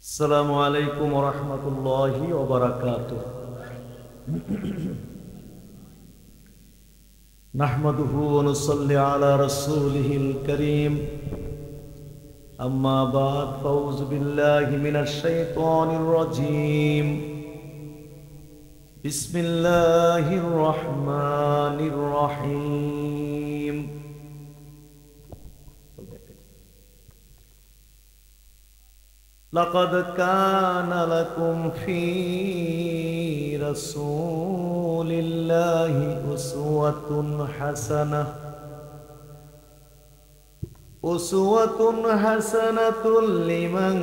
السلام عليكم ورحمة الله وبركاته. نحمده ونصلي على رسوله الكريم. أما بعد فأعوذ بالله من الشيطان الرجيم. بسم الله الرحمن الرحيم. لقد كان لكم في رسول الله أسوة حسنة لمن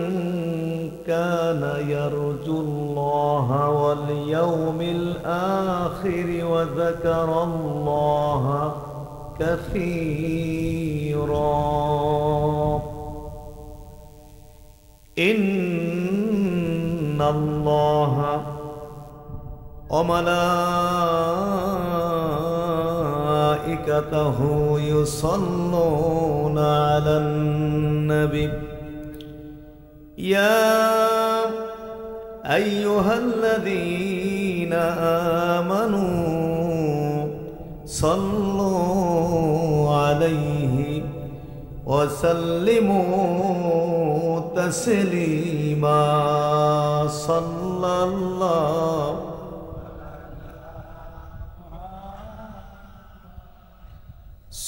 كان يرجو الله واليوم الآخر وذكر الله كثيرا. إن الله وملائكته يصلون على النبي يا أيها الذين آمنوا صلوا عليه وسلموا تسليما.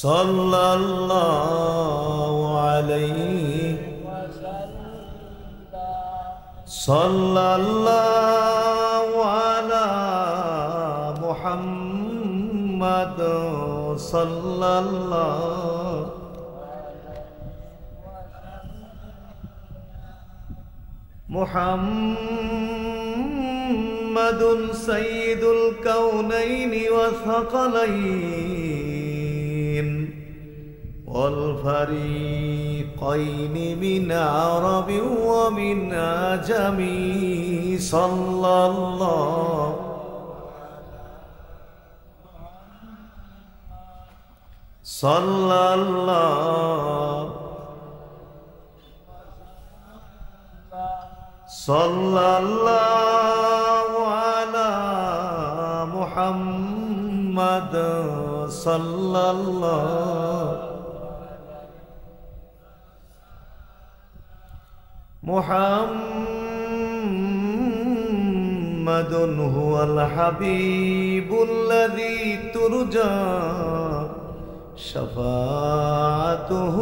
صلى الله عليه صلى الله على محمد صلى الله محمد سيد الكونين والثقلين والفريقين من عرب ومن عجم. صلى الله صلى الله على محمد صلى الله محمد هو الحبيب الذي ترجى شفاعته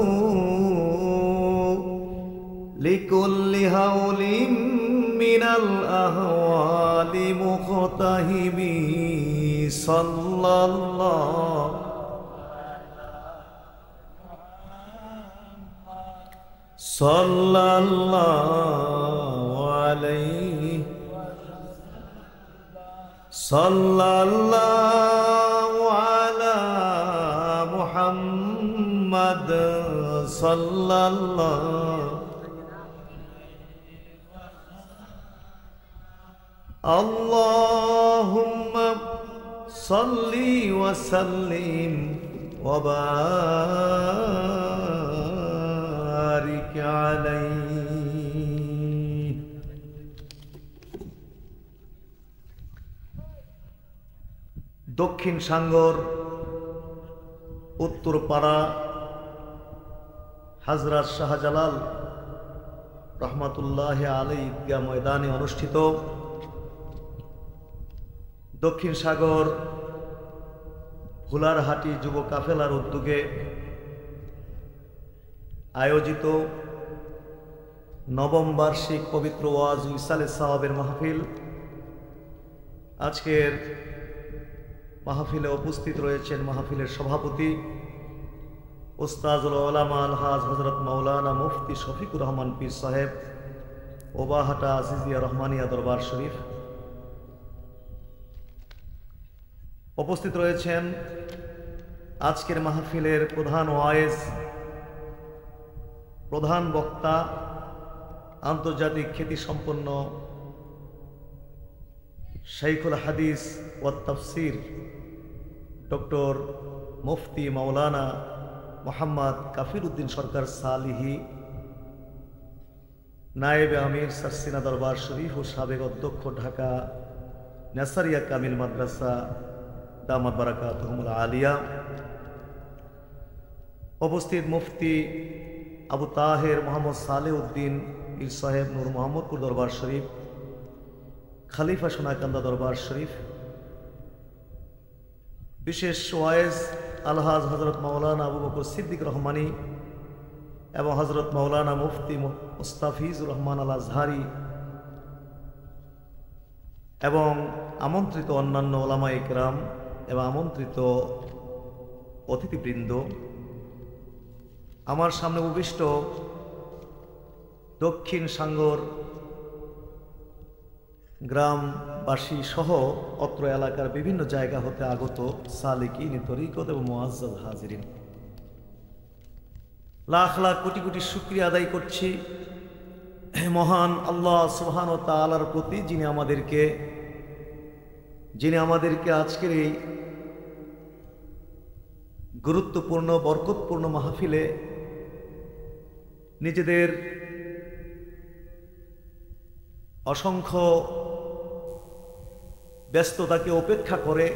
لكل هول من الأهوال مقتهب. صلى الله عليه صلى الله على محمد صلى الله. اللهم صل وسلم وبارك عليه. দক্ষিণ সাঙ্গর উত্তরপাড়া হযরত শাহজালাল রহমাতুল্লাহ আলাইহি ঈদগাহ ময়দানে অনুষ্ঠিত দক্ষিণ সাগর ভোলারহাটি যুব কাফেলার উদ্যোগে আয়োজিত নবম বার্ষিক পবিত্র ওয়াজ ও ইসালে সাওয়াবের মাহফিল। আজকের মাহফিলে উপস্থিত রয়েছেন মাহফিলের সভাপতি উস্তাজুল উলামা আলহাজ হযরত মাওলানা মুফতি শফিকুর রহমান পীর সাহেব, ওবাহাটা আজিজিয়া রহমানিয়া দরবার শরীফ। উপস্থিত রয়েছেন আজকের মাহফিলের প্রধান ওয়াইজ, প্রধান বক্তা, আন্তর্জাতিক খ্যাতিসম্পন্ন শাইখুল হাদিস ওয়াত তাফসির ডক্টর মুফতি মাওলানা মোহাম্মদ কাফির উদ্দিন সরকার সালিহি নায়েবে আমির সারসিনা দরবার শরীফ ও সাবেক অধ্যক্ষ ঢাকা নেসারিয়া কামিল মাদ্রাসা দামাত বারাকাতুহুমুল আলিয়া, উপস্থিত মুফতি আবু তাহের মোহাম্মদ সালেহ উদ্দিন পীর সাহেব নূর মোহাম্মদপুর দরবার শরীফ, খালিফা সোনাকান্দা দরবার শরীফ, বিশেষ ওয়াইজ আলহাজ হজরত মাওলানা আবু বকর সিদ্দিক রহমানী এবং হজরত মাওলানা মুফতি মুস্তাফিজুর রহমান আল আজহারি এবং আমন্ত্রিত অন্যান্য ওলামা ইকরাম এবং আমন্ত্রিত অতিথিবৃন্দ, আমার সামনে উপবিষ্ট দক্ষিণ সাঙ্গর গ্রামবাসী সহ অত্র এলাকার বিভিন্ন জায়গা হতে আগত সালিকিন তরিকত এবং মুআজ্জাজ হাজিরিন, লাখ লাখ কোটি কোটি শুকরিয়া আদায় করছি মহান আল্লাহ সুবহানাহু ওয়া তাআলার প্রতি, যিনি আমাদেরকে আজকের এই গুরুত্বপূর্ণ বরকতপূর্ণ মাহফিলে নিজেদের অসংখ্য ব্যস্ততাকে উপেক্ষা করে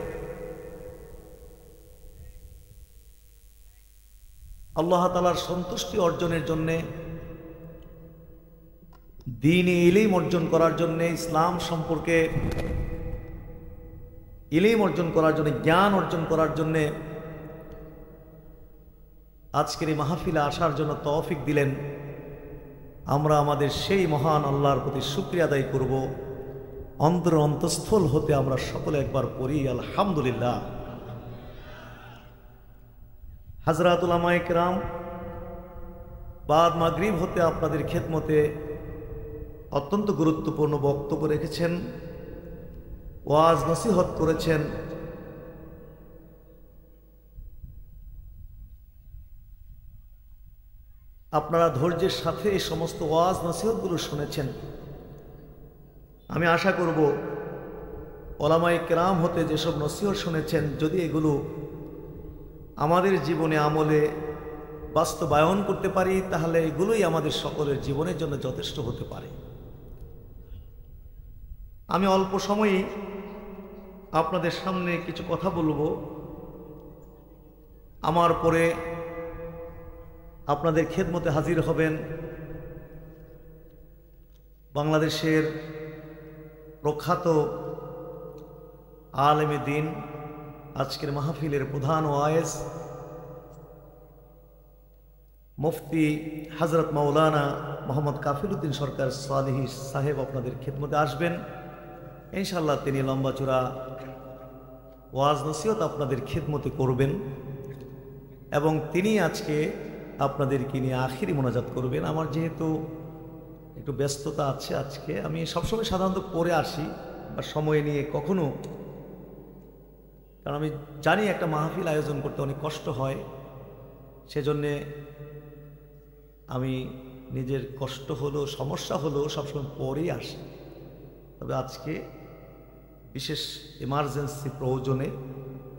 আল্লাহ তাআলার সন্তুষ্টি অর্জনের জন্যে, দ্বীন ইলম অর্জন করার জন্যে, ইসলাম সম্পর্কে ইলম অর্জন করার জন্য, জ্ঞান অর্জন করার জন্যে আজকের এই মাহফিলে আসার জন্য তৌফিক দিলেন। আমরা আমাদের সেই মহান আল্লাহর প্রতি শুকরিয়া আদায় করব। অন্তঃস্থল হতে আমরা সকলে একবার পড়ি আলহামদুলিল্লাহ। হযরত উলামায়ে কেরাম বাদ মাগরিব হতে আপনাদের খেদমতে অত্যন্ত গুরুত্বপূর্ণ বক্তব্য রেখেছেন, ওয়াজ নসিহত করেছেন। আপনারা ধৈর্যের সাথে এই সমস্ত ওয়াজ নসিহতগুলো শুনেছেন। আমি আশা করব ওলামায়ে কেরাম হতে যেসব নসিহত শুনেছেন, যদি এগুলো আমাদের জীবনে আমলে বাস্তবায়ন করতে পারি, তাহলে এগুলোই আমাদের সকলের জীবনের জন্য যথেষ্ট হতে পারে। আমি অল্প সময়ই আপনাদের সামনে কিছু কথা বলবো, আমার পরে আপনাদের খেদমতে হাজির হবেন বাংলাদেশের প্রখ্যাত আলেমে দ্বীন, আজকের মাহফিলের প্রধান ওয়াইজ মুফতি হযরত মাওলানা মোহাম্মদ কাফিল উদ্দিন সরকার সালেহী সাহেব আপনাদের খেদমতে আসবেন। ইনশাআল্লাহ তিনি লম্বা চূড়া ওয়াজ নসিহত আপনাদের খেদমতে করবেন এবং তিনি আজকে আপনাদেরকে নিয়ে আখিরি মোনাজাত করবেন। আমার যেহেতু একটু ব্যস্ততা আছে আজকে, আমি সবসময় সাধারণত পড়ে আসি বা সময় নিয়ে কখনো, কারণ আমি জানি একটা মাহফিল আয়োজন করতে অনেক কষ্ট হয়, সেজন্যে আমি নিজের কষ্ট হলো সমস্যা হলো সবসময় পরেই আসি। তবে আজকে বিশেষ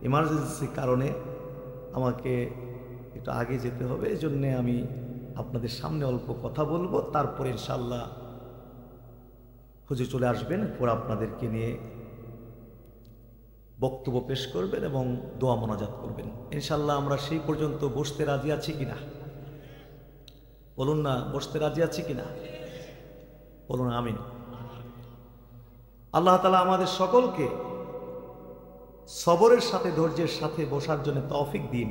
ইমার্জেন্সি কারণে আমাকে একটু আগে যেতে হবে, এই জন্যে আমি আপনাদের সামনে অল্প কথা বলবো, তারপরে ইনশাআল্লাহ হুজুর চলে আসবেন, পরে আপনাদেরকে নিয়ে বক্তব্য পেশ করবেন এবং দোয়া মোনাজাত করবেন। ইনশাআল্লাহ আমরা সেই পর্যন্ত বসতে রাজি আছি কিনা বলুন না, বসতে রাজি আছি কিনা বলুন আমিন। আল্লাহ তাআলা আমাদের সকলকে সবরের সাথে ধৈর্যের সাথে বসার জন্য তৌফিক দিন।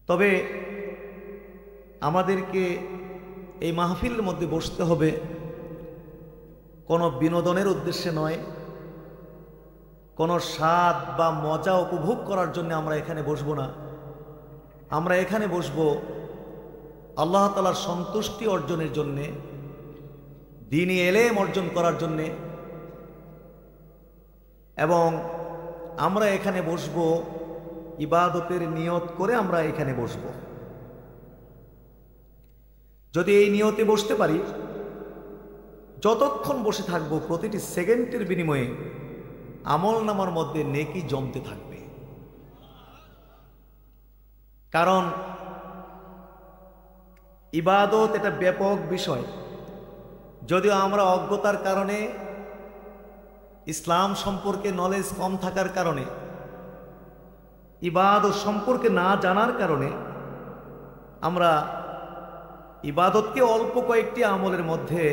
তবে আমাদেরকে এই মাহফিলের মধ্যে বসতে হবে কোনো বিনোদনের উদ্দেশ্যে নয়, কোনো স্বাদ বা মজা উপভোগ করার জন্য আমরা এখানে বসবো না। আমরা এখানে বসবো আল্লাহ তাআলার সন্তুষ্টি অর্জনের জন্যে, দ্বীনি ইলম অর্জন করার জন্যে, এবং আমরা এখানে বসবো ইবাদতের নিয়ত করে আমরা এখানে বসবো। যদি এই নিয়তে বসতে পারি, যতক্ষণ বসে থাকবো প্রতিটি সেকেন্ডের বিনিময়ে আমলনামার মধ্যে নেকি জমতে থাকবে। কারণ ইবাদত এটা ব্যাপক বিষয়। যদিও আমরা অজ্ঞতার কারণে, ইসলাম সম্পর্কে নলেজ কম থাকার কারণে, ইবাদত সম্পর্কে না জানার কারণে আমরা ইবাদতকে অল্প কয়েকটি আমলের মধ্যে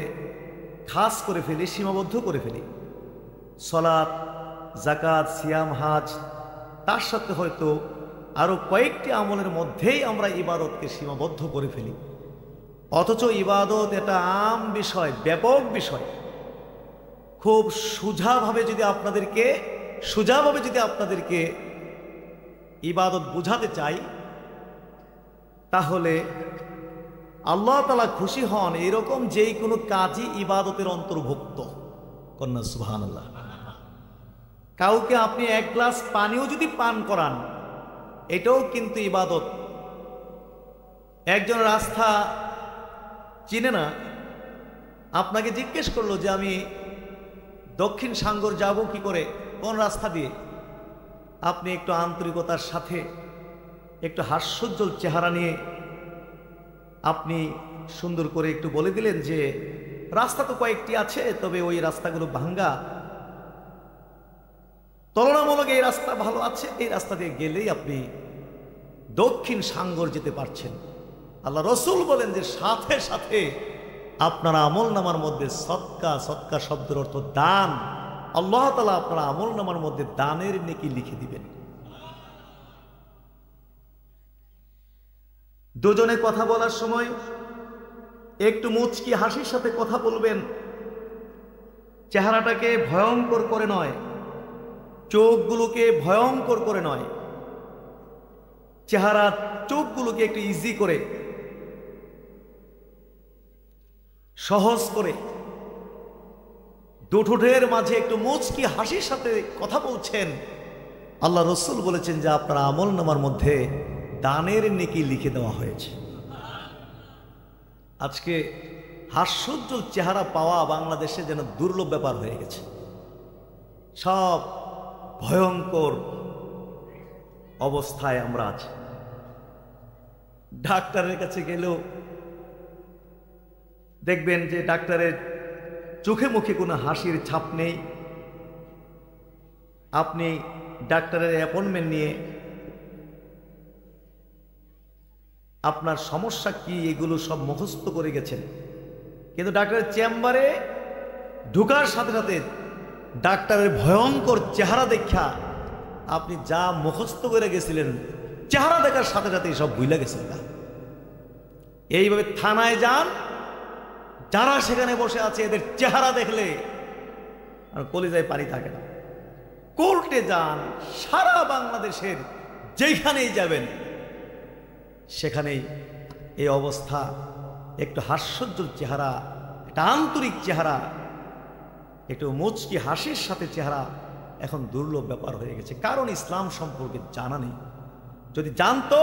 খাস করে ফেলি, সীমাবদ্ধ করে ফেলি। সলাত, যাকাত, সিয়াম, হাজ, তার সাথে হয়তো আরো কয়েকটি আমলের মধ্যেই আমরা ইবাদতকে সীমাবদ্ধ করে ফেলি। অথচ ইবাদত এটা আম বিষয়, ব্যাপক বিষয়। খুব সোজাভাবে যদি আপনাদেরকে ইবাদত বুঝাতে চাই, তাহলে আল্লাহ তাআলা খুশি হন এরকম যেই কোনো কাজই ইবাদতের অন্তর্ভুক্ত। কন্যা সুবহানাল্লাহ। কাউকে আপনি এক গ্লাস পানিও যদি পান করান, এটাও কিন্তু ইবাদত। একজন রাস্তা চিনে না, আপনাকে জিজ্ঞেস করলো যে আমি দক্ষিণ সাঙ্গর যাব কি করে, কোন রাস্তা দিয়ে? আপনি একটু আন্তরিকতার সাথে, একটু হাস্যোজ্জ্বল চেহারা নিয়ে আপনি সুন্দর করে একটু বলে দিলেন যে রাস্তা তো কয়েকটি আছে, তবে ওই রাস্তাগুলো ভাঙ্গা, তুলনামূলক এই রাস্তা ভালো আছে, এই রাস্তা দিয়ে গেলেই আপনি দক্ষিণ সাঙ্গর যেতে পারছেন। আল্লাহ রসুল বলেন যে সাথে সাথে আপনার আমল নামার মধ্যে সদকা শব্দের অর্থ দান, আল্লাহ তাআলা আপনার আমল নামার মধ্যে দানের নেকি লিখে দিবেন। দুজনে কথা বলার সময় একটু মুচকি হাসির সাথে কথা বলবেন। চেহারাটাকে ভয়ঙ্কর করে নয়, চোখগুলোকে ভয়ঙ্কর করে নয়, চোখগুলোকে একটু ইজি করে, সহজ করে, দুঠোঁটের মাঝে একটু মুচকি হাসির সাথে কথা বলছেন। আল্লাহ রসুল বলেছেন যে আপনার আমল নামার মধ্যে দানের নেকি লিখে দেওয়া হয়েছে। আজকে হাস্যোজ্জ্বল চেহারা পাওয়া বাংলাদেশে যেন দুর্লভ ব্যাপার হয়ে গেছে। সব ভয়ঙ্কর অবস্থায় আমরা আছি। ডাক্তারের কাছে গেলেও দেখবেন যে ডাক্তারের চোখে মুখে কোনো হাসির ছাপ নেই। আপনি ডাক্তারের অ্যাপয়েন্টমেন্ট নিয়ে আপনার সমস্যা কি এগুলো সব মুখস্থ করে গেছেন, কিন্তু ডাক্তারের চেম্বারে ঢোকার সাথে সাথে ডাক্তারের ভয়ঙ্কর চেহারা দেখা আপনি যা মুখস্থ করে গেছিলেন, চেহারা দেখার সাথে সাথে সব ভুলে গেছেন। এইভাবে থানায় যান, যারা সেখানে বসে আছে এদের চেহারা দেখলে আর কলিজায় পানি থাকে না। কোর্টে যান, সারা বাংলাদেশের যেখানেই যাবেন সেখানেই এই অবস্থা। একটু হাস্যোজ্জ্বল চেহারা, একটা আন্তরিক চেহারা, একটু মুচকি হাসির সাথে চেহারা এখন দুর্লভ ব্যাপার হয়ে গেছে, কারণ ইসলাম সম্পর্কে জানা নেই। যদি জানতো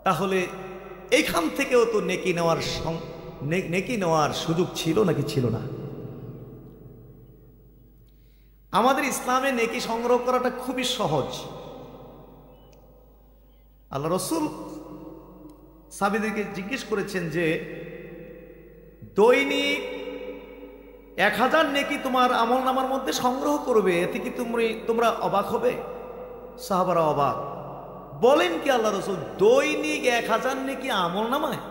তাহলে এইখান থেকেও তো নেকি নেওয়ার সুযোগ ছিল নাকি ছিল না? আমাদের ইসলামে নেকি সংগ্রহ করাটা খুবই সহজ। আল্লাহ রসুল সাহাবীদেরকে জিজ্ঞেস করেছেন যে দৈনিক 1000 নেকি তোমার আমল নামার মধ্যে সংগ্রহ করবে, এতে কি তোমরা অবাক হবে? সাহাবারা অবাক, বলেন কি আল্লাহ রসুল, দৈনিক 1000 নেকি আমল নামায়?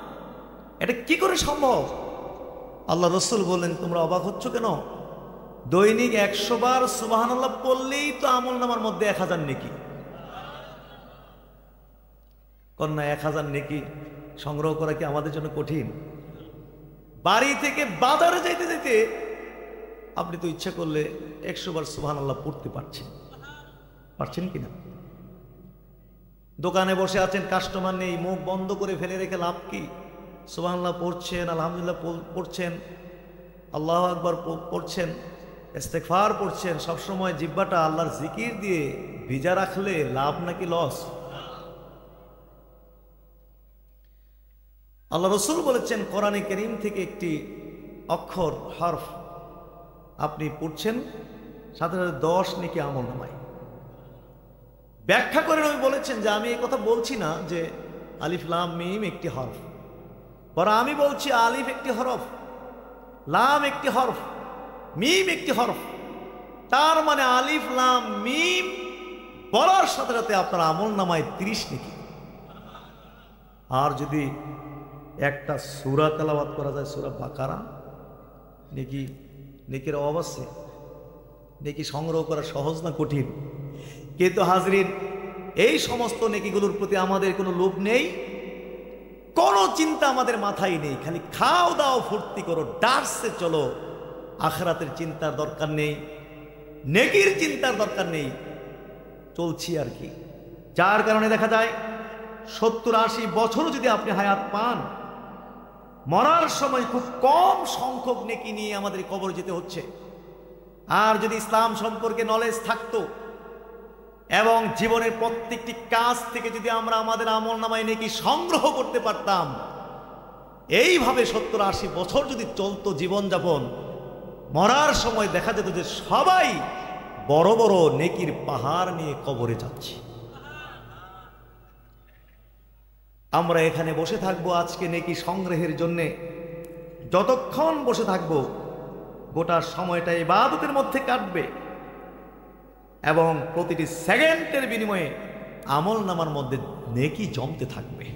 এটা কি করে সম্ভব? আল্লাহ রসুল বললেন, তোমরা অবাক হচ্ছ কেন? দৈনিক 100 বার সুবহানাল্লাহ পড়লেই তো আমল নামার মধ্যে 1000 নেকি। কন্যা 1000 নেকি সংগ্রহ করা কি আমাদের জন্য কঠিন? বাড়ি থেকে বাজারে যাইতে যেতে আপনি তো ইচ্ছা করলে 100 বার সুবহানাল্লাহ পড়তে পারছেন কিনা? দোকানে বসে আছেন, কাস্টমার নেই, মুখ বন্ধ করে ফেলে রেখে লাভ কি? সুবহানাল্লাহ পড়ছেন, আলহামদুলিল্লাহ পড়ছেন, আল্লাহু আকবার পড়ছেন, ইস্তেগফার পড়ছেন, সবসময় জিহ্বাটা আল্লাহর জিকির দিয়ে ভিজা রাখলে লাভ নাকি লস? আল্লাহ রসুল বলেছেন কোরআনে কারীম থেকে একটি অক্ষর, হরফ আপনি পড়ছেন, সাথে সাথে 10 নেকি আমল নামায়। ব্যাখ্যা করে নবী বলেছেন যে আমি এই কথা বলছি না যে আলিফ লাম মিম একটি হরফ, বরং আমি বলছি আলিফ একটি হরফ, লাম একটি হরফ, মিম একটি হরফ। তার মানে আলিফ লাম মিম বলার সাথে সাথে আপনার আমল নামায় 30 নেকি। আর যদি একটা সূরা তেলাওয়াত করা যায়, সূরা বাকারা, নেকি নেকির অভাব আছে? নেকি সংগ্রহ করা সহজ না কঠিন? কিন্তু হাজরিন, এই সমস্ত নেকিগুলোর প্রতি আমাদের কোনো লোভ নেই, কোনো চিন্তা আমাদের মাথায় নেই। খালি খাও দাও ফুর্তি করো, ডার্সে চলো। আখিরাতের চিন্তার দরকার নেই, নেকির চিন্তার দরকার নেই, চলছি আর কি। যার কারণে দেখা যায় 70-80 বছরও যদি আপনি হায়াত পান, মরার সময় খুব কম সংখ্যক নেকি নিয়ে আমাদের কবর যেতে হচ্ছে। আর যদি ইসলাম সম্পর্কে নলেজ থাকতো এবং জীবনের প্রত্যেকটি কাজ থেকে যদি আমরা আমাদের আমল নামায় নেকি সংগ্রহ করতে পারতাম, এইভাবে 70-80 বছর যদি চলতো জীবনযাপন, মরার সময় দেখা যেত যে সবাই বড় বড় নেকির পাহাড় নিয়ে কবরে যাচ্ছে। আমরা এখানে বসে থাকবো আজকে নেকি সংগ্রহের জন্যে। যতক্ষণ বসে থাকবো গোটা সময়টা ইবাদতের মধ্যে কাটবে এবং প্রতিটি সেকেন্ডের বিনিময়ে আমল নামার মধ্যে নেকি জমতে থাকবে।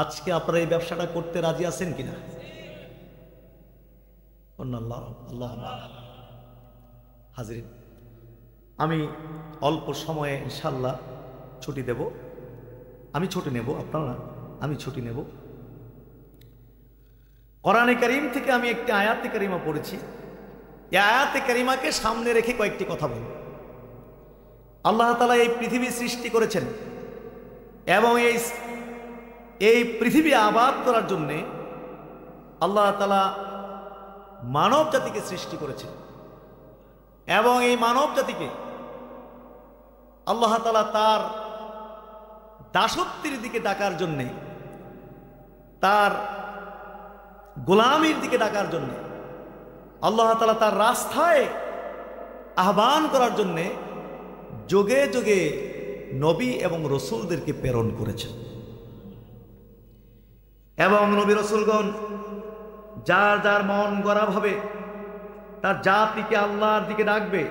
আজকে আপনারা এই ব্যবসাটা করতে রাজি আছেন কিনা? আল্লাহ আল্লাহ। হাজরিন, আমি অল্প সময়ে ইনশাল্লাহ ছুটি দেব, আমি ছুটি নেব, আপনারা, আমি ছুটি নেব। কোরআনে কারীম থেকে আমি একটি আয়াতে কারিমা পড়েছি। এই আয়াতে কারিমাকে সামনে রেখে কয়েকটি কথা বলব। আল্লাহ তাআলা এই পৃথিবী সৃষ্টি করেছেন এবং এই পৃথিবী আবাদ করার জন্যে আল্লাহ তাআলা মানব জাতিকে সৃষ্টি করেছেন এবং এই মানব জাতিকে আল্লাহ তাআলা তার দাসত্বের দিকে ডাকার জন্যে, তার গোলামির দিকে ডাকার জন্যে, আল্লাহ তাআলা তার রাস্তায় আহ্বান করার জন্যে যুগে যুগে নবী এবং রসুলদেরকে প্রেরণ করেছেন। এবং নবী রসুলগণ যার যার মন গড়া ভাবে তার জাতিকে আল্লাহর দিকে ডাকবে,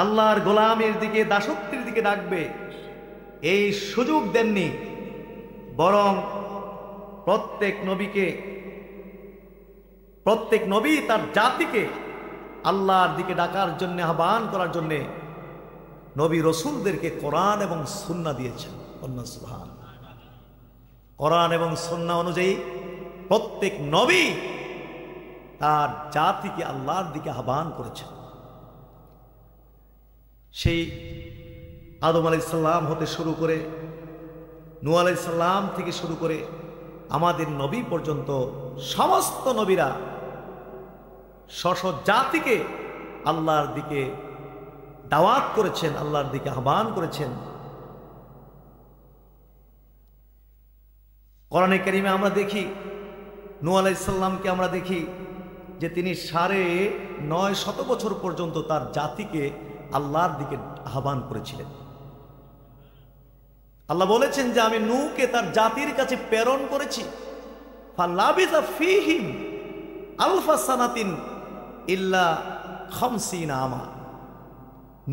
আল্লাহর গোলামের দিকে, দাসত্বের দিকে ডাকবে, এই সুযোগ দেননি। বরং প্রত্যেক নবী তার জাতিকে আল্লাহর দিকে ডাকার জন্য, আহ্বান করার জন্য নবী রসুলদেরকে কোরআন এবং সুন্নাহ দিয়েছেন। সুবহানাল্লাহ। কোরআন এবং সুন্নাহ অনুযায়ী প্রত্যেক নবী তার জাতিকে আল্লাহর দিকে আহ্বান করেছেন। সেই আদম আলাইহিস সালাম হতে শুরু করে, নূহ আলাইহিস সালাম থেকে শুরু করে আমাদের নবী পর্যন্ত সমস্ত নবীরা স্ব জাতিকে আল্লাহর দিকে দাওয়াত করেছেন, আল্লাহর দিকে আহ্বান করেছেন। কোরআনে কারীমে আমরা দেখি, নূহ আলাইহিস সালামকে আমরা দেখি যে তিনি 950 বছর পর্যন্ত তার জাতিকে আল্লাহর দিকে আহ্বান করেছিলেন। আল্লাহ বলেছেন যে আমি নূহকে তার জাতির কাছে প্রেরণ করেছি। ফালাবিসা ফীহিম আলফা সানাতিন ইল্লা 50 আমা।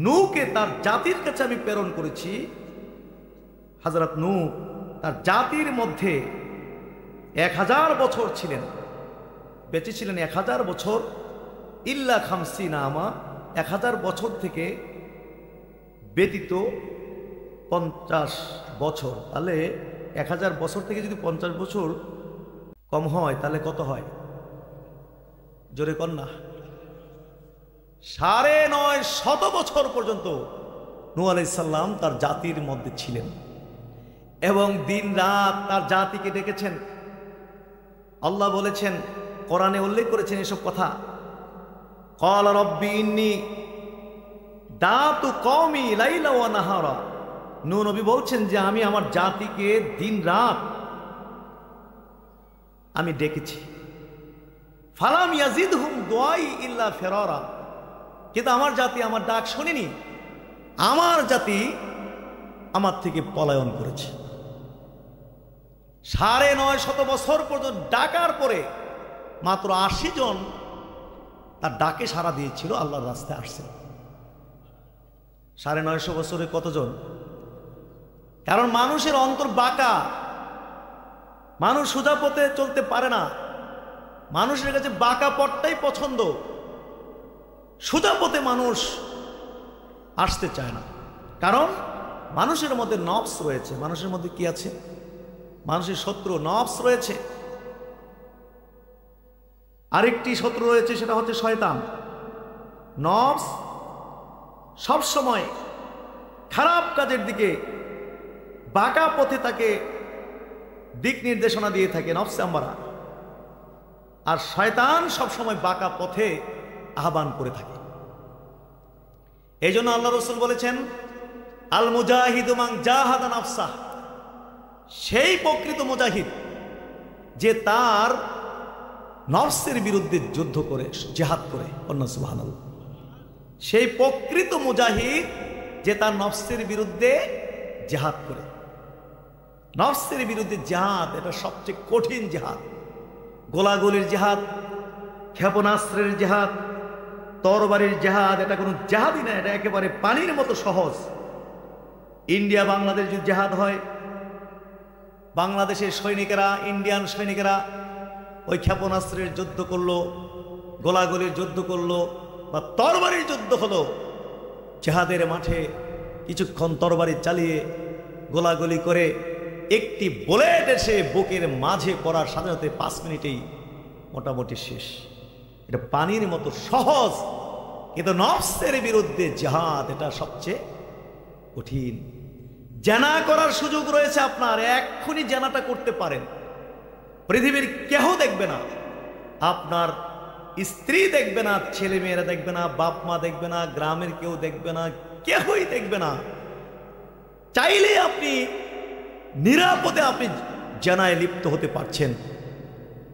নূহকে তার জাতির কাছে আমি প্রেরণ করেছি। হযরত নূহ তার জাতির মধ্যে 1000 বছর ছিলেন, বেঁচে ছিলেন 1000 বছর। ইল্লা 50 আমা, 1000 বছর থেকে ব্যতীত 50 বছর। তাহলে 1000 বছর থেকে যদি 50 বছর কম হয় তাহলে কত হয়? জোরে কর না। 950 বছর পর্যন্ত নূহ আলাইহিস সালাম তার জাতির মধ্যে ছিলেন এবং দিন রাত তার জাতিকে ডেকেছেন। আল্লাহ বলেছেন, কোরআনে উল্লেখ করেছেন এসব কথা। ক্বালা রাব্বি ইন্নী দাতু কওমি লাইলা ওয়া নাহারা। নূহ নবী বলছেন যে আমি আমার জাতিকে দিন রাত আমি ডেকেছি। ফালাম ইয়াজিদহুম দুআই ইল্লা ফিরারা। কিন্তু আমার জাতি আমার ডাক শোনেনি, আমার জাতি আমার থেকে পলায়ন করেছে। 950 বছর পর্যন্ত ডাকার পরে মাত্র 80 জন তার ডাকে সাড়া দিয়েছিল, আল্লাহর রাস্তায় আসছে। 950 বছরে কতজন? কারণ মানুষের অন্তর বাঁকা, মানুষ সোজা পথে চলতে পারে না। মানুষের কাছে বাঁকা পথটাই পছন্দ, সোজা পথে মানুষ আসতে চায় না। কারণ মানুষের মধ্যে নফস রয়েছে। মানুষের মধ্যে কি আছে? মানুষের শত্রু নফস রয়েছে। আরেকটি শত্রু রয়েছে, সেটা হচ্ছে শয়তান। নফস সবসময় খারাপ কাজের দিকে, বাঁকা পথে তাকে দিক নির্দেশনা দিয়ে থাকে, নফসে আম্মারা। আর শয়তান সবসময় বাঁকা পথে আহ্বান করে থাকে। এই জন্য আল্লাহ রাসূল বলেছেন, আল মুজাহিদু মান জাহাদা নাফসাহ, সেই প্রকৃত মুজাহিদ যে তার নফসের বিরুদ্ধে যুদ্ধ করে, জিহাদ করে। সুবহানাল্লাহ। সেই প্রকৃত মুজাহিদ যে তার নফসের বিরুদ্ধে জিহাদ করে। নফসের বিরুদ্ধে জিহাদ এটা সবচেয়ে কঠিন জিহাদ। গোলাগুলির জিহাদ, ক্ষেপণাস্ত্রের জিহাদ, তরবারির জিহাদ এটা কোনো জিহাদই না, এটা একেবারে পানির মতো সহজ। ইন্ডিয়া বাংলাদেশ যদি জিহাদ হয়, বাংলাদেশের সৈনিকেরা, ইন্ডিয়ান সৈনিকেরা ওই ক্ষেপণাস্ত্রের যুদ্ধ করলো, গোলাগুলির যুদ্ধ করলো, বা তরবারির যুদ্ধ হলো, জিহাদের মাঠে কিছুক্ষণ তরবারি চালিয়ে গোলাগুলি করে একটি বুলেট এসে বুকের মাঝে পড়ার সাথে সাথে 5 মিনিটেই মোটামুটি শেষ। এটা পানির মতো সহজ। কিন্তু নফসের বিরুদ্ধে জিহাদ এটা সবচেয়ে কঠিন। জানা করার সুযোগ রয়েছে আপনার, এক্ষুনি জানাটা করতে পারেন। পৃথিবীর কেহ দেখবে না, আপনার স্ত্রী দেখবে না, ছেলে মেয়েরা দেখবে না, বাপ মা দেখবে না, গ্রামের কেউ দেখবে না, কেহই দেখবে না। চাইলে আপনি নিরাপদে আপনি জানায় লিপ্ত হতে পারছেন।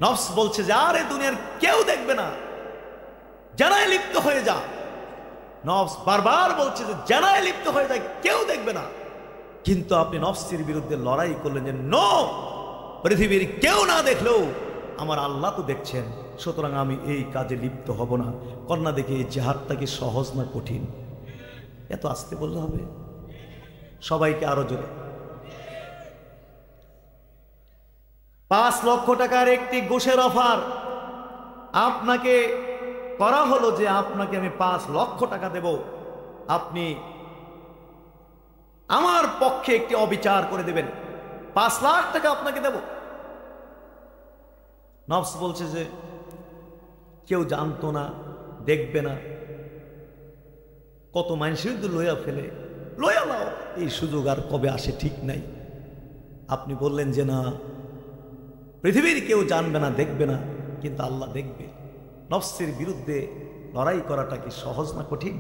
নফস বলছে যে আরে দুনিয়ার কেউ দেখবে না, জানায় লিপ্ত হয়ে যা। নফস বারবার বলছে যে জানায় লিপ্ত হয়ে যায়, কেউ দেখবে না। কিন্তু আপনি নফসের বিরুদ্ধে লড়াই করলেন যে নো, পৃথিবীর কেউ না দেখলেও আমার আল্লাহ তো দেখছেন, সুতরাং আমি এই কাজে লিপ্ত হব না। কন্যা দেখে এই জিহাদটা কি সহজ না কঠিন? এত আস্তে বললে হবে? সবাইকে আরো জোরে। 5 লক্ষ টাকার একটি ঘুষের অফার আপনাকে করা হলো যে আপনাকে আমি 5 লক্ষ টাকা দেব, আপনি আমার পক্ষে একটি অবিচার করে দেবেন, 5 লাখ টাকা আপনাকে দেব। নফস বলছে যে কেউ জানতো না, দেখবে না, কত মানুষের লইয়া ফেলে, লইয়া লাও, এই সুযোগ আর কবে আসে ঠিক নাই। আপনি বললেন যে না, পৃথিবীর কেউ জানবে না, দেখবে না, কিন্তু আল্লাহ দেখবে। নফসের বিরুদ্ধে লড়াই করাটা কি সহজ না কঠিন?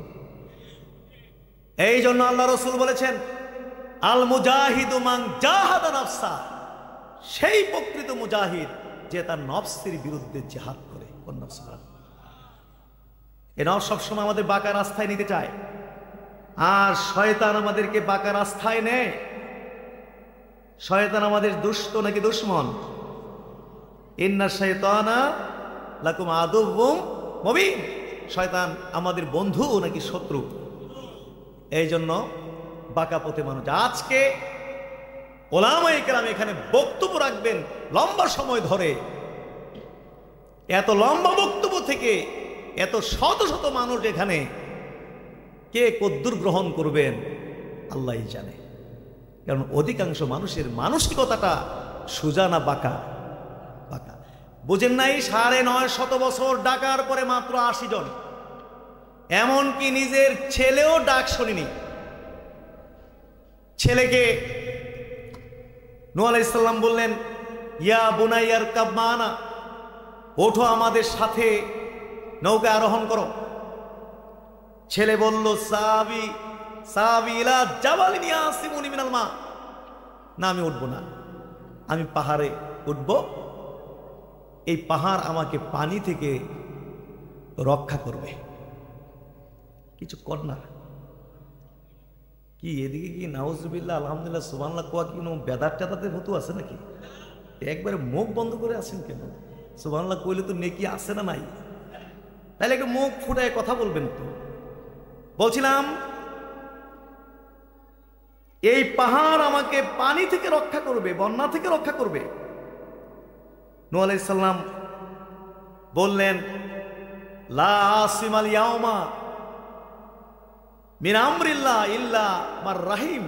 এই জন্য আল্লাহ রাসূল বলেছেন, আল মুজাহিদু মান জাহাদা নাফসা, সেই প্রকৃত মুজাহিদ যে তার নফসের বিরুদ্ধে জিহাদ করে। এ নফস সবসময় আমাদের বাঁকা রাস্তায় নিতে চায়, আর শয়তান আমাদেরকে বাঁকা রাস্তায় নেয়। শয়তান আমাদের দুষ্ট নাকি দুশ্মন? ইন্না শাইতানা লাকুম আদুউম মুবিন, শয়তান আমাদের বন্ধু নাকি শত্রু? এই জন্য বাঁকা পথে মানুষ। আজকে ওলামায়ে কেরাম এখানে বক্তব্য রাখবেন লম্বা সময় ধরে। এত লম্বা বক্তব্য থেকে এত শত শত মানুষ এখানে কে কদ্দুর গ্রহণ করবেন আল্লাহই জানে। কারণ অধিকাংশ মানুষের মানসিকতাটা সোজা না বাঁকা? বাঁকা। বুঝেন নাই? 950 বছর ডাকার পরে মাত্র 80 জন, এমনকি নিজের ছেলেও ডাক শোনেনি। ছেলেকে নূহ আলাইহিস সালাম বললেন, ইয়া বুনাইয়ার কাব মানা, ওঠো আমাদের সাথে নৌকা আরোহণ করো। ছেলে বলল, সাবি সাবিলা জাবালিন ইয়াসিমুনি মিনাল মা, না আমি উঠবো না, আমি পাহাড়ে উঠব, এই পাহাড় আমাকে পানি থেকে রক্ষা করবে। কিছু কর না কি এদিকে কি নাউজুবিল্লাহ আলহামদুলিল্লাহ সুবহানাল্লাহ কোয়া কি কোনো বেদাত টেদাতের মতো আছে নাকি? একবারে মুখ বন্ধ করে আছেন কেন? সুবহানাল্লাহ কইলে তো নেকি আছে না নাই? তাহলে একটু মুখ ফুটায় কথা বলবেন তো। বলছিলাম এই পাহাড় আমাকে পানি থেকে রক্ষা করবে, বন্যা থেকে রক্ষা করবে। নূহ আলাইহিস সালাম বললেন লা আসিমাল ইয়াউমা মিন আমরিল্লাহ ইল্লা মার রাহিম।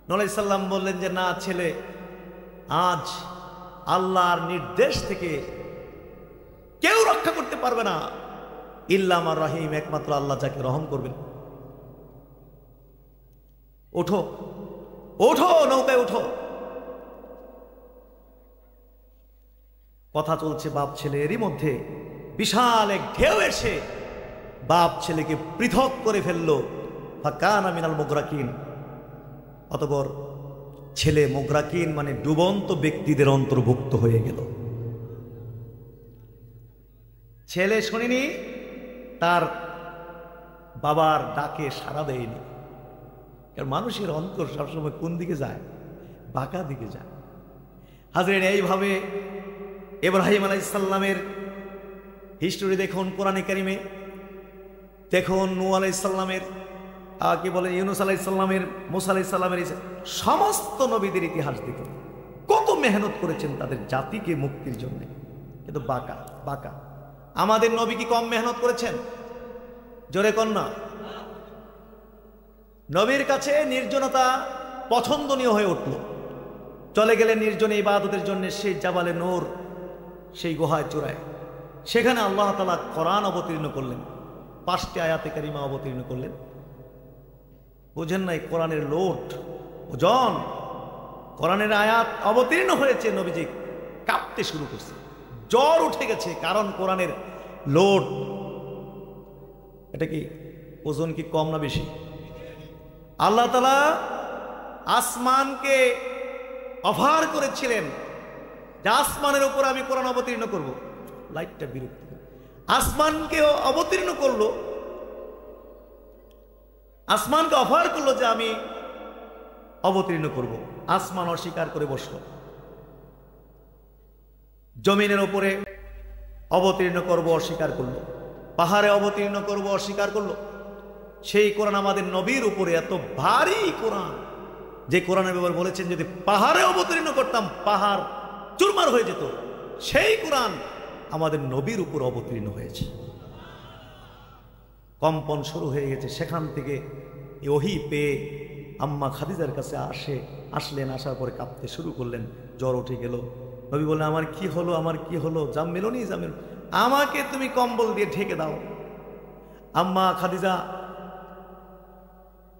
নূহ আলাইহিস সালাম বললেন যে না ছেলে, আজ আল্লাহর নির্দেশ থেকে কেউ রক্ষা করতে পারবে না ইল্লা মার রাহিম, একমাত্র আল্লাহ যাকে রহম করবেন। ওঠো ওঠো, নৌকায় ওঠো। কথা চলছে বাপ ছেলে, এরই মধ্যে বিশাল এক ঢেউ এসে বাপ ছেলেকে পৃথক করে ফেললো। ফাকানা মিনাল মুগরাকিন। অতঃপর ছেলে মুগরাকিন মানে ডুবন্ত ব্যক্তিদের অন্তর্ভুক্ত হয়ে গেল। ছেলে শুনিনি, তার বাবার ডাকে সাড়া দেয়নি। কারণ মানুষের অন্তর সবসময় কোন দিকে যায়? বাঁকা দিকে যায়। হাজরেন, এইভাবে ইব্রাহিম আলাইহিস সালামের হিস্টোরি দেখুন কোরআনে কারিমে, দেখুন নূহ আলাইহিস সালামের, কি বলে, ইউনূস আলাইহিস সালামের, মূসা আলাইহিস সালামের, সমস্ত নবীদের ইতিহাস দেখুন। কত মেহনত করেছেন তাদের জাতিকে মুক্তির জন্য, কিন্তু বাঁকা বাঁকা। আমাদের নবী কি কম মেহনত করেছেন? জোরে কন্যা। নবীর কাছে নির্জনতা পছন্দনীয় হয়ে উঠল। চলে গেলেন নির্জনে ইবাদতের জন্য সেই জাবালে নূর, সেই গুহায় চূড়ায়। সেখানে আল্লাহ তাআলা কোরআন অবতীর্ণ করলেন, 5টি আয়াতে কারিমা অবতীর্ণ করলেন। বুঝেন নাই? কোরআনের লোড, ওজন, কোরআনের আয়াত অবতীর্ণ হয়েছে, নবীজি কাঁপতে শুরু করছে, জ্বর উঠে গেছে। কারণ কোরআনের লোড। এটা কি ওজন কি কম না বেশি? আল্লাহ তাআলা আসমানকে অফার করেছিলেন যে আসমানের উপর আমি কোরআন অবতীর্ণ করব। লাইটটা বিরক্ত, আসমানকে অবতীর্ণ করলো, আসমানকে অফার করলো যে আমি অবতীর্ণ করব। আসমান অস্বীকার করে বসলো। জমিনের উপরে অবতীর্ণ করব, অস্বীকার করলো। পাহাড়ে অবতীর্ণ করব, অস্বীকার করলো। সেই কোরআন আমাদের নবীর উপরে এত ভারী কোরআন, যে কোরআনের ব্যাপারে বলেছেন যদি পাহাড়ে অবতীর্ণ করতাম পাহাড় চুরমার হয়ে যেত, সেই কোরআন আমাদের নবীর উপর অবতীর্ণ হয়েছে। কম্পন শুরু হয়ে গেছে। সেখান থেকে ওহী পেয়ে আম্মা খাদিজার কাছে আসলেন। আসার পরে কাঁপতে শুরু করলেন, জ্বর উঠে গেল। নবী বললেন আমার কি হলো, আমার কি হলো? জাম্মিলুনি জাম্মিলুনি, আমাকে তুমি কম্বল দিয়ে ঢেকে দাও। আম্মা খাদিজা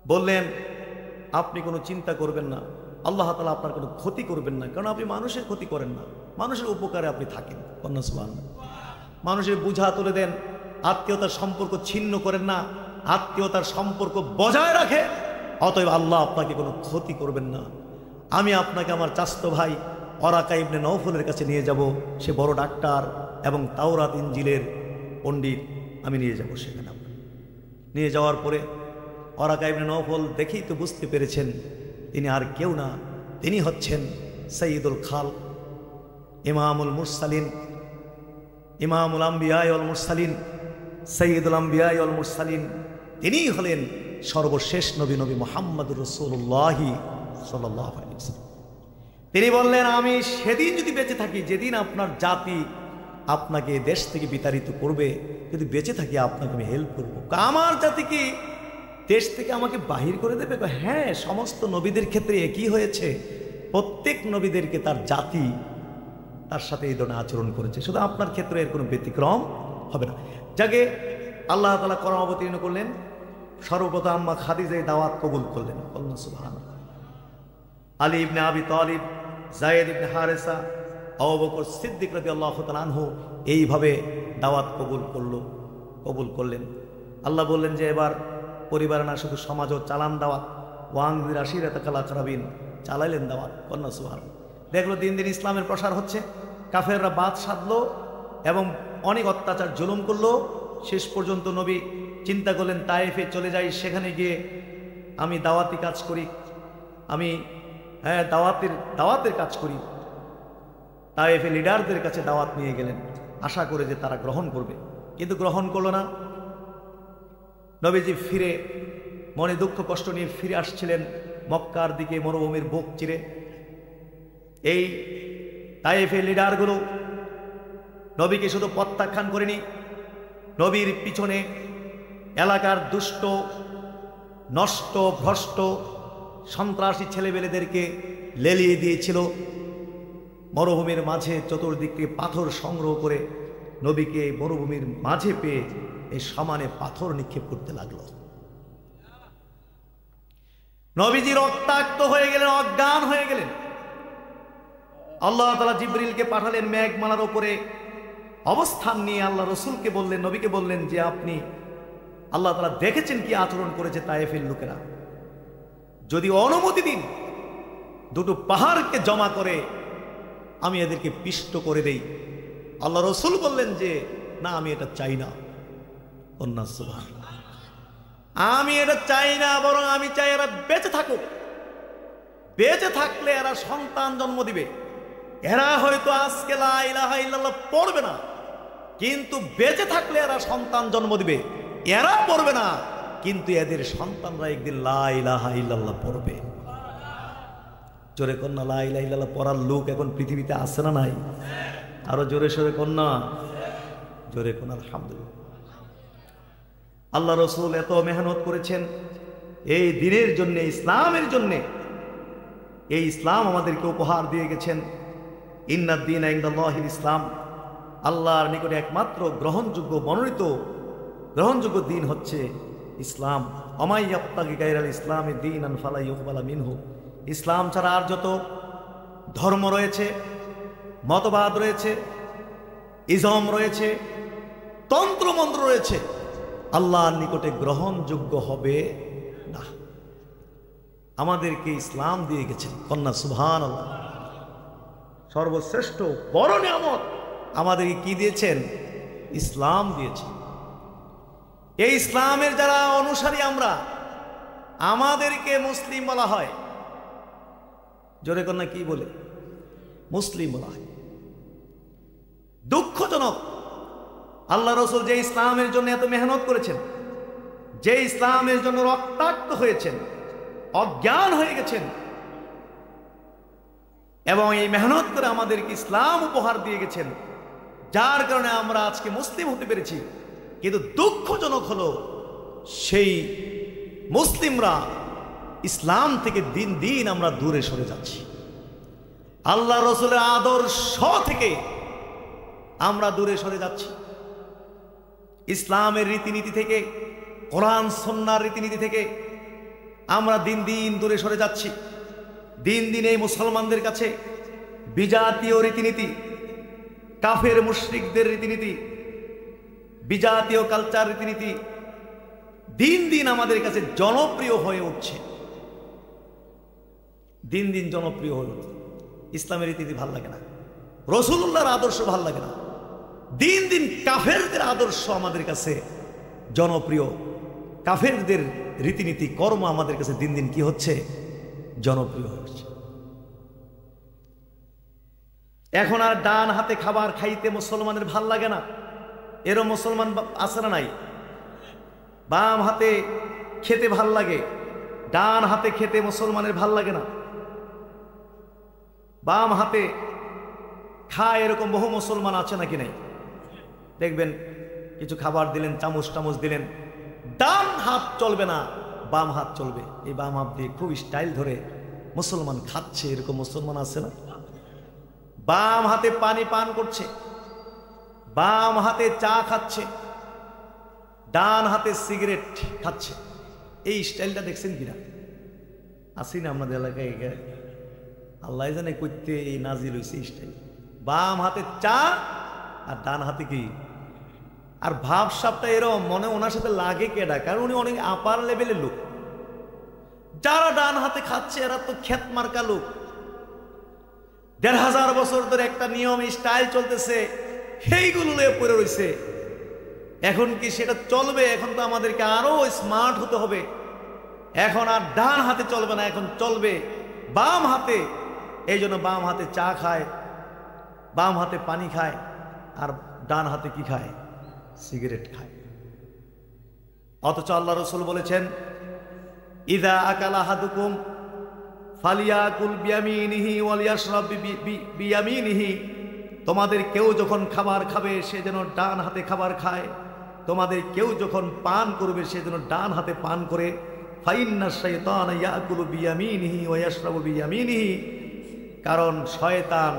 বললেন আপনি কোনো চিন্তা করবেন না, আল্লাহ তাআলা আপনার কোনো ক্ষতি করবেন না, কারণ আপনি মানুষের ক্ষতি করেন না, মানুষের উপকারে আপনি থাকেন। সুবহানাল্লাহ। মানুষের বুঝা তুলে দেন, আত্মীয়তার সম্পর্ক ছিন্ন করেন না, আত্মীয়তার সম্পর্ক বজায় রাখে। অতএব আল্লাহ আপনাকে কোনো ক্ষতি করবেন না। আমি আপনাকে আমার চাচতো ভাই ওরাকা ইবনে নওফলের কাছে নিয়ে যাব। সে বড় ডাক্তার এবং তাওরাত ইনজিলের পণ্ডিত। আমি নিয়ে যাব সেখানে। নিয়ে যাওয়ার পরে ওরাকা ইবনে নওফল দেখেই তো বুঝতে পেরেছেন তিনি আর কেউ না, তিনি হচ্ছেন সাইয়্যিদুল খালক, ইমামুল মুরসালিন, ইমামুল আম্বিয়া ওয়াল মুরসালিন, সাইয়্যিদুল আম্বিয়া ওয়াল মুরসালিন। তিনিই হলেন সর্বশেষ নবী, নবী মুহাম্মদুর রাসূলুল্লাহ সাল্লাল্লাহু আলাইহি ওয়াসাল্লাম। তিনি বললেন আমি সেদিন যদি বেঁচে থাকি, যেদিন আপনার জাতি আপনাকে দেশ থেকে বিতাড়িত করবে, যদি বেঁচে থাকি আপনাকে আমি হেল্প করবো। আমার জাতি কি দেশ থেকে আমাকে বাহির করে দেবে? হ্যাঁ, সমস্ত নবীদের ক্ষেত্রে একই হয়েছে। প্রত্যেক নবীদেরকে তার জাতি তার সাথে এই ধরনের আচরণ করেছে, শুধু আপনার ক্ষেত্রে এর কোনো ব্যতিক্রম হবে না। যাকে আল্লাহ তাআলা কোরআন অবতীর্ণ করলেন, সর্বপ্রথম আম্মা খাদিজা এই দাওয়াত কবুল করলেন। আল্লাহ সুবহানাল্লাহ। আলী ইবনে আবি তালিব, যায়েদ ইবনে হারেসা, আবু বকর সিদ্দিক রাদিয়াল্লাহু তাআলা আনহু এইভাবে দাওয়াত কবুল করলেন। আল্লাহ বললেন যে এবার পরিবার না, শুধু সমাজও চালান দাওয়াত। ওয়াংদির আশিরাতাকাল আকরাবিন, চালাইলেন দাওয়াত। কন্যা সুবহানাল্লাহ। দেখলো দিন দিন ইসলামের প্রসার হচ্ছে, কাফেররা বাদ সাধলো এবং অনেক অত্যাচার জুলুম করলো। শেষ পর্যন্ত নবী চিন্তা করলেন তায়েফে চলে যাই, সেখানে গিয়ে আমি দাওয়াতি কাজ করি, আমি দাওয়াতের কাজ করি। তায়েফের লিডারদের কাছে দাওয়াত নিয়ে গেলেন আশা করে যে তারা গ্রহণ করবে, কিন্তু গ্রহণ করলো না। নবীজি ফিরে মনে দুঃখ কষ্ট নিয়ে ফিরে আসছিলেন মক্কার দিকে মরুভূমির বুক চিরে। এই তায়েফের লিডারগুলো নবীকে শুধু প্রত্যাখ্যান করেনি, নবীর পিছনে এলাকার দুষ্ট নষ্ট ভ্রষ্ট সন্ত্রাসী ছেলেবেলেদেরকে লেলিয়ে দিয়েছিল। মরুভূমির মাঝে চতুর্দিক থেকে পাথর সংগ্রহ করে নবীকে মরুভূমির মাঝে পেয়ে এই সমানে পাথর নিক্ষেপ করতে লাগলো। নবীজি রক্তাক্ত হয়ে গেলেন, অজ্ঞান হয়ে গেলেন। আল্লাহ তাআলা জিবরিলকে পাঠালেন মেঘমালার উপরে অবস্থান নিয়ে। আল্লাহ রসুলকে বললেন, নবীকে বললেন যে আপনি আল্লাহ তাআলা দেখেছেন কি আচরণ করেছে তায়েফের লোকেরা, যদি অনুমতি দিন দুটো পাহাড়কে জমা করে আমি এদেরকে পিষ্ট করে দেই। আল্লাহ রসুল বললেন যে না, আমি এটা চাই না। আমি এটা চাই না, বরং আমি চাই এরা বেঁচে থাকুক। বেঁচে থাকলে এরা সন্তান জন্ম দিবে। এরা হয়তো আজকে লা ইলাহা ইল্লাল্লাহ পড়বে না, কিন্তু বেঁচে থাকলে এরা সন্তান জন্ম দিবে। এরা পড়বে না, কিন্তু এদের সন্তানরা একদিন লা ইলাহা ইল্লাল্লাহ পড়বে। জোরে কন্যা লা ইলাহা ইল্লাল্লাহ পড়ার লোক এখন পৃথিবীতে আছে না নাই? আরো জোরে সোরে কন্যা, জোরে কোন আলহামদুলিল্লাহ। আল্লাহ রসুল এত মেহনত করেছেন এই দিনের জন্য, ইসলামের জন্য। এই ইসলাম আমাদেরকে উপহার দিয়ে গেছেন। ইন্নাদ দীন ইনদাল্লাহিল ইসলাম, আল্লাহর নিকটে একমাত্র গ্রহণযোগ্য মনোনীত গ্রহণযোগ্য দিন হচ্ছে ইসলাম। ওমাই ইয়াবতাগি গায়রাল ইসলামি দীনান ফালা ইউকবালা মিনহু। ইসলাম ছাড়া আর যত ধর্ম রয়েছে, মতবাদ রয়েছে, ইজম রয়েছে, তন্ত্রমন্ত্র রয়েছে, আল্লাহর নিকটে গ্রহণযোগ্য হবে না। আমাদেরকে ইসলাম দিয়ে গেছেন, কন্যা সুবহানাল্লাহ। সর্বশ্রেষ্ঠ বড় নিয়ামত আমাদেরকে কি দিয়েছেন? ইসলাম দিয়েছেন। এই ইসলামের যারা অনুসারী আমরা, আমাদেরকে মুসলিম বলা হয়। জোরে কন্যা কি বলে? মুসলিম বলা হয়। দুঃখজনক, আল্লাহ রসুল যে ইসলামের জন্য এত মেহনত করেছেন, যে ইসলামের জন্য রক্তাক্ত হয়েছেন, অজ্ঞান হয়ে গেছেন, এবং এই মেহনত করে আমাদেরকে ইসলাম উপহার দিয়ে গেছেন, যার কারণে আমরা আজকে মুসলিম হতে পেরেছি। কিন্তু দুঃখজনক হলো সেই মুসলিমরা ইসলাম থেকে দিন দিন আমরা দূরে সরে যাচ্ছি। আল্লাহ রসুলের আদর্শ থেকে আমরা দূরে সরে যাচ্ছি। ইসলামের রীতিনীতি থেকে, কোরআন সুন্নাহর রীতিনীতি থেকে আমরা দিন দিন দূরে সরে যাচ্ছি। দিন দিন এই মুসলমানদের কাছে বিজাতীয় রীতিনীতি, কাফের মুশরিকদের রীতিনীতি, বিজাতীয় কালচার রীতিনীতি দিন দিন আমাদের কাছে জনপ্রিয় হয়ে উঠছে। দিন দিন জনপ্রিয় হয়ে উঠছে। ইসলামের রীতিনীতি ভাল লাগে না, রাসূলুল্লাহর আদর্শ ভাল লাগে না। দিন দিন কাফেরদের আদর্শ আমাদের কাছে জনপ্রিয়। কাফেরদের রীতিনীতি কর্ম আমাদের কাছে দিন দিন কি হচ্ছে? জনপ্রিয় হচ্ছে। এখন আর ডান হাতে খাবার খাইতে মুসলমানের ভাল লাগে না। এরও মুসলমান আছে না নাই? বাম হাতে খেতে ভাল লাগে, ডান হাতে খেতে মুসলমানের ভাল লাগে না। বাম হাতে খায় এরকম বহু মুসলমান আছে নাকি নাই? দেখবেন কিছু খাবার দিলেন, চামচ টামচ দিলেন, ডান হাত চলবে না, বাম হাত চলবে। এই বাম হাত দিয়ে খুব স্টাইল ধরে মুসলমান খাচ্ছে, এরকম মুসলমান আছে না? বাম হাতে পানি পান করছে, বাম হাতে চা খাচ্ছে, ডান হাতে সিগারেট খাচ্ছে। এই স্টাইলটা দেখছেন কিনা? আসি না আপনাদের এলাকায়? আল্লাহ জানে করতে এই নাজিল হয়েছে স্টাইল। বাম হাতে চা আর ডান হাতে কি? আর ভাবসাবটা এরকম মনে ওনার সাথে লাগে কেডা? কারণ উনি অনেক আপার লেভেলের লোক। যারা ডান হাতে খাচ্ছে এরা তো খেত মার্কা লোক। ১৫০০ বছর ধরে একটা নিয়ম স্টাইল চলতেছে, সেইগুলো পড়ে রয়েছে। এখন কি সেটা চলবে? এখন তো আমাদেরকে আরো স্মার্ট হতে হবে। এখন আর ডান হাতে চলবে না, এখন চলবে বাম হাতে। এই জন্য বাম হাতে চা খায়, বাম হাতে পানি খায় আর ডান হাতে কি খায়? সিগারেট খায়। অথচ আল্লাহ রাসূল বলেছেন, ইযা আকালা আহাদুকুম ফালিয়াকুল বিয়ামিনিহি ওয়ালিয়াশরাব বিয়ামিনিহি। তোমাদের কেউ যখন খাবার খাবে সে যেন ডান হাতে খাবার খায়, তোমাদের কেউ যখন পান করবে সে যেন ডান হাতে পান করে। ফাইন্না শাইতানা ইয়াকুলু বিয়ামিনিহি ওয়া ইয়াশরাবু বিয়ামিনিহি। কারণ শয়তান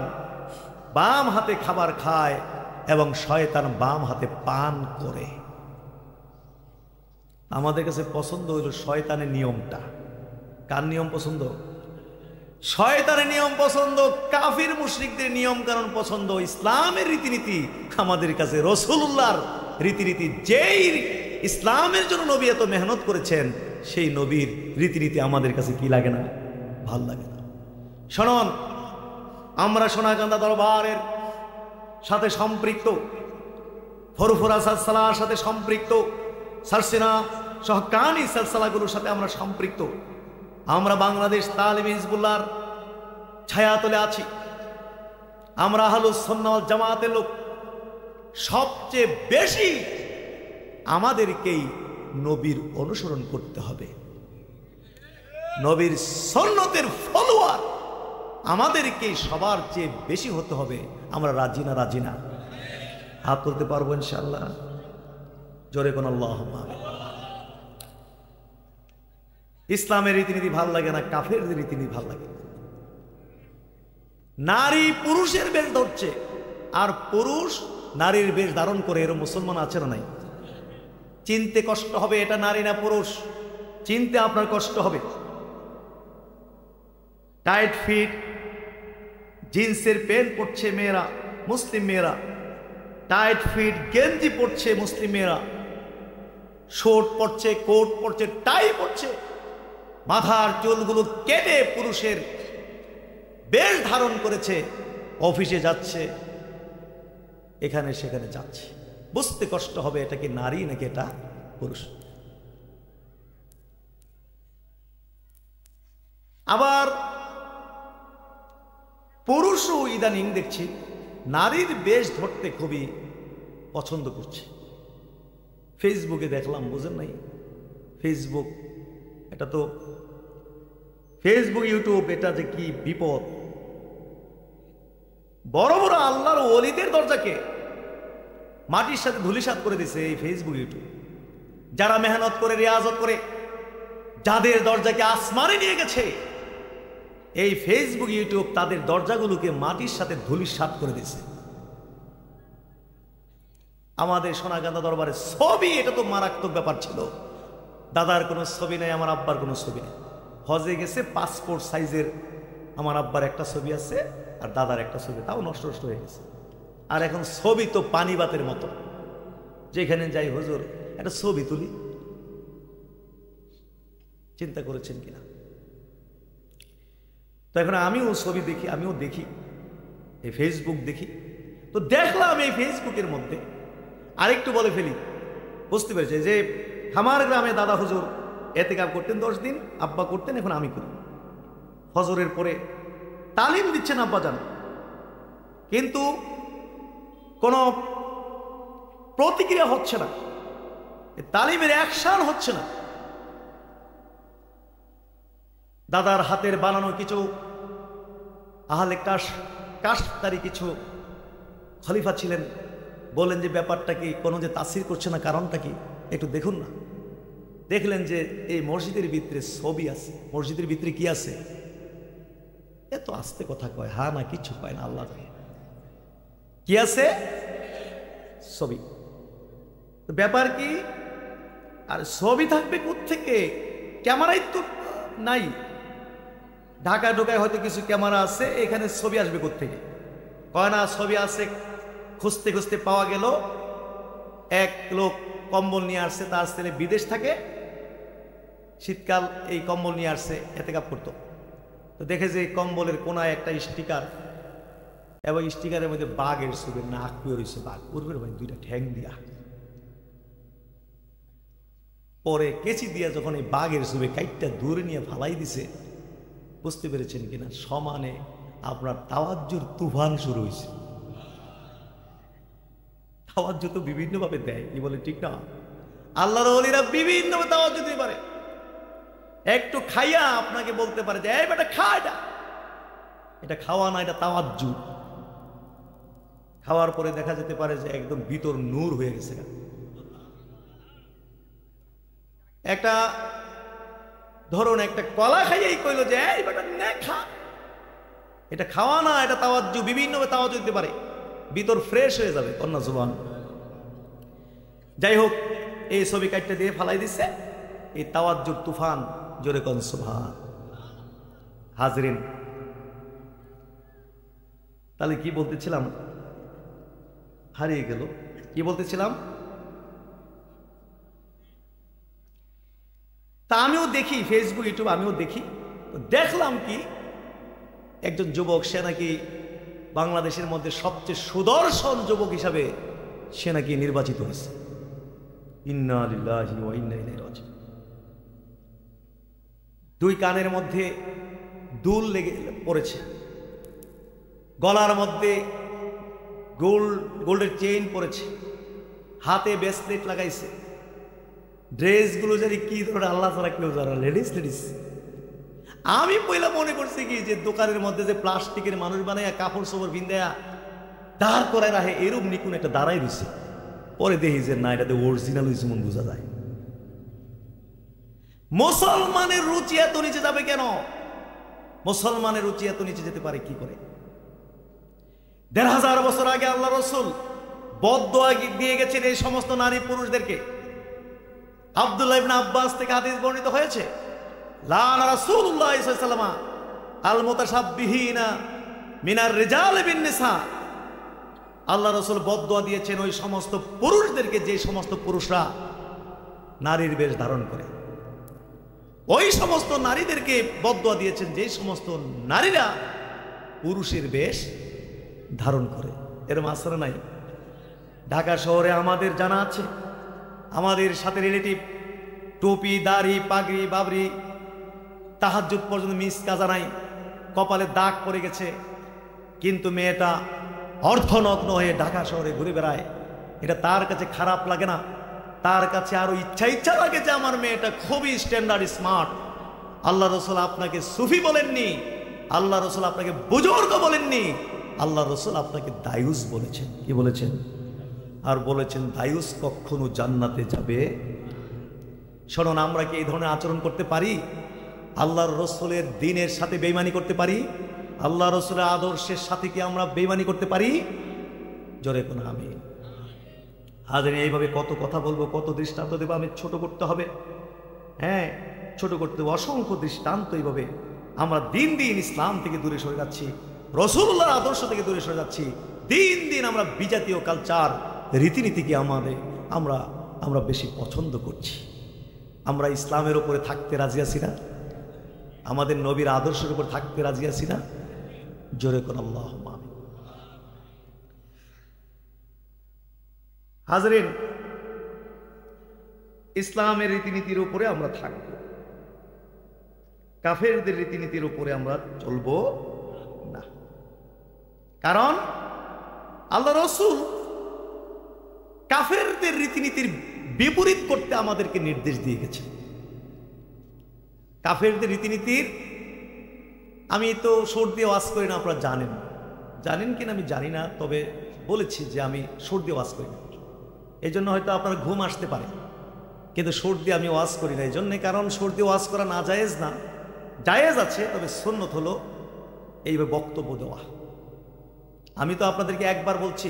বাম হাতে খাবার খায় এবং শয়তান বাম হাতে পান করে। আমাদের কাছে পছন্দ হইল শয়তানের নিয়মটা। কার নিয়ম পছন্দ? শয়তানের নিয়ম পছন্দ, কাফির মুশরিকদের নিয়ম কারণ পছন্দ। ইসলামের রীতিনীতি আমাদের কাছে, রাসূলুল্লাহর রীতিনীতি, যেই ইসলামের জন্য নবী এত মেহনত করেছেন সেই নবীর রীতিনীতি আমাদের কাছে কি লাগে না? ভাল লাগে না। শুনুন, আমরা সোনাকান্দা দরবারের সাথে সম্পৃক্ত, ফরফুরা সালসালার সাথে সম্পৃক্ত, সারসিনা সহকানি সালসালাগুলোর সাথে আমরা সম্পৃক্ত। আমরা বাংলাদেশ তালিম হিজবুল্লাহর ছায়াতলে আছি। আমরা আহলুস সুন্নাহ ওয়াল জামাতের লোক। সবচেয়ে বেশি আমাদেরকেই নবীর অনুসরণ করতে হবে, নবীর সুন্নতের ফলোয়ার আমাদেরকেই সবার চেয়ে বেশি হতে হবে। আমরা রাজি না? রাজি না? হাত তুলতে পারবো ইনশাআল্লাহ? জোরে কোন আল্লাহুম্মা আমিন। ইসলামের রীতিনীতি ভাল লাগে না, কাফের রীতিনীতি ভাল লাগে। নারী পুরুষের বেশ ধরছে আর পুরুষ নারীর বেশ ধারণ করে, এরকম মুসলমান আছে না নাই? চিনতে কষ্ট হবে এটা নারী না পুরুষ, চিনতে আপনার কষ্ট হবে। টাইট ফিট জিন্সের প্যান্ট পরছে মেয়েরা, মুসলিম মেয়েরা। টাইট ফিট গেঞ্জি পরছে মুসলিম মেয়েরা। শর্ট পরছে, কোট পরছে, টাই পরছে। মাথার চুলগুলো কেটে পুরুষের বেশ ধারণ করেছে, অফিসে যাচ্ছে, এখানে সেখানে যাচ্ছে। বুঝতে কষ্ট হবে এটা কি নারী নাকি এটা পুরুষ। আবার পুরুষও ইদানিং দেখছি নারীর বেশ ধরতে খুবই পছন্দ করছে। ফেসবুকে দেখলাম, বুঝেন নাই? ফেসবুক, এটা তো ফেসবুক ইউটিউব, এটা যে কি বিপদ। বড় বড় আল্লাহর ওলিদের দরজাকে মাটির সাথে ধুলিসাৎ করে দিছে এই ফেসবুক ইউটিউব। যারা মেহনত করে, রিয়াজত করে, যাদের দরজাকে আসমানে নিয়ে গেছে এই ফেসবুক ইউটিউব, তাদের দরজাগুলোকে মাটির সাথে ধুলিসাৎ করে দিছে। আমাদের সোনাকান্দা দরবারে ছবি, এটা তো মারাত্মক ব্যাপার ছিল। দাদার কোনো ছবি নেই, আমার আব্বার কোনো ছবি নেই। হজে গেছে, পাসপোর্ট সাইজের আমার আব্বার একটা ছবি আছে আর দাদার একটা ছবি, তাও নষ্ট নষ্ট হয়ে গেছে। আর এখন ছবি তো পানিবাতের মতো, যেখানে যাই হুজুর একটা ছবি তুলি। চিন্তা করেছেন কিনা? তো এখন আমিও ছবি দেখি, আমিও দেখি, এই ফেসবুক দেখি। তো দেখলাম এই ফেসবুকের মধ্যে আরেকটু বলে ফেলি, বুঝতে পেরেছে যে আমার গ্রামে দাদা হুজুর এতেকাব করতেন 10 দিন, আব্বা করতেন, এখন আমি করি। ফজরের পরে তালিম দিচ্ছেন আব্বা জান, কিন্তু কোনো প্রতিক্রিয়া হচ্ছে না, তালিমের অ্যাকশন হচ্ছে না। দাদার হাতের বানানো কিছু আহলে কাশতারি কিছু খলিফা ছিলেন, বলেন যে ব্যাপারটা কি কোনো যে তাসির করছে না, কারণটা কি একটু দেখুন না। দেখলেন যে এই মসজিদের ভিতরে ছবি আছে। মসজিদের ভিতরে কি আছে? এত আস্তে কথা কয়, হ্যাঁ না কিছু কয় না, আল্লাহ কি আছে? ছবি। ব্যাপার কি? আর ছবি থাকবে কোত্থেকে? ক্যামেরাই তো নাই। ঢাকা ঢোকায় হয়তো কিছু ক্যামেরা আছে, এখানে ছবি আসবে কোত্থেকে? কয় না ছবি আছে, খুঁজতে খুঁজতে পাওয়া গেল এক লোক কম্বল নিয়ে আসছে, তার ছেলে বিদেশ থাকে, শীতকাল এই কম্বল নিয়ে আসছে, এতেকাব করতো। তো দেখে যে কম্বলের কোনায় একটা স্টিকার, এবং স্টিকারের মধ্যে বাঘের ছবি, নাক পুয়ে রয়েছে, বাঘ উড়বে ভাই, 2টা ঠ্যাং দিয়া। পরে কেচি দিয়া যখন এই বাঘের ছবি কাইটটা দূরে নিয়ে ফালাই দিছে, বুঝতে পেরেছেন কিনা, সমানে আপনার তাওয়াজ্জুর তুফান শুরু হয়েছে। তাওয়াজ্জুহ তো বিভিন্নভাবে দেয়, কি বলে ঠিক না? আল্লাহর ওলিরা বিভিন্নভাবে তাওয়াজ্জুহ দিতে পারে। একটু খাইয়া আপনাকে বলতে পারে যে এই বেটা খা, এটা খাওয়া না, এটা তাওয়াজ্জুহ। খাওয়ার পরে দেখা যেতে পারে যে একদম ভিতর নূর হয়ে গেছে। একটা ধরুন একটা কলা খাইয়াই কইলো যে এই বেটা নে খা, এটা খাওয়া না, এটা তাওয়াজ্জুহ। বিভিন্নভাবে তাওয়াজ্জুহ দিতে পারে, ভিতর ফ্রেশ হয়ে যাবে। কন্যা জুবান। যাই হোক, এই ছবি কাটতে দিয়ে ফালাই দিচ্ছে এই তাওয়াজ্জুহ তুফান। জোরে কোন সুবহান। হাজরিন, তাহলে কি বলতেছিলাম? হারিয়ে গেল। কি বলতেছিলাম? তা আমিও দেখি ফেসবুক ইউটিউব, আমিও দেখি। দেখলাম কি একজন যুবক, সে নাকি বাংলাদেশের মধ্যে সবচেয়ে সুদর্শন যুবক হিসাবে সে নাকি নির্বাচিত হয়েছে। ইন্না লিল্লাহি ওয়া ইন্না ইলাইহি রাজিউন। দুই কানের মধ্যে দুল লেগে পড়েছে, গলার মধ্যে গোল্ডের চেইন পরেছে, হাতে ব্রেসলেট লাগাইছে, ড্রেসগুলো জানি কি ধরনের আল্লাহ ছাড়া কেউ জানে। লেডিস আমি পয়লা মনে করছি কি যে দোকানের মধ্যে যে প্লাস্টিকের মানুষ বানাইয়া কাপড় চোপড় ভিন্দায়া দাঁড় করায় রাখে, এরূপ নিকুন একটা দাঁড়াই রয়েছে। পরে দেখি যে না, এটাতে অরিজিনাল হয়েছে মন বোঝা যায়। মুসলমানের রুচি এত নিচে যাবে কেন? মুসলমানের রুচি এত নিচে যেতে পারে কি করে? ১৫০০ বছর আগে আল্লাহ রাসূল বদদোয়া দিয়ে গেছেন এই সমস্ত নারী পুরুষদেরকে। আব্দুল্লাহ ইবনে আব্বাস থেকে হাদিস বর্ণিত হয়েছে, লানা রাসূলুল্লাহ সাল্লাল্লাহু আলাইহি ওয়াসাল্লাম আল মুতাশাব্বিহিনা মিনার রিজাল বিন নিসা। আল্লাহ রাসূল বদদোয়া দিয়েছেন ওই সমস্ত পুরুষদেরকে যে সমস্ত পুরুষরা নারীর বেশ ধারণ করে। ওই সমস্ত নারীদেরকে বদদোয়া দিয়েছেন যে সমস্ত নারীরা পুরুষের বেশ ধারণ করে। এর মাসরা নাই। ঢাকা শহরে আমাদের জানা আছে, আমাদের সাথে রিলেটিভ টুপি, দাড়ি, পাগড়ি, বাবরি, তাহাজ্জুদ পর্যন্ত মিস কাজা নাই, কপালে দাগ পড়ে গেছে, কিন্তু মেয়েটা অর্ধনগ্ন হয়ে ঢাকা শহরে ঘুরে বেড়ায়। এটা তার কাছে খারাপ লাগে না, তার কাছে আরো ইচ্ছা লাগে যে আমার মেয়েটা খুবই স্ট্যান্ডার্ড স্মার্ট। আল্লাহ রাসূল আপনাকে সুফি বলেননি, আল্লাহ রাসূল আপনাকে বুজুর্গ বলেননি, আল্লাহ রাসূল আপনাকে দায়ুস বলেছেন। কি বলেছেন? আর বলেছেন দায়ুস কখনো জান্নাতে যাবে। শুনুন, আমরা কি এই ধরনের আচরণ করতে পারি? আল্লাহর রাসূলের দ্বীনের সাথে বেঈমানি করতে পারি? আল্লাহ রাসূলের আদর্শের সাথে কি আমরা বেঈমানি করতে পারি? জোরে কোন আমিন। হাজরিন, এইভাবে কত কথা বলবো, কত দৃষ্টান্ত দেবো, আমি ছোট করতে হবে। হ্যাঁ, ছোট করতে হবে। অসংখ্য দৃষ্টান্ত। এইভাবে আমরা দিন দিন ইসলাম থেকে দূরে সরে যাচ্ছি, রাসূলুল্লাহর আদর্শ থেকে দূরে সরে যাচ্ছি। দিন দিন আমরা বিজাতীয় কালচার, রীতিনীতিকে আমরা বেশি পছন্দ করছি। আমরা ইসলামের উপরে থাকতে রাজি আছি না? আমাদের নবীর আদর্শের উপর থাকতে রাজি আছি না? জোরে কোন আল্লাহুম্মা আমিন। হাজরিন, ইসলামের রীতিনীতির উপরে আমরা থাকব, কাফেরদের রীতিনীতির উপরে আমরা চলবো না। কারণ আল্লাহ রাসূল কাফেরদের রীতিনীতির বিপরীত করতে আমাদেরকে নির্দেশ দিয়ে গেছেন। কাফেরদের রীতিনীতির, আমি তো সুর দিয়ে ওয়াজ করি না, আপনারা জানেন কিনা আমি জানি না, তবে বলেছি যে আমি সুর দিয়ে ওয়াজ করি না। এই জন্য হয়তো আপনার ঘুম আসতে পারে, কিন্তু সুর দিয়ে আমি ওয়াজ করি না এই জন্যে, কারণ সুর দিয়ে ওয়াজ করা না জায়েজ না, জায়েজ আছে, তবে সুন্নত হলো এইভাবে বক্তব্য দেওয়া। আমি তো আপনাদেরকে একবার বলছি,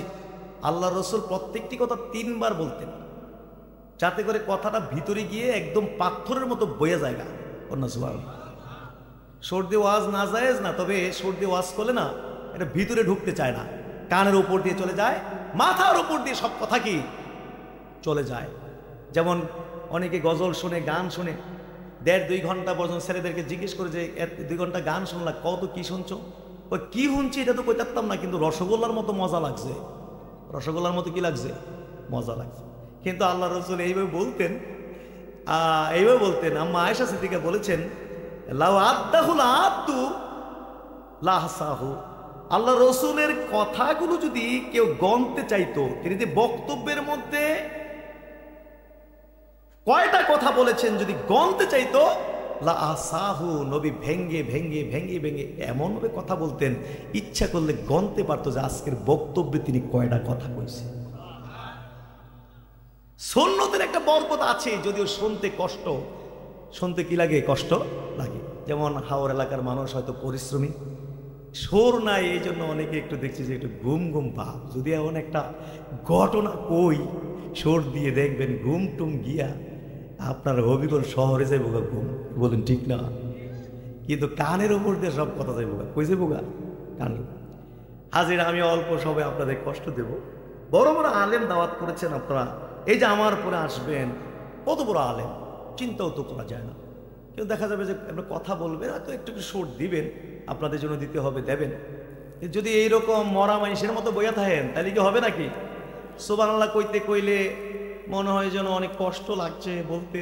আল্লাহ রাসূল প্রত্যেকটি কথা 3 বার বলতেন, যাতে করে কথাটা ভিতরে গিয়ে একদম পাথরের মতো বয়ে যায়। অন্য সুবহানাল্লাহ। সুর দিয়ে ওয়াজ না জায়েজ না, তবে সুর দিয়ে ওয়াজ করলে না এটা ভিতরে ঢুকতে চায় না, কানের উপর দিয়ে চলে যায়, মাথার উপর দিয়ে সব কথা কি চলে যায়। যেমন অনেকে গজল শুনে, গান শুনে 1.5-2 ঘন্টা পর্যন্ত ছেলেদেরকে জিজ্ঞেস করে যে 2 ঘন্টা গান শুনলা, কত কি শুনছো? ওই কি শুনছি এটা তো কই থাকতাম না, কিন্তু রসগোল্লার মতো মজা লাগছে, রসগোল্লার মতো কি লাগছে, মজা লাগছে। কিন্তু আল্লাহ রাসূল এইভাবে বলতেন, আম্মা আয়েশা সিদ্দিকা বলেছেন, লাউ আদ্দাহুল আদ্দু লাহসাহু, আল্লাহ রসুলের কথাগুলো যদি কেউ গণতে চাইতো, তিনি যে বক্তব্যের মধ্যে কয়টা কথা বলেছেন যদি গণতে চাইতো, লা আসাহু, নবী ভেঙ্গে ভেঙ্গে ভেঙ্গে ভেঙ্গে এমনভাবে কথা বলতেন, ইচ্ছা করলে গণতে পারতো যে আজকের বক্তব্যে তিনি কয়টা কথা কইছেন। সুন্নতের একটা বরকত আছে, যদিও শুনতে কষ্ট, শুনতে কি লাগে, কষ্ট লাগে। যেমন হাওড় এলাকার মানুষ হয়তো পরিশ্রমী, সুর নাই, এই জন্য অনেকে একটু দেখছি যে একটু ঘুম ঘুম ভাব। যদি এমন একটা ঘটনা কই সুর দিয়ে দেখবেন ঘুম টুম গিয়া আপনার হবিগঞ্জ শহরে যাইব গা ঘুম, বলেন ঠিক না? কিন্তু কানের ওপর দিয়ে সব কথা যাইব গা, কই যাইব গা? কানের। হাজির, আমি অল্প সবাই আপনাদের কষ্ট দেব। বড় বড় আলেম দাওয়াত করেছেন আপনারা, এই যে আমার পরে আসবেন, কত বড় আলেম, চিন্তাও তো করা যায় না। কিন্তু দেখা যাবে যে আপনার কথা বলবেন, হয়তো একটু একটু সুর দিবেন, আপনাদের জন্য দিতে হবে, দেবেন। যদি এইরকম মরা মানুষের মতো বইয়া থাকেন তাহলে কি হবে নাকি? সুবহানাল্লাহ কইতে কইলে মনে হয় যেন অনেক কষ্ট লাগছে বলতে।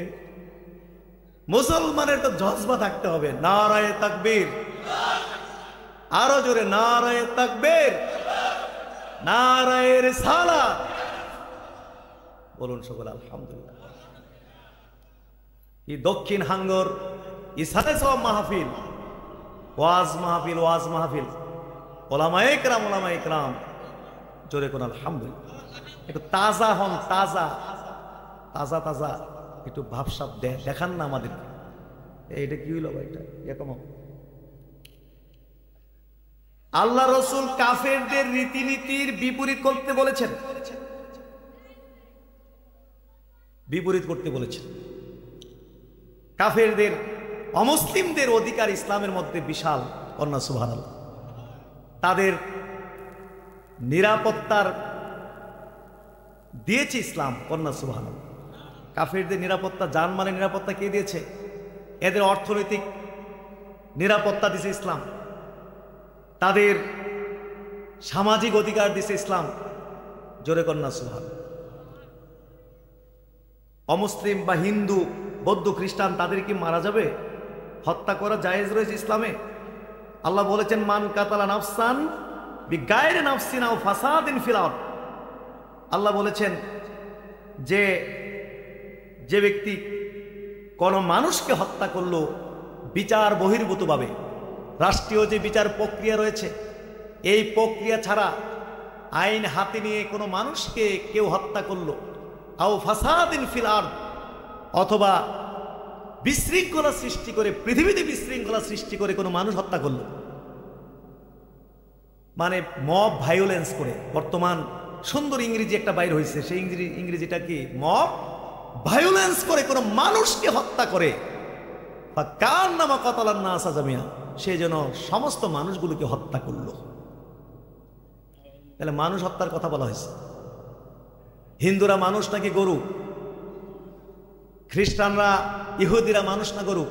মুসলমানের তো জজবা থাকতে হবে। নারায়ে তাকবীর, আরো জোরে নারায়ে তাকবীর, নারায়ে রিসালাত, বলুন সকলে আলহামদুলিল্লাহ। এই দক্ষিণ হাঙ্গর ইসারে সব মাহফিল, ওয়াজ মাহফিল, ওয়াজ মাহফিল, ওলামায়ে কেরাম, ওলামায়ে কেরাম, জোরে কোন আলহামদুলিল্লাহ। একটু তাজা হন, তাজা তাজা তাজা একটু ভাবসাব দেখান না আমাদেরকে। এইটা কি হইল ভাই? এটা আল্লাহ রসুল কাফেরদের রীতিনীতির বিপরীত করতে বলেছেন, বিপরীত করতে বলেছেন। কাফেরদের, অমুসলিমদের অধিকার ইসলামের মধ্যে বিশাল, কন্যা সুবহানাল্লাহ। তাদের নিরাপত্তার দিয়েছে ইসলাম, কন্যা সুবহানাল্লাহ। কাফেরদের নিরাপত্তা, জানমালের নিরাপত্তা কে দিয়েছে? এদের অর্থনৈতিক নিরাপত্তা দিয়েছে ইসলাম, তাদের সামাজিক অধিকার দিয়েছে ইসলাম, জোরে কন্যা সুবহানাল্লাহ। অমুসলিম বা হিন্দু, বৌদ্ধ, খ্রিস্টান, তাদের কি মারা যাবে? হত্যা করা জায়েজ রয়েছে ইসলামে। আল্লাহ বলেছেন মান কাতালা নাফসান বিগায়রি নাফসিন আও ফাসাদিন ফিল আরদ। আল্লাহ বলেছেন যে যে ব্যক্তি কোন মানুষকে হত্যা করলো বিচার বহির্ভূতভাবে, রাষ্ট্রীয় যে বিচার প্রক্রিয়া রয়েছে, এই প্রক্রিয়া ছাড়া আইন হাতে নিয়ে কোনো মানুষকে কেউ হত্যা করলো, আও ফাসাদিন ফিল আরদ, অথবা বিশৃঙ্খলা সৃষ্টি করে, পৃথিবীতে বিশৃঙ্খলা সৃষ্টি করে কোনো মানুষ হত্যা করলো, মানে মব ভায়োলেন্স করে। বর্তমান সুন্দর ইংরেজি একটা বাইর হয়েছে, সেই ইংরেজিটা কি? মব ভায়োলেন্স করে কোনো মানুষকে হত্যা করে, বা কার নামা কাতালান নাস জামিয়া, সে যেন সমস্ত মানুষগুলোকে হত্যা করলো। তাহলে মানুষ হত্যার কথা বলা হয়েছে। হিন্দুরা মানুষ নাকি গরু, খ্রিস্টানরা, ইহুদিরা মানুষ না গরু,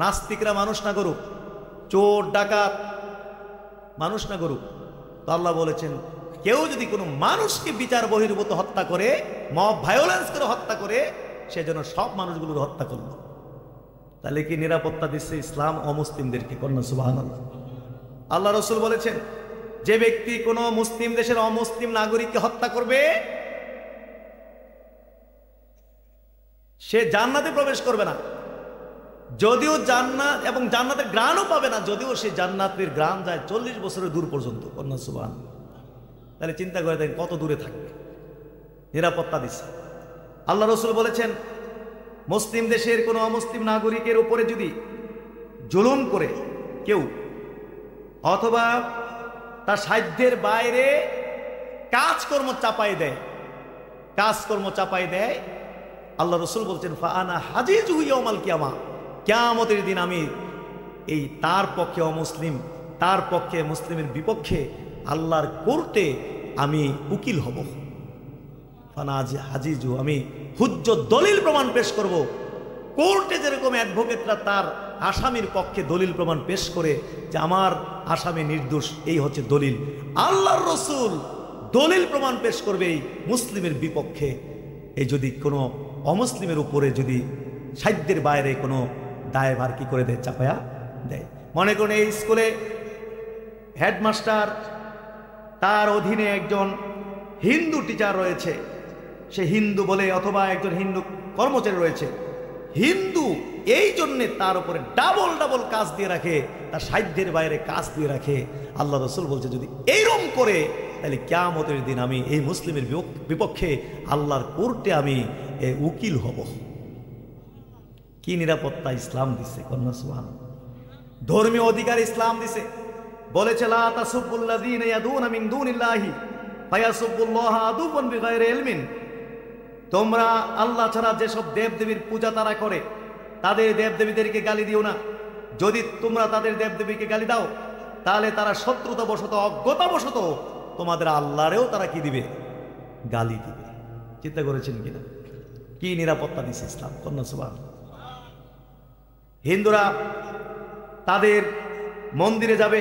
নাস্তিকরা মানুষ না গরু, চোর ডাকাত মানুষ না গরু? তো আল্লাহ বলেছেন কেউ যদি কোনো মানুষকে বিচার বহির্ভূত হত্যা করে, মব ভায়োলেন্স করে হত্যা করে, সে যেন সব মানুষগুলোকে হত্যা করলো। তাহলে কি নিরাপত্তা দিচ্ছে ইসলাম অমুসলিমদেরকে? কন্যা সুবহানাল্লাহ। আল্লাহ রসুল বলেছেন যে ব্যক্তি কোনো মুসলিম দেশের অমুসলিম নাগরিককে হত্যা করবে, সে জান্নাতে প্রবেশ করবে না, যদিও জান্নাত এবং জান্নাতের গ্রাণও পাবে না, যদিও সে জান্নাতের গ্রাণ যায় 40 বছরের দূর পর্যন্ত। কন্যা সুবহানাল্লাহ। তাহলে চিন্তা করে দেখেন কত দূরে থাকবে, নিরাপত্তা দিচ্ছে। আল্লাহ রসুল বলেছেন মুসলিম দেশের কোনো অমুসলিম নাগরিকের উপরে যদি জুলুম করে কেউ, অথবা তার সাধ্যের বাইরে কাজকর্ম চাপাই দেয়, কাজকর্ম চাপাই দেয়, আল্লাহ রসুল বলছেন ফাআনা হাজিজুহু ইয়াউমাল কিয়ামা, কিয়ামতের দিন আমি এই তার পক্ষে অমুসলিম, তার পক্ষে মুসলিমের বিপক্ষে আল্লাহর কোর্টে আমি উকিল হব। ফানা হাজিজু, আমি হুজ্জত দলিল প্রমাণ পেশ করব। কোর্টে যেরকম অ্যাডভোকেটরা তার আসামির পক্ষে দলিল প্রমাণ পেশ করে যে আমার আসামি নির্দোষ, এই হচ্ছে দলিল, আল্লাহর রসুল দলিল প্রমাণ পেশ করবে এই মুসলিমের বিপক্ষে। এই যদি কোনো অমুসলিমের উপরে যদি সাধ্যের বাইরে কোনো দায়ভার কি করে দেয়, চাপায়া দেয়। মনে করুন এই স্কুলে হেডমাস্টার, তার অধীনে একজন হিন্দু টিচার রয়েছে, সে হিন্দু বলে, অথবা একজন হিন্দু কর্মচারী রয়েছে, হিন্দু এই জন্যে তার উপরে ডাবল ডাবল কাজ দিয়ে রাখে, তার সাধ্যের বাইরে কাজ দিয়ে রাখে। আল্লাহ রসুল বলছে যদি এইরকম করে তাহলে কিয়ামতের দিন আমি এই মুসলিমের বিপক্ষে আল্লাহর কোর্টে আমি উকিল হব। কি নিরাপত্তা ইসলাম দিছে, কন্যা সুবহান। ধর্মীয় অধিকার ইসলাম দিছে, বলেছে লা তাসুবুল্লাযীনা ইয়াদুনা মিন দুনিল্লাহি ফায়াসুবুল্লাহা আদুওয়ান বিগাইরি ইলমিন। তোমরা আল্লাহ ছাড়া যেসব দেবদেবীর পূজা তারা করে, তাদের দেবদেবীদেরকে গালি দিও না। যদি তোমরা তাদের দেবদেবীকে গালি দাও তাহলে তারা শত্রুতাবশত, অজ্ঞতাবশত তোমাদের আল্লাহরেও তারা কি দিবে, গালি দিবে। চিন্তা করেছেন কিনা? কি নিরাপত্তা দিছে ইসলাম, কন্যা সুবহান। হিন্দুরা তাদের মন্দিরে যাবে,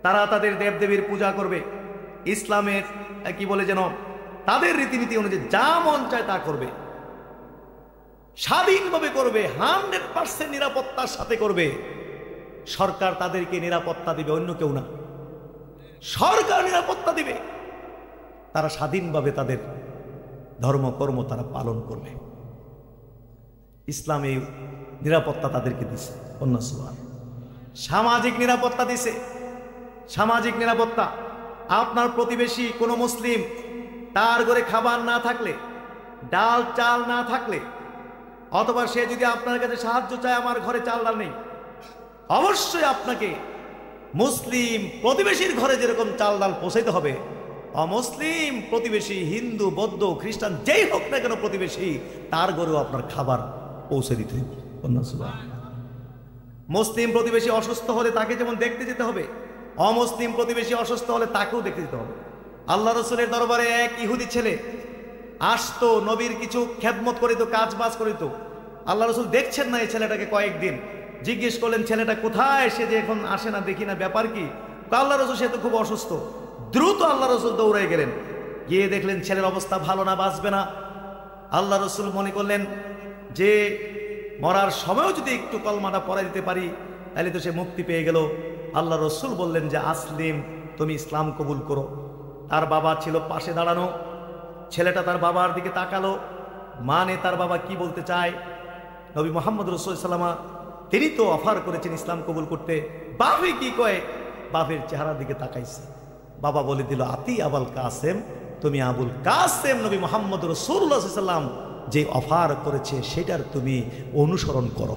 তারা তাদের দেবদেবীর পূজা করবে, ইসলামের কি বলে যেন তাদের রীতিনীতি অনুযায়ী যা মন চায় তা করবে, স্বাধীনভাবে করবে, 100% নিরাপত্তার সাথে করবে। সরকার তাদেরকে নিরাপত্তা দিবে, অন্য কেউ না, সরকার নিরাপত্তা দিবে। তারা স্বাধীনভাবে তাদের ধর্মকর্ম তারা পালন করবে। ইসলাম এই নিরাপত্তা তাদেরকে দিছে, অন্য সুবহান। সামাজিক নিরাপত্তা দিছে, সামাজিক নিরাপত্তা। আপনার প্রতিবেশী কোনো মুসলিম, তার ঘরে খাবার না থাকলে, ডাল চাল না থাকলে, অথবা সে যদি আপনার কাছে সাহায্য চায়, আমার ঘরে চাল ডাল নেই, অবশ্যই আপনাকে মুসলিম প্রতিবেশীর ঘরে যেরকম চাল ডাল পৌঁছাইতে হবে, অমুসলিম প্রতিবেশী, হিন্দু বৌদ্ধ খ্রিস্টান যেই হোক না কেন প্রতিবেশী, তার ঘরেও আপনার খাবার পৌঁছে দিতে হবে। মুসলিম প্রতিবেশী অসুস্থ হলে তাকে যেমন দেখতে যেতে হবে, অমুসলিম প্রতিবেশী অসুস্থ হলে তাকেও দেখতে যেতে হবে। আল্লাহ রসুলের দরবারে এক ইহুদি ছেলে আসতো, নবীর কিছু খেদমত করিত, কাজ বাজ করিত। আল্লাহ রসুল দেখছেন না এই ছেলেটাকে কয়েকদিন, জিজ্ঞেস করলেন ছেলেটা কোথায়, সে যে এখন আসে না, দেখি না, ব্যাপার কি? আল্লাহ রসুল সে তো খুব অসুস্থ। দ্রুত আল্লাহ রসুল দৌড়াই গেলেন, গিয়ে দেখলেন ছেলের অবস্থা ভালো না, বাঁচবে না। আল্লাহ রসুল মনে করলেন যে মরার সময়ও যদি একটু কলমাটা পড়াই দিতে পারি তাহলে তো সে মুক্তি পেয়ে গেল। আল্লাহ রসুল বললেন যে আসলিম, তুমি ইসলাম কবুল করো। তার বাবা ছিল পাশে দাঁড়ানো, ছেলেটা তার বাবার দিকে তাকালো, মানে তার বাবা কি বলতে চায়। নবী মুহাম্মদ রাসূলুল্লাহ সাল্লাল্লাহু আলাইহি ওয়াসাল্লাম তিনি তো অফার করেছেন ইসলাম কবুল করতে। বাপে কি কয়, বাপের চেহারার দিকে তাকাইছে, বাবা বলে দিল আতি আবুল কাসেম, তুমি আবুল কাসেম নবী মুহাম্মদ রাসূলুল্লাহ সাল্লাল্লাহু আলাইহি ওয়াসাল্লাম যে অফার করেছে সেটার তুমি অনুসরণ করো।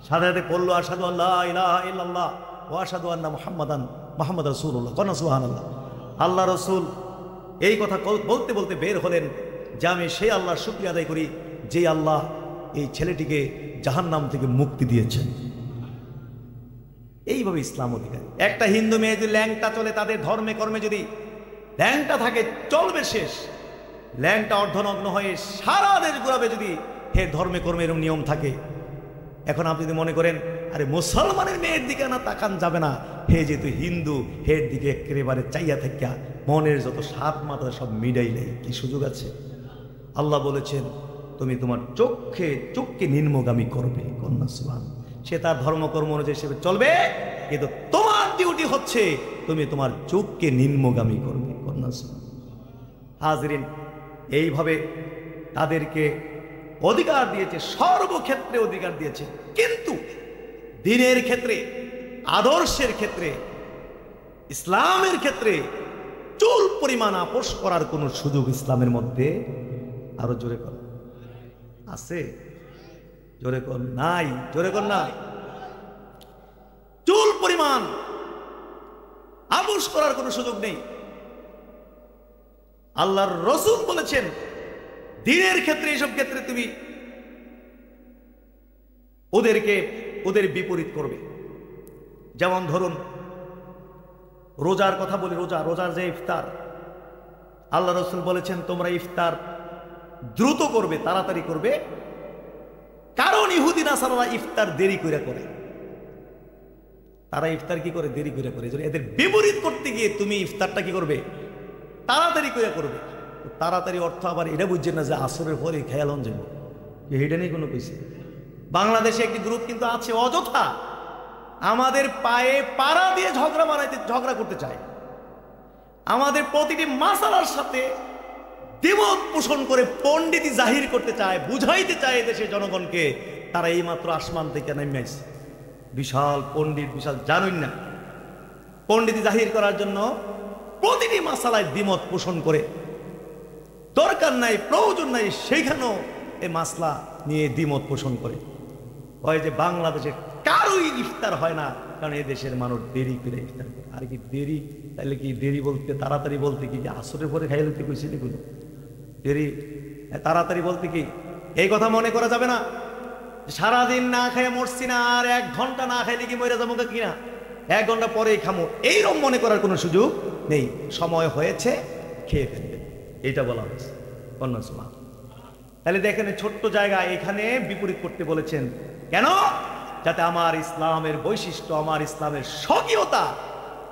সাথে পড়লো আশহাদু আল্লা ইলাহা ইল্লাল্লাহ ওয়া আশহাদু আন্না মুহাম্মাদান রাসূলুল্লাহ, কনা সুবহানাল্লাহ। আল্লাহ রসুল এই কথা বলতে বলতে বের হলেন যে আমি সেই আল্লাহর শুকরিয়া আদায় করি যে আল্লাহ এই ছেলেটিকে জাহান্নাম থেকে মুক্তি দিয়েছেন। এইভাবে ইসলাম অধিকার। একটা হিন্দু মেয়ে যদি ল্যাংটা চলে, তাদের ধর্মে কর্মে যদি ল্যাংটা থাকে চলবে শেষ, ল্যাংটা অর্ধনগ্ন হয়ে সারা দেশ ঘুরাবে যদি হে ধর্মে কর্মে এরকম নিয়ম থাকে। এখন আপনি যদি মনে করেন আরে মুসলমানের মেয়ের দিকে না তাকান যাবে না, হে যেহেতু হিন্দু হের দিকে একেবারে চাইয়া থাকিয়া মনের যত সাত মাথা সব মিডাইলেই কি সুযোগ আছে? আল্লাহ বলেছেন তুমি তোমার চোখকে নিম্নগামী করবে, কন্যা সুবহান। সে তার ধর্মকর্ম অনুযায়ী হিসেবে চলবে, কিন্তু তোমার ডিউটি হচ্ছে তুমি তোমার চোখকে নিম্নগামী করবে, কন্যা সুবহান। হাজরিন, এইভাবে তাদেরকে অধিকার দিয়েছে, সর্বক্ষেত্রে অধিকার দিয়েছে। কিন্তু দিনের ক্ষেত্রে, আদর্শের ক্ষেত্রে, ইসলামের ক্ষেত্রে চুল পরিমাণ আপোষ করার কোনো সুযোগ ইসলামের মধ্যে, আরো জোরে কর, আছে? জোরে কর, নাই? জোরে কর না। চুল পরিমাণ আপোষ করার কোনো সুযোগ নেই। আল্লাহর রাসূল বলেছেন দিনের ক্ষেত্রে, এইসব ক্ষেত্রে তুমি ওদের বিপরীত করবে। যেমন ধরুন রোজার কথা বলি, রোজার যে ইফতার, আল্লাহ রাসূল বলেছেন তোমরা ইফতার দ্রুত করবে, তাড়াতাড়ি করবে, কারণ ইহুদি নাসারারা ইফতার দেরি করে করে। তারা ইফতার কি করে? দেরি করে করে। এদের বিপরীত করতে গিয়ে তুমি ইফতারটা কি করবে? তাড়াতাড়ি করে করবে। তাড়াতাড়ি অর্থ আবার এটা বুঝছেন না যে আসরের পরে খেয়াল হন যাবো, এটা নেই কোনো কিছু। বাংলাদেশে একটি গ্রুপ কিন্তু আছে অযথা আমাদের পায়ে পাড়া দিয়ে ঝগড়া করতে চায়, আমাদের প্রতিটি মাসালার সাথে দ্বিমত পোষণ করে পণ্ডিতি জাহির করতে চায়, বুঝাইতে চায় দেশের জনগণকে তারা এইমাত্র আসমান থেকে নেমে আসছে। বিশাল পণ্ডিত, বিশাল জানুন না, পণ্ডিতি জাহির করার জন্য প্রতিটি মাসালায় দ্বিমত পোষণ করে, দরকার নাই প্রয়োজন নাই সেইখানেও এই মাসলা নিয়ে দ্বিমত পোষণ করে। হয় যে বাংলাদেশে কারোই ইফতার হয় না, কারণ এই দেশের মানুষ দেরি করে ইফতার করে। আর কি দেরি, তাহলে কি দেরি বলতে তাড়াতাড়ি বলতে কি আসরের পরে খাইয়ে দিতে কইছে এগুলো? দেরি তাড়াতাড়ি বলতে কি এই কথা মনে করা যাবে না? সারাদিন না খেয়ে মরছি না, আর 1 ঘন্টা না খাইলে কি মরে যাবো কিনা, 1 ঘন্টা পরেই খামো, এইরকম মনে করার কোনো সুযোগ নেই। সময় হয়েছে, খেয়ে ফেলবে, এটা বলা হয়েছে। কন্যা, তাহলে দেখেন ছোট্ট জায়গা, এখানে বিপরীত করতে বলেছেন কেন? যাতে আমার ইসলামের বৈশিষ্ট্য, আমার ইসলামের স্বকীয়তা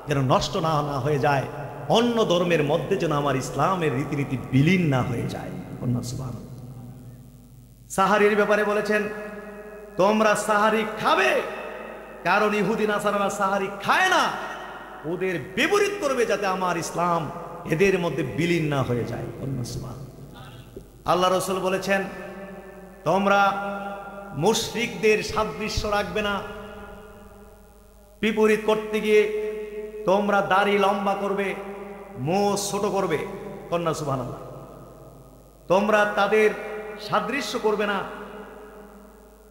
যেন নষ্ট না হয়ে যায়, অন্য ধর্মের মধ্যে যেন আমার ইসলামের রীতিনীতি বিলীন না হয়ে যায়। সুবহানাল্লাহ। সাহারির ব্যাপারে বলেছেন তোমরা সাহারি খাবে, কারণ ইহুদি নাসারারা সাহারি খায় না, ওদের বিপরীত করবে যাতে আমার ইসলাম এদের মধ্যে বিলীন না হয়ে যায়। সুবহানাল্লাহ। আল্লাহ রাসূল বলেছেন তোমরা মুশরিকদের সাদৃশ্য রাখবে না, বিপরীত করতে গিয়ে তোমরা দাড়ি লম্বা করবে, মুখ ছোট করবে। কন্যা সুবহানাল্লাহ। তোমরা তাদের সাদৃশ্য করবে না।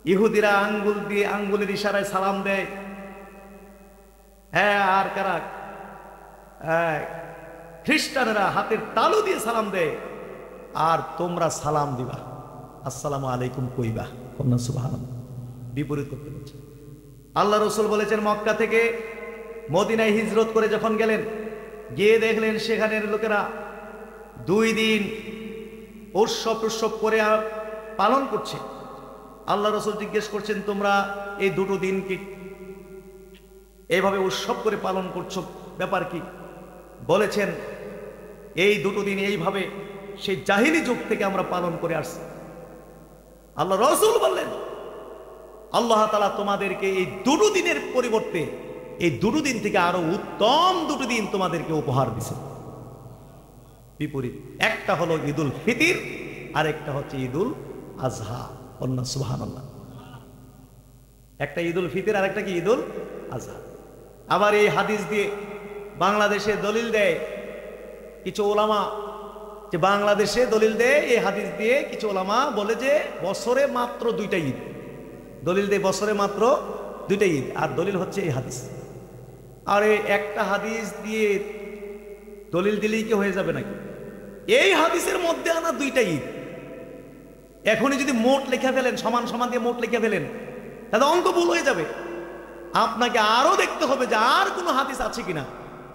ইহুদিরা আঙ্গুল দিয়ে, আঙ্গুলের ইশারায় সালাম দেয়, হ্যাঁ, আর কারা খ্রিস্টানেরা হাতের তালু দিয়ে সালাম দেয়, আর তোমরা সালাম দিবা, আসসালামু আলাইকুম কইবা। কন্যা সুবহানাল্লাহ। বিপরীত করতে বলছে। আল্লাহ রাসূল বলেছেন মক্কা থেকে মদিনায় হিজরত করে যখন গেলেন, গিয়ে দেখলেন সেখানের লোকেরা 2 দিন উৎসব করে পালন করছে। আল্লাহ রাসূল জিজ্ঞেস করছেন তোমরা এই 2 দিন কি এইভাবে উৎসব করে পালন করছো, ব্যাপার কি? বলেছেন এই 2 দিন এইভাবে সেই জাহিলি যুগ থেকে আমরা পালন করে আসছি। আল্লাহ রাসূল বললেন আল্লাহ তাআলা তোমাদেরকে এই 2 দিনের পরিবর্তে এই 2 দিন থেকে আরো উত্তম 2 দিন তোমাদেরকে উপহার দিয়েছে। বিপরীত, একটা হলো ঈদুল ফিতর, আর একটা হচ্ছে ঈদুল আজহা। কন্যা সুবহানাল্লাহ। একটা ঈদুল ফিতর, আর একটা কি ঈদুল আজহা। আবার এই হাদিস দিয়ে বাংলাদেশে দলিল দেয় কিছু ওলামা, যে বাংলাদেশে দলিল দেয় এই হাদিস দিয়ে কিছু ওলামা বলে যে বছরে মাত্র 2টা ঈদ, দলিল দেয় বছরে মাত্র 2টা ঈদ, আর দলিল হচ্ছে এই হাদিস। আর এই একটা হাদিস দিয়ে দলিল দিলেই কি হয়ে যাবে নাকি? এই হাদিসের মধ্যে আনা 2টা ঈদ, এখনই যদি মোট লেখা ফেলেন, সমান সমান দিয়ে মোট লেখা ফেলেন, তাহলে অঙ্ক ভুল হয়ে যাবে। আপনাকে আরো দেখতে হবে যে আর কোনো হাদিস আছে কিনা,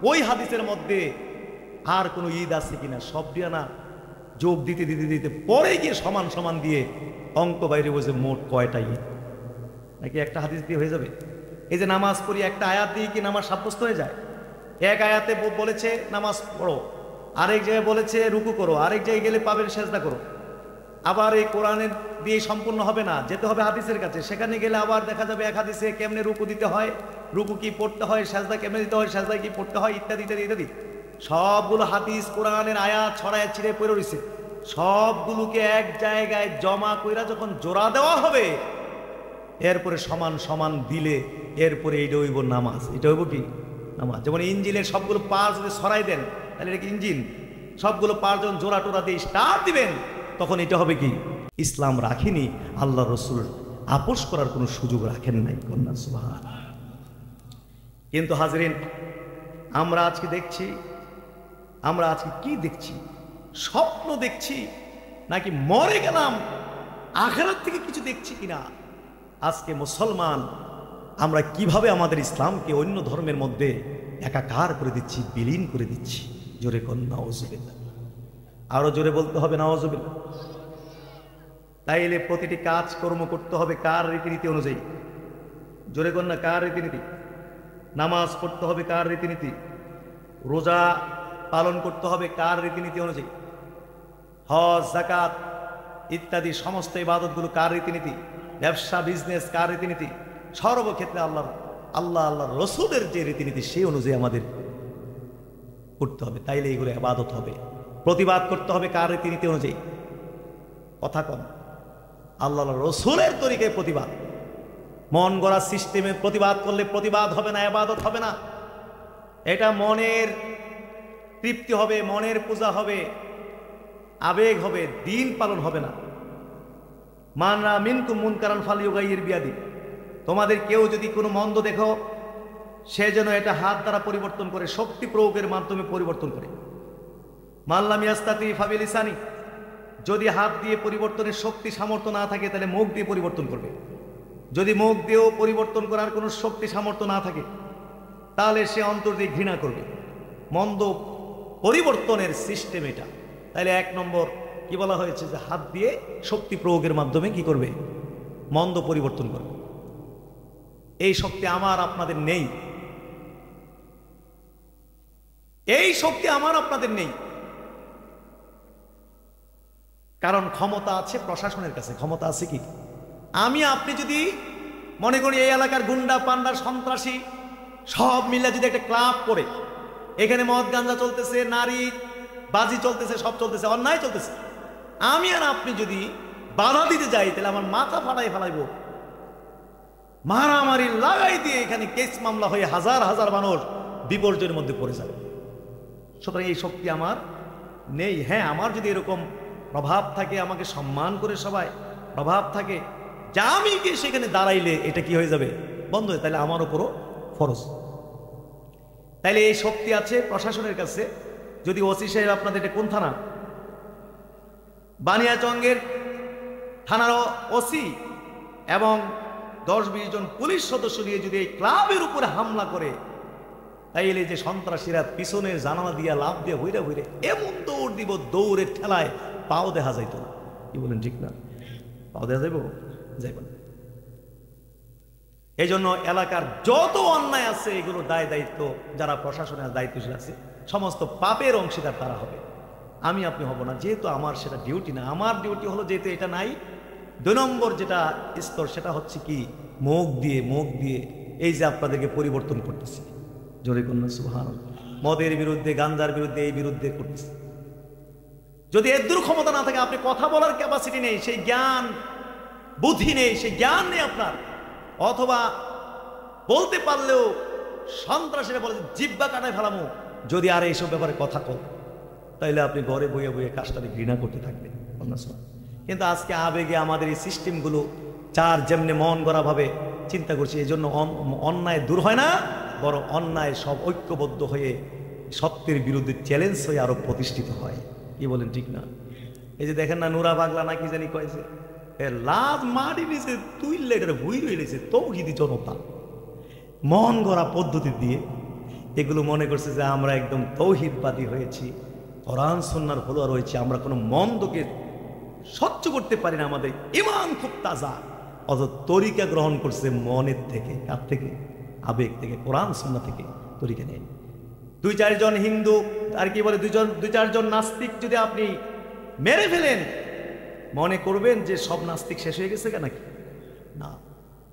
ওই হাদিসের মধ্যে আর কোনো ঈদ আছে কিনা। সব দিয়ে না যোগ দিতে দিতে দিতে পরে গিয়ে সমান সমান দিয়ে অঙ্ক বাইরে বসে মোট কয়টা ঈদ, নাকি একটা হাদিস দিয়ে হয়ে যাবে? এই যে নামাজ পড়ি, একটা আয়াত দিয়ে কি নামাজ সাব্যস্ত হয়ে যায়? এক আয়াতে বলেছে নামাজ পড়ো, আরেক জায়গায় বলেছে রুকু করো, আরেক জায়গায় গেলে পাবেন সেজদা করো। আবার এই কোরআনের দিয়ে সম্পূর্ণ হবে না, যেতে হবে হাদিসের কাছে। সেখানে গেলে আবার দেখা যাবে এক হাদিসে কেমনে রুকু দিতে হয়, রুকু কি পড়তে হয়, সেজদা কেমনে দিতে হয়, সেজদা কি পড়তে হয়, ইত্যাদি ইত্যাদি ইত্যাদি। সবগুলো হাদিস কোরআনের আয়াত ছড়ায় ছিঁড়ে পড়ে রয়েছে। সবগুলোকে এক জায়গায় জমা কইরা যখন জোড়া দেওয়া হবে, এরপরে সমান সমান দিলে এরপরে এইটা হইব নামাজ। এটা হইব কি নামাজ। যেমন ইঞ্জিনের সবগুলো পার যদি ছড়াই দেন, তাহলে এটা কি ইঞ্জিন? সবগুলো পার যখন জোড়া টোড়া দিয়ে স্টার্ট দিবেন, তখন এটা হবে কি ইসলাম। রাখিনি আল্লাহ রসুল আপোষ করার কোনো সুযোগ রাখেন নাই। কন্যা সুবহানাল্লাহ। কিন্তু হাজরিন, আমরা আজকে দেখছি, আমরা আজকে কি দেখছি? স্বপ্ন দেখছি নাকি মরে গেলাম, আখিরাত থেকে কিছু দেখছি কিনা? আজকে মুসলমান আমরা কিভাবে আমাদের ইসলামকে অন্য ধর্মের মধ্যে একাকার করে দিচ্ছি, বিলীন করে দিচ্ছি। জোরে কোন নাউজুবিল্লাহ। আরো জোরে বলতে হবে নাউজুবিল্লাহ। তাইলে প্রতিটি কাজ কর্ম করতে হবে কার রীতিনীতি অনুযায়ী? জোরে কোন না, কার রীতিনীতি? নামাজ পড়তে হবে কার রীতিনীতি? রোজা পালন করতে হবে কার রীতিনীতি অনুযায়ী? হজ, যাকাত ইত্যাদি সমস্ত ইবাদতগুলো কার রীতিনীতি? ব্যবসা বিজনেস কার রীতিনীতি? সর্বক্ষেত্রে আল্লাহর আল্লাহ আল্লাহ রসুলের যে রীতিনীতি সেই অনুযায়ী আমাদের করতে হবে, তাইলে এগুলো ইবাদত হবে। প্রতিবাদ করতে হবে কার রীতিনীতি অনুযায়ী? কথা কম, আল্লাহ রসুলের তরিকায় প্রতিবাদ। মন গড়া সিস্টেমে প্রতিবাদ করলে প্রতিবাদ হবে না, ইবাদত হবে না। এটা মনের তৃপ্তি হবে, মনের পূজা হবে, আবেগ হবে, দিন পালন হবে না। মানরা মিনকুম মুনকারান ফালিয়ুগাইয়ির বিয়াদি, তোমাদের কেউ যদি কোনো মন্দ দেখো সে যেন এটা হাত দ্বারা পরিবর্তন করে, শক্তি প্রয়োগের মাধ্যমে পরিবর্তন করে। মাল্লাম ইয়াস্তাতি ফাবিলিসানি, যদি হাত দিয়ে পরিবর্তনের শক্তি সামর্থ্য না থাকে তাহলে মুখ দিয়ে পরিবর্তন করবে। যদি মুখ দিয়েও পরিবর্তন করার কোনো শক্তি সামর্থ্য না থাকে তাহলে সে অন্তর দিয়ে ঘৃণা করবে। মন্দ পরিবর্তনের সিস্টেম এটা। তাহলে এক নম্বর কি বলা হয়েছে, যে হাত দিয়ে শক্তি প্রয়োগের মাধ্যমে কি করবে? মন্দ পরিবর্তন করবে। এই শক্তি আমার আপনাদের নেই, এই শক্তি আমার আপনাদের নেই। কারণ ক্ষমতা আছে প্রশাসনের কাছে। ক্ষমতা আছে কি? আমি আপনি যদি মনে করি এই এলাকার গুন্ডা পান্ডা সন্ত্রাসী সব মিলে যদি একটা ক্লাব করে, এখানে মদ গাঞ্জা চলতেছে, নারী বাজি চলতেছে, সব চলতেছে, অন্যায় চলতেছে, আমি আর আপনি যদি বাধা দিতে যাই তাহলে আমার মাথা ফাটাই ফেলাইব, মারামারি লাগাই দিয়ে এখানে কেস মামলা হয়ে হাজার হাজার মানুষ বিপর্যয়ের মধ্যে পড়ে যাবে। সুতরাং এই শক্তি আমার নেই। হ্যাঁ, আমার যদি এরকম প্রভাব থাকে, আমাকে সম্মান করে সবাই প্রভাব থাকে, যা আমি গিয়ে সেখানে দাঁড়াইলে এটা কি হয়ে যাবে? বন্ধ হয়ে, তাহলে আমার উপরও ফরজ। তাইলে এই শক্তি আছে প্রশাসনের কাছে। যদি ওসি সাহেব, আপনাদের এটা কোন থানা? বানিয়াচঙ্গের থানার ওসি এবং 10-20 জন পুলিশ সদস্য নিয়ে যদি এই ক্লাবের উপরে হামলা করে, তাইলে যে সন্ত্রাসীরা পিছনের জানালা দিয়া লাভ দিয়ে হইরা হইরে এমন দৌড় দিব, দৌড়ের ঠেলায় পাও দেখা যাইত না। কি বলেন, ঠিক না? পাও দেখা যাইব? যাইব না। এই জন্য এলাকার যত অন্যায় আছে এগুলো দায় দায়িত্ব যারা প্রশাসনের দায়িত্বশীল আছে, সমস্ত পাপের অংশীদার তারা হবে, আমি আপনি হব না। যেহেতু আমার সেটা ডিউটি না। আমার ডিউটি হলো, যেহেতু এটা নাই, 2 নম্বর যেটা স্তর সেটা হচ্ছে কি, মুখ দিয়ে এই যে আপনাদেরকে পরিবর্তন করতেছে। জোরে কন্যা সুবহানাল্লাহ। মদের বিরুদ্ধে, গাঞ্জার বিরুদ্ধে, এই বিরুদ্ধে করতেছে। যদি এর দূর ক্ষমতা না থাকে, আপনি কথা বলার ক্যাপাসিটি নেই, সেই জ্ঞান বুদ্ধি নেই, সেই জ্ঞান নেই আপনার, অথবা বলতে পারলেও সন্ত্রাসীরা বলে জিব্বা কাটায় ফেলামো, যদি আর এইসব ব্যাপারে কথা কল, তাইলে আপনি ঘরে বইয়ে বইয়ে কাজটাকে ঘৃণা করতে থাকবেন। কিন্তু আজকে আবেগে আমাদের এই সিস্টেমগুলো চার যেমনি মন গড়া ভাবে চিন্তা করছি, এই জন্য অন্যায় দূর হয় না, বরং অন্যায় সব ঐক্যবদ্ধ হয়ে সত্যের বিরুদ্ধে চ্যালেঞ্জ হয়ে আরো প্রতিষ্ঠিত হয়। কি বলেন, ঠিক না? এই যে দেখেন না, নুরা পাগলা না কি জানি কয়েছে, লাভ মাটি নিচে তুইলে ভুই রয়েছে তৌহিদি জনতা মন গড়া পদ্ধতি দিয়ে এগুলো মনে করছে যে আমরা একদম তৌহিদবাদী হয়েছি, কোরআন সুন্নাহর ফলোয়ার হয়েছি, আমরা কোনো মন্দকে সহ্য করতে পারি না, আমাদের ঈমান খুব তাজা। অথচ তরিকা গ্রহণ করছে মনের থেকে, কার থেকে? আবেগ থেকে, কোরআন সুন্নাহ থেকে তরিকা নেই। 2-4 জন হিন্দু আর কি বলে 2-4 জন নাস্তিক যদি আপনি মেরে ফেলেন, মনে করবেন যে সব নাস্তিক শেষ হয়ে গেছে নাকি? না,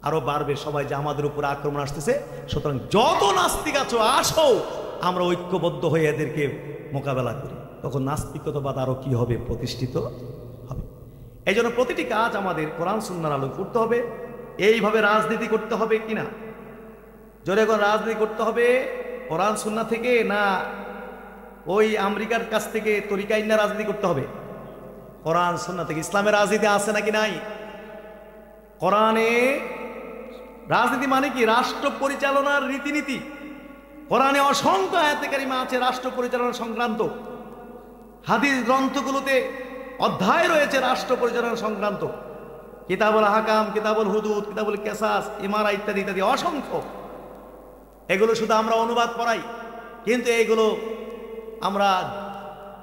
আরো বাড়বে সবাই, যে আমাদের উপর আক্রমণ আসতেছে। সুতরাং যত নাস্তিক আছো আসো, আমরা ঐক্যবদ্ধ হয়ে এদেরকে মোকাবেলা করি, তখন নাস্তিকতাবাদ আরো কি হবে? প্রতিষ্ঠিত হবে। এই জন্য প্রতিটি কাজ আমাদের কোরআন সুন্নাহর আলোকে করতে হবে। এইভাবে রাজনীতি করতে হবে কিনা? জোরে এখন রাজনীতি করতে হবে কোরআন সুন্নাহ থেকে, না ওই আমেরিকার কাছ থেকে তরিকা ইন্না রাজনীতি করতে হবে? কোরআন সুন্নাহ থেকে। ইসলামের রাজনীতি আছে নাকি নাই? কোরআনে রাজনীতি মানে কি? রাষ্ট্র পরিচালনার রীতিনীতি। কোরআনে অসংখ্য আয়াতে কারিমা আছে রাষ্ট্র পরিচালনা সংক্রান্ত। হাদিস গ্রন্থগুলোতে অধ্যায় রয়েছে রাষ্ট্র পরিচালনা সংক্রান্ত। কিতাবুল হাকাম, কিতাবুল হুদুদ, কিতাবুল কেসাস, ইমারা ইত্যাদি ইত্যাদি অসংখ্য। এগুলো শুধু আমরা অনুবাদ পড়াই, কিন্তু এইগুলো আমরা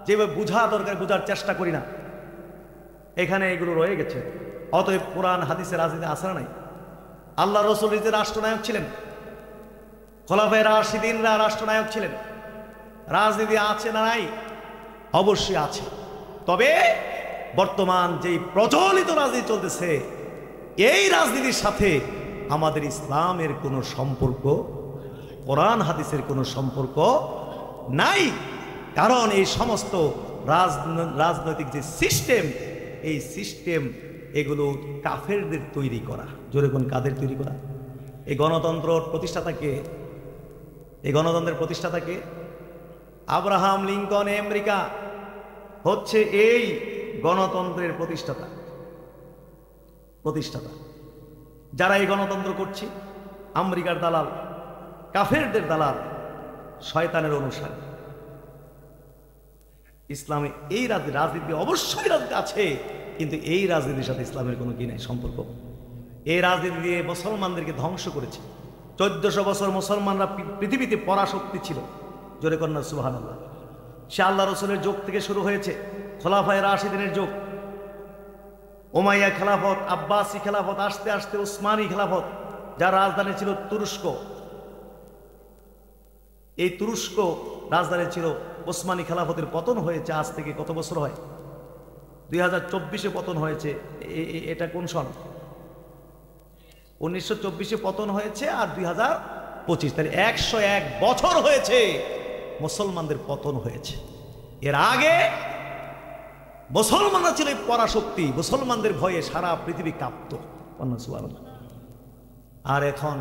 যেভাবে বোঝা দরকার বোঝার চেষ্টা করি না। এখানে এগুলো রয়ে গেছে। অতএব কোরআন হাদিসের রাজনীতি আসরা নাই। আল্লাহ রসুল নিজে রাষ্ট্রনায়ক ছিলেন, খোলাফায়ে রাশিদিনরা রাষ্ট্রনায়ক ছিলেন। রাজনীতি আছে না নাই? অবশ্যই আছে। তবে বর্তমান যেই প্রচলিত রাজনীতি চলতেছে, এই রাজনীতির সাথে আমাদের ইসলামের কোনো সম্পর্ক, কোরআন হাদিসের কোনো সম্পর্ক নাই। কারণ এই সমস্ত রাজনৈতিক যে সিস্টেম, এই সিস্টেম এগুলো কাফেরদের তৈরি করা। জোরে কোন কাদের তৈরি করা? এই গণতন্ত্র প্রতিষ্ঠাতাকে, এই গণতন্ত্রের প্রতিষ্ঠাতাকে আব্রাহাম লিঙ্কন আমেরিকা হচ্ছে এই গণতন্ত্রের প্রতিষ্ঠাতা। যারা এই গণতন্ত্র করছে আমেরিকার দালাল, কাফেরদের দালাল, শয়তানের অনুসারী। ইসলামে এই রাজনীতি অবশ্যই রাজনীতি আছে, কিন্তু এই রাজনীতির সাথে ইসলামের কোনো কি নাই সম্পর্ক। এই রাজনীতি দিয়ে মুসলমানদেরকে ধ্বংস করেছে। 1400 বছর মুসলমানরা পৃথিবীতে পরাশক্তি ছিল। জোরে কন্যা সুবহানাল্লাহ। সে আল্লাহ রসুলের যুগ থেকে শুরু হয়েছে, খোলাফায়ে রাশিদিনের যুগ, উমাইয়া খেলাফত, আব্বাসী খেলাফত, আস্তে আস্তে উসমানী খেলাফত, যার রাজধানী ছিল তুরস্ক। এই তুরস্ক রাজধানী ছিল। ওসমানী খেলাফতের পতন হয়েছে আজ থেকে কত বছর হয়? 2024-এ পতন হয়েছে। এটা কোন সন? 1924-এ পতন হয়েছে, আর 2025, তাহলে 101 বছর হয়েছে মুসলমানদের পতন হয়েছে। এর আগে মুসলমানরা ছিল পরাশক্তি, মুসলমানদের ভয়ে সারা পৃথিবী কাঁপত। আর এখন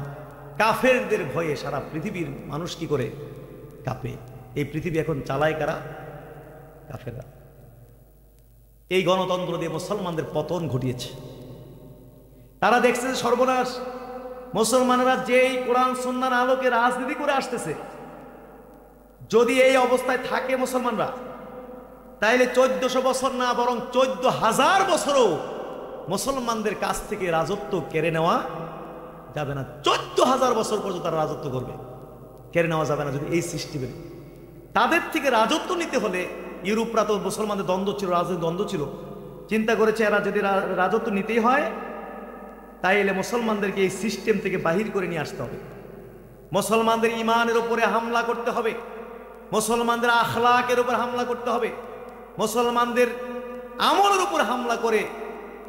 কাফেরদের ভয়ে সারা পৃথিবীর মানুষ কি করে কাঁপে? এই পৃথিবী এখন চালায় কারা? কাফেররা। এই গণতন্ত্র দিয়ে মুসলমানদের পতন ঘটিয়েছে। তারা দেখছে সর্বনাশ, মুসলমানরা যেই কোরআন সুন্নাহর আলোকে রাজনীতি করে আসতেছে, যদি এই অবস্থায় থাকে মুসলমানরা, তাইলে 1400 বছর না, বরং 14,000 বছরও মুসলমানদের কাছ থেকে রাজত্ব কেড়ে নেওয়া যাবে না। 14,000 বছর পর্যন্ত তারা রাজত্ব করবে, কেড়ে নেওয়া যাবে না যদি এই সিস্টেমে। তাদের থেকে রাজত্ব নিতে হলে, ইউরোপরা তো মুসলমানদের দ্বন্দ্ব ছিল, রাজনৈতিক দ্বন্দ্ব ছিল, চিন্তা করেছে এরা যদি রাজত্ব নিতেই হয় তাইলে মুসলমানদেরকে এই সিস্টেম থেকে বাহির করে নিয়ে আসতে হবে। মুসলমানদের ইমানের উপরে হামলা করতে হবে, মুসলমানদের আখলাকের উপর হামলা করতে হবে, মুসলমানদের আমলের উপর হামলা করে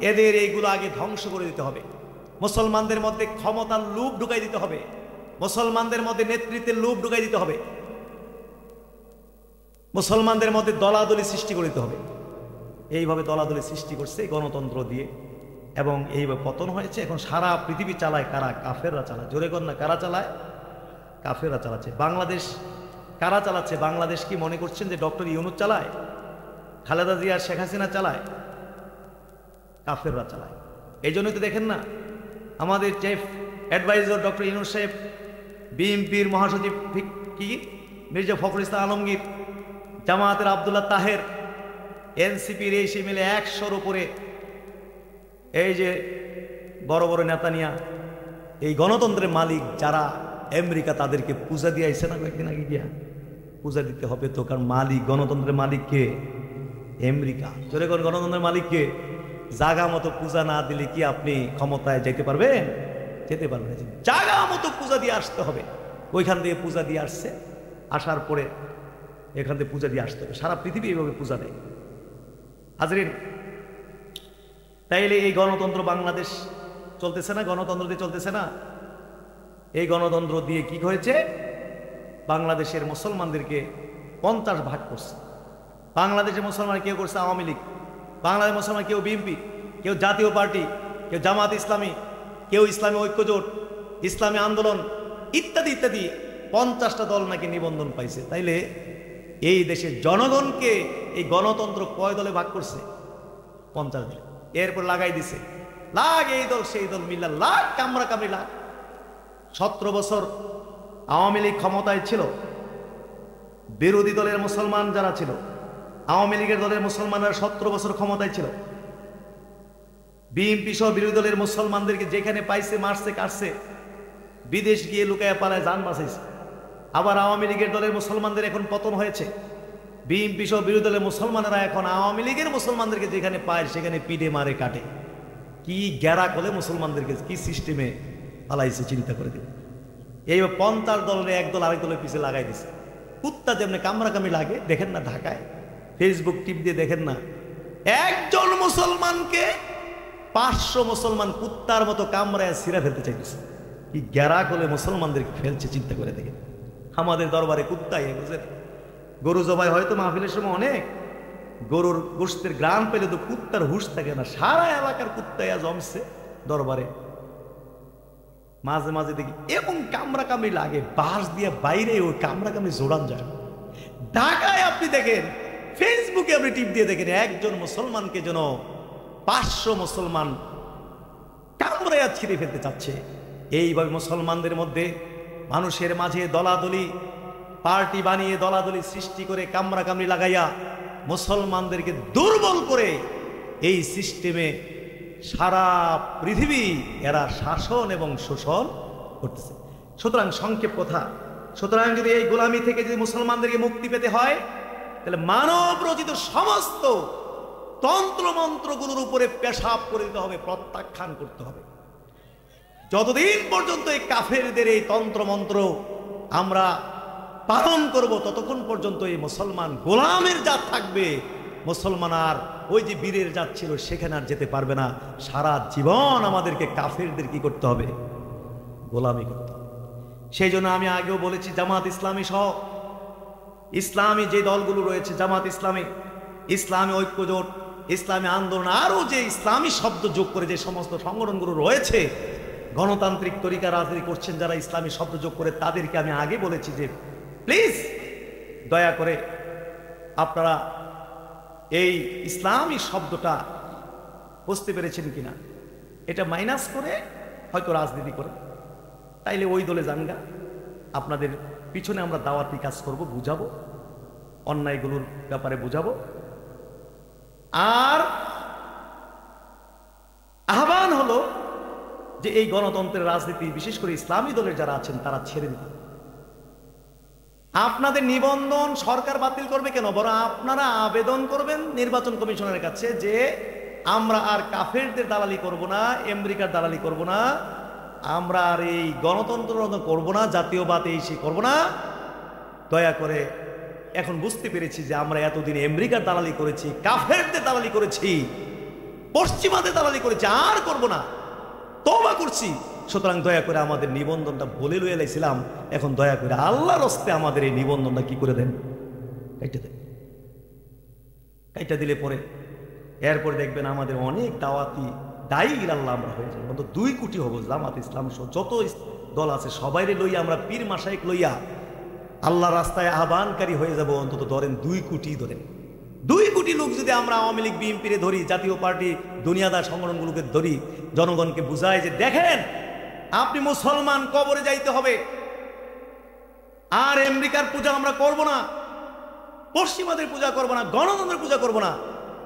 এদের এইগুলো আগে ধ্বংস করে দিতে হবে। মুসলমানদের মধ্যে ক্ষমতার লোভ ঢুকাই দিতে হবে, মুসলমানদের মধ্যে নেতৃত্বের লোভ ঢুকাই দিতে হবে, মুসলমানদের মধ্যে দলাদলি সৃষ্টি করে দিতে হবে। এইভাবে দলাদলি সৃষ্টি করছে গণতন্ত্র দিয়ে, এবং এইভাবে পতন হয়েছে। এখন সারা পৃথিবী চালায় কারা? কাফেররা চালায়। জোরে কর না, কারা চালায়? কাফেররা চালাচ্ছে। বাংলাদেশ কারা চালাচ্ছে? বাংলাদেশ কি মনে করছেন যে ডক্টর ইউনূস চালায়, খালেদা জিয়া, শেখ হাসিনা চালায়? কাফেররা চালায়। এই জন্যই তো দেখেন না, আমাদের চিফ অ্যাডভাইজার ডক্টর ইউনূস সাহেব, বিএনপির মহাসচিব কি মির্জা ফখরুল ইসলাম আলমগীর, জামায়াতের আব্দুল্লাহ তাহের, এনসিপির এই মিলে 100-র উপরে এই যে বড় বড় নেতা নিয়া এই গণতন্ত্রের মালিক যারা আমেরিকা, তাদেরকে পূজা দিয়ে আইসে না কয়েকদিন আগে গিয়া। পূজা দিতে হবে তো, কারণ মালিক, গণতন্ত্রের মালিককে আমেরিকা। চলে কোন গণতন্ত্রের মালিককে জাগা মতো পূজা না দিলে কি আপনি ক্ষমতায় যেতে পারবেন? যেতে পারবেন না। জাগা মতো পূজা দিয়ে আসতে হবে। ওইখান থেকে পূজা দিয়ে আসছে, আসার পরে এখান থেকে পূজা দিয়ে আসতে হবে। সারা পৃথিবী এইভাবে পূজা দেয়। হাজরিন, তাইলে এই গণতন্ত্র বাংলাদেশ চলতেছে না, গণতন্ত্র দিয়ে চলতেছে না। এই গণতন্ত্র দিয়ে কি হয়েছে? বাংলাদেশের মুসলমানদেরকে 50 ভাগ করছে। বাংলাদেশের মুসলমান কেউ করছে আওয়ামী লীগ, বাংলাদেশের মুসলমান কেউ বিএনপি, কেউ জাতীয় পার্টি, কেউ জামাত ইসলামী, কেউ ইসলামী ঐক্যজোট, ইসলামী আন্দোলন, ইত্যাদি ইত্যাদি 50টা দল নাকি নিবন্ধন পাইছে। তাইলে এই দেশের জনগণকে এই গণতন্ত্র কয় দলে ভাগ করছে? 50 দলে। এরপর লাগাই দিছে লাগ, এই দল সেই দল মিল্লা লাগ, কামরা কামড়ি লাগ। 17 বছর আওয়ামী লীগ ক্ষমতায় ছিল। বিরোধী দলের মুসলমান যারা ছিল, আওয়ামী লীগের দলের মুসলমানরা 17 বছর ক্ষমতায় ছিল। বিএনপি সহ বিরোধী দলের মুসলমানদেরকে যেখানে পাইছে মারছে, কাটছে, বিদেশ গিয়ে লুকায় পালায় যান বাঁচাইছে। আবার আওয়ামী লীগের দলের মুসলমানদের এখন পতন হয়েছে। বিএনপি সহ বিরোধী দলের মুসলমানেরা এখন আওয়ামী লীগের মুসলমানদেরকে যেখানে পায় সেখানে পিঠে মারে, কাটে। কি গ্যারা করে মুসলমানদেরকে কি সিস্টেমে পালাইছে চিন্তা করে দিন। এই 50 দলের এক দল আরেক দলের পিছিয়ে লাগাই দিছে। কুত্তা যেমনি কামড়াকামি লাগে, দেখেন না ঢাকায় ফেসবুক টিপ দিয়ে দেখেন না, একজন মুসলমানকে 500 মুসলমান কুত্তার মতো কামড়ায় ছিঁড়া ফেলতে চাইতেছে। কি গ্যারা করে মুসলমানদেরকে ফেলছে, চিন্তা করে দেখে। আমাদের দরবারে কুত্তাই বুঝলেন, গরু জবাই হয়তো মাহফিলের সময় অনেক, গরুর গোশতের গ্রাম পেলে তো কুত্তার হুঁশ থাকে না, সারা এলাকার কুত্তাইয়া জমছে দরবারে। মাঝে মাঝে দেখি এবং কামড়া কামড়ি লাগে, বাঁশ দিয়ে বাইরে ওই কামড়া কামড়ি জোড়ান যায়। ঢাকায় আপনি দেখেন, ফেসবুকে আপনি টিপ দিয়ে দেখেন, একজন মুসলমানকে যেন 500 মুসলমান কামড়াইয়া ছিঁড়ে ফেলতে চাচ্ছে। এইভাবে মুসলমানদের মধ্যে মানুষের মাঝে দলাদলি, পার্টি বানিয়ে দলাদলি সৃষ্টি করে কামড়া কামড়ি লাগাইয়া মুসলমানদেরকে দুর্বল করে এই সিস্টেমে সারা পৃথিবী এরা শাসন এবং শোষণ করতেছে। সুতরাং সংক্ষেপ কথা, সুতরাং যদি এই গোলামি থেকে যদি মুসলমানদেরকে মুক্তি পেতে হয়, তাহলে মানব রচিত সমস্ত তন্ত্রমন্ত্রগুলোর উপরে পেশাব করে দিতে হবে, প্রত্যাখ্যান করতে হবে। যতদিন পর্যন্ত এই কাফেরদের এই তন্ত্রমন্ত্র আমরা পালন করব, ততক্ষণ পর্যন্ত এই মুসলমান গোলামের জাত থাকবে। মুসলমান আর ওই যে বীরের জাত ছিল সেখানে আর যেতে পারবে না। সারা জীবন আমাদেরকে কাফেরদের কি করতে হবে? গোলামি করতে হবে। সেই জন্য আমি আগেও বলেছি, জামাত ইসলামী সহ ইসলামী যে দলগুলো রয়েছে, জামাত ইসলামী, ইসলামী ঐক্যজোট, ইসলামী আন্দোলন, আরও যে ইসলামী শব্দ যোগ করে যে সমস্ত সংগঠনগুলো রয়েছে, গণতান্ত্রিক তরিকা রাজনীতি করছেন যারা ইসলামী শব্দ যোগ করে, তাদেরকে আমি আগে বলেছি যে প্লিজ দয়া করে আপনারা এই ইসলামী শব্দটা বুঝতে পেরেছেন কিনা, এটা মাইনাস করে হয়তো রাজনীতি করে, তাইলে ওই দলে যানগা। আপনাদের পিছনে আমরা দাওয়াতি কাজ করব, বুঝাবো, অন্যায়গুলোর ব্যাপারে বুঝাবো। আর আহ্বান হলো যে এই গণতন্ত্রের রাজনীতি, বিশেষ করে ইসলামী দলের যারা আছেন তারা ছেড়ে দিন। আপনাদের নিবন্ধন সরকার বাতিল করবে কেন? বরং আপনারা আবেদন করবেন নির্বাচন কমিশনের কাছে যে আমরা আর কাফেরদের দালালি করব না, আমেরিকার দালালি করব না, আমরা আর এই গণতন্ত্র করব না, জাতীয়বাদ এই সে করব না। দয়া করে, এখন বুঝতে পেরেছি যে আমরা এতদিন আমেরিকার দালালি করেছি, কাফেরদের দালালি করেছি, পশ্চিমাদের দালালি করেছি, আর করব না, তওবা করছি। সুতরাং দয়া করে আমাদের নিবন্ধনটা বলে লইয়া লাইছিলাম, এখন দয়া করে আল্লাহর হস্তে আমাদের এই নিবন্ধনটা কি করে দেন, কাইটা দেন। কাইটা দিলে পরে এরপরে দেখবেন আমাদের অনেক দাওয়াতি দায়ী আল্লাহ আমরা হয়ে যাবো। অন্তত 2 কোটি হবো, জামাত ইসলাম সহ যত দল আছে সবাইরে লইয়া আমরা পীর মাশায়েখ লইয়া আল্লাহ রাস্তায় আহ্বানকারী হয়ে যাব। অন্তত ধরেন 2 কোটি, ধরেন 2 কোটি লোক যদি আমরা আওয়ামী লীগ বিএনপিরে ধরি, জাতীয় পার্টি দুনিয়াদার সংগঠনগুলোকে ধরি, জনগণকে বুঝাই যে দেখেন আপনি মুসলমান, কবরে যাইতে হবে, আর আমেরিকার পূজা আমরা করব না, পশ্চিমাদের পূজা করব না, গণতন্ত্রের পূজা করব না,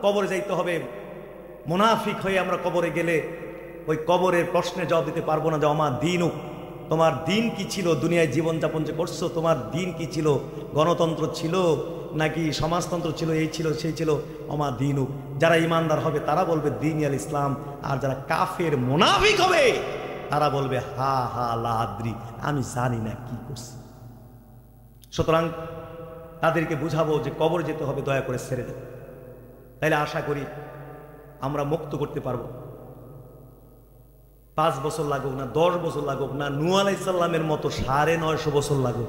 কবরে যাইতে হবে। মুনাফিক হয়ে আমরা কবরে গেলে ওই কবরের প্রশ্নের জবাব দিতে পারবো না যে আমার দিনও, তোমার দিন কি ছিল, দুনিয়ায় জীবনযাপন যে করছো তোমার দিন কি ছিল, গণতন্ত্র ছিল নাকি সমাজতন্ত্র ছিল, এই ছিল সেই ছিল, আমার দিনও। যারা ইমানদার হবে তারা বলবে দিন আল ইসলাম, আর যারা কাফের মুনাফিক হবে তারা বলবে হা হা লা আদ্রি, আমি জানি না কি করছি। সুতরাং তাদেরকে বুঝাবো যে কবর যেতে হবে, দয়া করে ছেড়ে দেবে। তাইলে আশা করি আমরা মুক্ত করতে পারবো। 5 বছর লাগুক না, 10 বছর লাগুক না, নূহ আলাইহিস সালামের মতো 950 বছর লাগুক,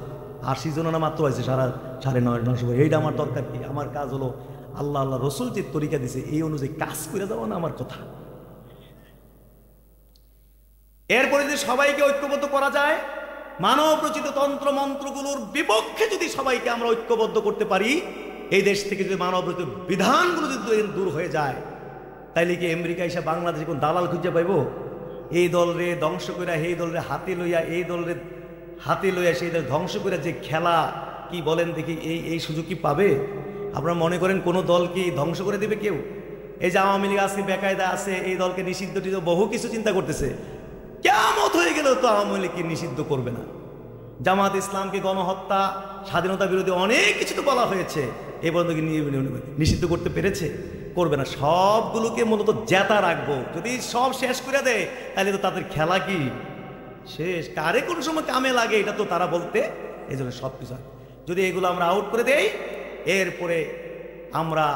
80 জন না মাত্র আছে, 950 এইটা আমার দরকার কি? আমার কাজ হলো আল্লাহ আল্লাহ রসুল যে তরিকা দিছে এই অনুযায়ী কাজ করে যাওয়া না আমার কথা। এরপরে যদি সবাইকে ঐক্যবদ্ধ করা যায়, মানব রচিত তন্ত্র মন্ত্রগুলোর বিপক্ষে যদি সবাইকে আমরা ঐক্যবদ্ধ করতে পারি, এই দেশ থেকে যদি মানব রচিত বিধানগুলো যদি দূর হয়ে যায়, তাইলে কি আমেরিকা এসে বাংলাদেশে কোন দালাল খুঁজে পাইব? এই দলরে ধ্বংস করে এই দলরে হাতে লইয়া, এই দলরে হাতে লইয়া সেই দল ধ্বংস করে যে খেলা কি বলেন দেখি, এই সুযোগ কি পাবে? আপনারা মনে করেন কোনো দল কি ধ্বংস করে দেবে কেউ? এই যে আওয়ামী লীগ আছে, বেকায়দা আছে, এই দলকে নিষিদ্ধ বহু কিছু চিন্তা করতেছে, কিয়ামত হয়ে গেলেও তো আওয়ামী লীগকে নিষিদ্ধ করবে না। জামাত ইসলামকে গণহত্যা, স্বাধীনতা বিরোধী অনেক কিছু তো বলা হয়েছে, এ পর্যন্ত কি নিষিদ্ধ করতে পেরেছে? করবে না। সবগুলোকে মূলত জেতা রাখবো। যদি সব শেষ করে দেয় তাহলে তো তাদের খেলা কি শেষ, কারে কোন সময় কামে লাগে এটা তো তারা বলতে, এই জন্য সব কিছু। যদি এগুলো আমরা আউট করে দেই, এরপরে আমরা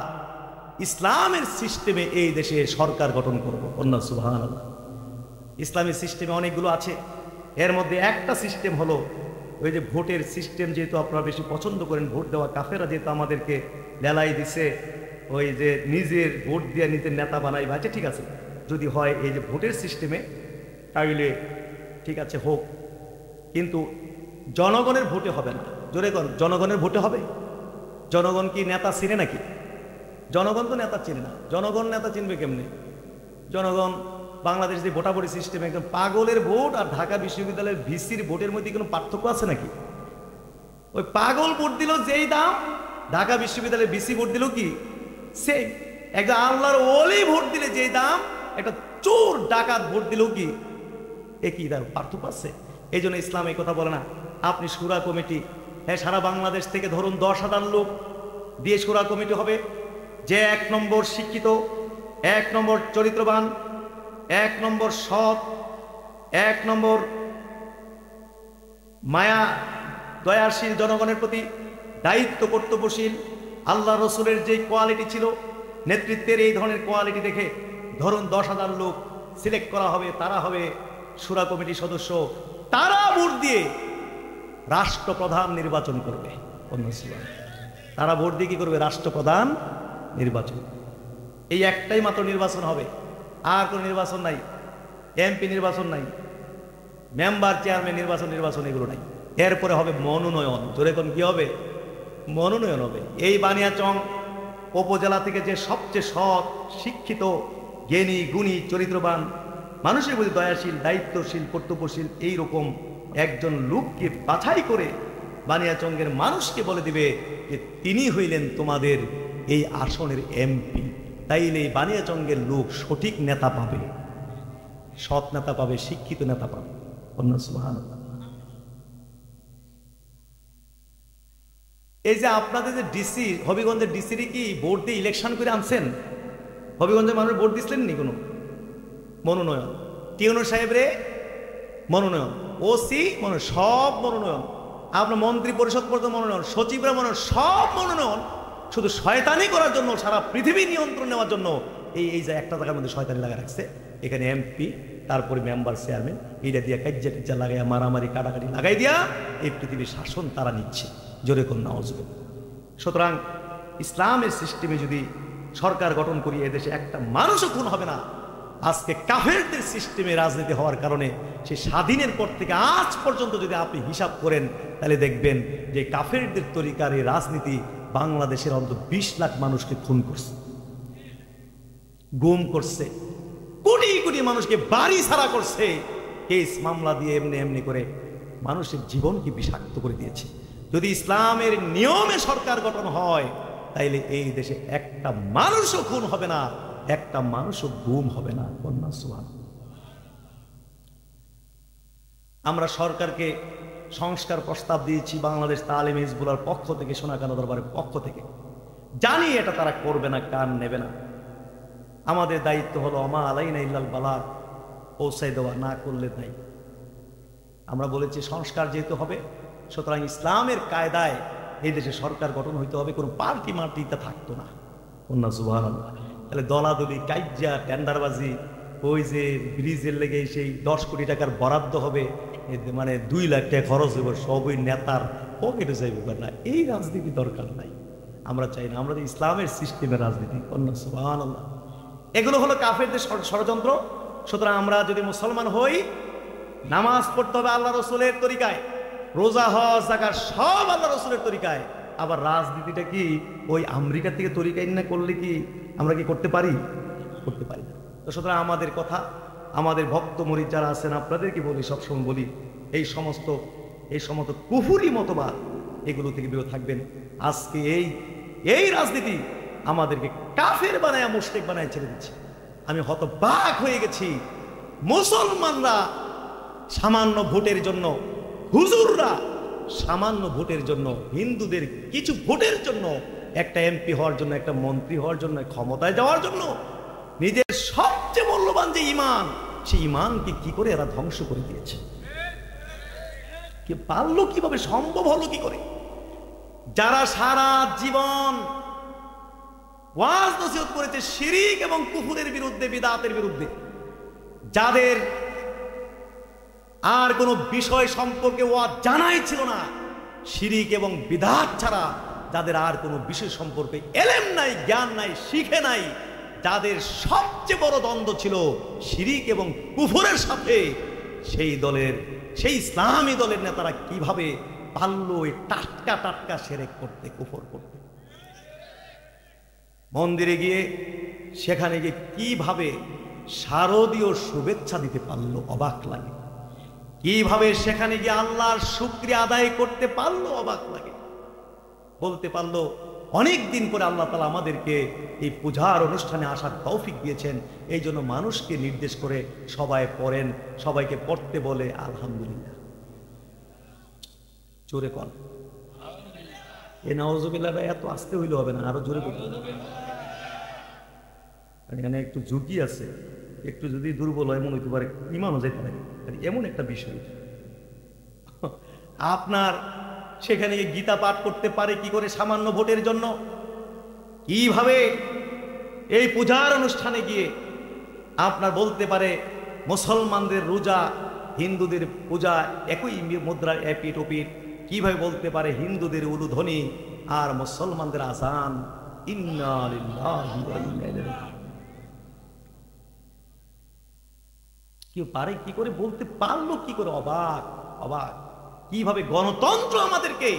ইসলামের সিস্টেমে এই দেশে সরকার গঠন করব। অন্য সুবহানাল্লাহ, ইসলামী সিস্টেমে অনেকগুলো আছে, এর মধ্যে একটা সিস্টেম হলো ওই যে ভোটের সিস্টেম, যেহেতু আপনারা বেশি পছন্দ করেন ভোট দেওয়া, কাফেরা যেহেতু আমাদেরকে লেলাই দিছে ওই যে নিজের ভোট দিয়ে নিজের নেতা বানাই, আচ্ছা ঠিক আছে যদি হয় এই যে ভোটের সিস্টেমে তাইলে ঠিক আছে হোক, কিন্তু জনগণের ভোটে হবে না। জোরে কোন জনগণের ভোটে হবে? জনগণ কি নেতা চিনে নাকি? জনগণ তো নেতা চিনে না। জনগণ নেতা চিনবে কেমনে? জনগণ বাংলাদেশ যে ভোটাভুটি সিস্টেম একদম পাগলের ভোট আর ঢাকা বিশ্ববিদ্যালয়ের ভিসির ভোটের মধ্যে কোনো পার্থক্য আছে নাকি? ওই পাগল ভোট দিল যেই দাম, ঢাকা বিশ্ববিদ্যালয়ের ভিসি ভোট দিল কি সেই, একটা আল্লাহর ওলি ভোট দিলে যেই দাম, একটা চোর ডাকাত ভোট দিল কি একই দাম, পার্থক্য আছে? এই জন্য ইসলাম এই কথা বলে না। আপনি শুরা কমিটি, হ্যাঁ সারা বাংলাদেশ থেকে ধরুন 10,000 লোক দিয়ে শুরা কমিটি হবে, যে 1 নম্বর শিক্ষিত, 1 নম্বর চরিত্রবান, 1 নম্বর সৎ, 1 নম্বর মায়া দয়াশীল, জনগণের প্রতি দায়িত্ব কর্তব্যশীল, আল্লাহ রসুলের যে কোয়ালিটি ছিল নেতৃত্বের, এই ধরনের কোয়ালিটি দেখে ধরুন 10,000 লোক সিলেক্ট করা হবে, তারা হবে শুরা কমিটির সদস্য। তারা ভোট দিয়ে রাষ্ট্রপ্রধান নির্বাচন করবে। তারা ভোট দিয়ে কি করবে? রাষ্ট্রপ্রধান নির্বাচন। এই একটাই মাত্র নির্বাচন হবে, আর কোনো নির্বাচন নাই। এমপি নির্বাচন নাই, মেম্বার চেয়ারম্যান নির্বাচন এগুলো নাই। এরপরে হবে মনোনয়ন। জোরে কোন কি হবে? মনোনয়ন হবে। এই বানিয়াচং উপজেলা থেকে যে সবচেয়ে সৎ, শিক্ষিত, জ্ঞানী, গুণী, চরিত্রবান, মানুষের প্রতি দয়াশীল, দায়িত্বশীল, কর্তব্যশীল এইরকম একজন লোককে বাছাই করে বানিয়াচংয়ের মানুষকে বলে দিবে যে তিনি হইলেন তোমাদের এই আসনের এমপি। তাইলে এই বানিয়াচংয়ের লোক সঠিক নেতা পাবে, সৎ নেতা পাবে, শিক্ষিত নেতা পাবে। সুবহানাল্লাহ। এই যে আপনাদের যে ডিসি, হবিগঞ্জের ডিসি কি ভোট দিয়ে ইলেকশন করে আনছেন? হবিগঞ্জের মানুষ ভোট দিচ্ছিলেন নি? কোনো মনোনয়ন। টিউনো সাহেব রে মনোনয়ন, ওসি মনোনয়ন, সব মনোনয়ন। আপনার মন্ত্রী পরিষদ পর্যন্ত মনোনয়ন, সচিবরা মনোনয়ন, সব মনোনয়ন। শুধু শয়তানি করার জন্য, সারা পৃথিবী নিয়ন্ত্রণ নেওয়ার জন্য এই যে একটা জায়গার মধ্যে শয়তানি লাগা রাখছে। এখানে এমপি, তারপরে মেম্বার, চেয়ারম্যান, এইটা দিয়া কাজ্জা টিজ্জা লাগাইয়া, মারামারি কাটাকাটি লাগাই দিয়া এই পৃথিবীর শাসন তারা নিচ্ছে। জোরে কোন নাউজুবিল্লাহ। সুতরাং ইসলামের সিস্টেমে যদি সরকার গঠন করি, এদেশে একটা মানুষও খুন হবে না। আজকে কাফেরদের সিস্টেমে রাজনীতি হওয়ার কারণে সে স্বাধীনের পর থেকে আজ পর্যন্ত যদি আপনি হিসাব করেন, তাহলে দেখবেন যে কাফেরদের তরিকার এই রাজনীতি বাংলাদেশের অন্তত 20 লাখ মানুষকে খুন করছে, গুম করছে, কোটি কোটি মানুষকে বাড়ি ছাড়া করছে, কেস মামলা দিয়ে এমনি এমনি করে মানুষের জীবনকে বিষাক্ত করে দিয়েছে। যদি ইসলামের নিয়মে সরকার গঠন হয়, তাইলে এই দেশে একটা মানুষও খুন হবে না, একটা মানুষও গুম হবে না। সুবহানাল্লাহ। আমরা সরকারকে সংস্কার প্রস্তাব দিয়েছি বাংলাদেশ তালিম হিজবুল্লাহর পক্ষ থেকে, সোনাকানা দরবারের পক্ষ থেকে। জানি এটা তারা করবে না, কান নেবে না। আমাদের দায়িত্ব হলো আমা আলাইনা ইল্লাল বালাগ, পৌঁছাই দেওয়া, না করলে নাই। আমরা বলেছি সংস্কার যেহেতু হবে, সুতরাং ইসলামের কায়দায় এই দেশে সরকার গঠন হইতে হবে, কোনো পার্টি মার্টিটা থাকতো না। সুবহানাল্লাহ। তাহলে দলাদলি, কাইজ্জা, টেন্ডারবাজি, ওই যে ব্রিজের লেগে সেই 10 কোটি টাকার বরাদ্দ হবে, মানে 2 লাখ টাকা খরচ হবে, সবই নেতার পকেটে যাইবে না। এই রাজনীতি দরকার নাই, আমরা চাই না। আমরা ইসলামের সিস্টেমের রাজনীতি। সুবহানাল্লাহ। এগুলো হলো কাফেরদের ষড়যন্ত্র। সুতরাং আমরা যদি মুসলমান হই, নামাজ পড়তে হবে আল্লাহ রসুলের তরিকায়, রোজা, হজ, যাকাত সব আল্লাহ রসুলের তরিকায়। আবার রাজনীতিটা কি ওই আমেরিকা থেকে তরিকায় না করলে কি আমরা কি করতে পারি? করতে পারি না। তো সুতরাং আমাদের কথা, আমাদের ভক্ত মুরিদ যারা আছেন, আপনাদেরকে বলি, সবসময় বলি, এই সমস্ত কুফুরি মতবাদ এগুলো থেকে বিরত থাকবেন। আজকে এই রাজনীতি আমাদেরকে কাফের বানায়, মুশরিক বানায় ছেড়ে দিচ্ছে। আমি হতবাক হয়ে গেছি। মুসলমানরা সামান্য ভোটের জন্য, হুজুররা সামান্য ভোটের জন্য, হিন্দুদের কিছু ভোটের জন্য, একটা এমপি হওয়ার জন্য, একটা মন্ত্রী হওয়ার জন্য, ক্ষমতায় যাওয়ার জন্য নিজের সবচেয়ে মূল্যবান যে ঈমান, সেই ঈমানকে কি করে এরা ধ্বংস করে দিয়েছে। কি পারলো, কিভাবে সম্ভব হলো, কি করে? যারা সারা জীবন ওয়াজ নসিহত করেছে শিরিক এবং কুফুরের বিরুদ্ধে, বিদআতের বিরুদ্ধে, যাদের আর কোনো বিষয় সম্পর্কে ওয়াজ জানাই ছিল না। শিরিক এবং বিদআত ছাড়া যাদের আর কোনো বিষয় সম্পর্কে এলেম নাই, জ্ঞান নাই, শিখে নাই, যাদের সবচেয়ে বড় দ্বন্দ্ব ছিল শিরিক এবং কুফরের সাথে, সেই ইসলামী দলের নেতারা কিভাবে পারলো এই টাটকা টাটকা শিরক করতে, কুফর করতে। মন্দিরে গিয়ে সেখানে গিয়ে কিভাবে শারদীয় শুভেচ্ছা দিতে পারলো, অবাক লাগে। কিভাবে সেখানে গিয়ে আল্লাহর শুকরিয়া আদায় করতে পারলো, অবাক লাগে। বলতে পারলো অনেক দিন পরে আল্লাহ তাআলা আমাদেরকে এই পূজার অনুষ্ঠানে আসার তৌফিক দিয়েছেন, এই জন্য মানুষকে নির্দেশ করে সবাই পড়েন, সবাইকে পড়তে বলে আলহামদুলিল্লাহ। জোরে কর এ নাউজুবিল্লাহ। এত আস্তে হইলে হবে না, আরো জোরে করতে হবে। এখানে একটু ঝুঁকি আছে, একটু যদি দুর্বল হয় মনে হইতে পারে ইমানও যেতে পারে, এমন একটা বিষয়। আপনার সেখানে গীতা পাঠ করতে পারে কি করে সামান্য ভোটের জন্য? কিভাবে এই পূজার অনুষ্ঠানে গিয়ে আপনার বলতে পারে মুসলমানদের রোজা, হিন্দুদের পূজা একই মুদ্রার এপিঠ ওপিঠ? কিভাবে বলতে পারে হিন্দুদের উলুধ্বনি আর মুসলমানদের আযান? ইন্না লিল্লাহি ওয়া ইন্না ইলাইহি রাজিউন। কেউ পারে কি করে, বলতে পারলো কি করে? অবাক অবাক। কিভাবে গণতন্ত্র আমাদেরকে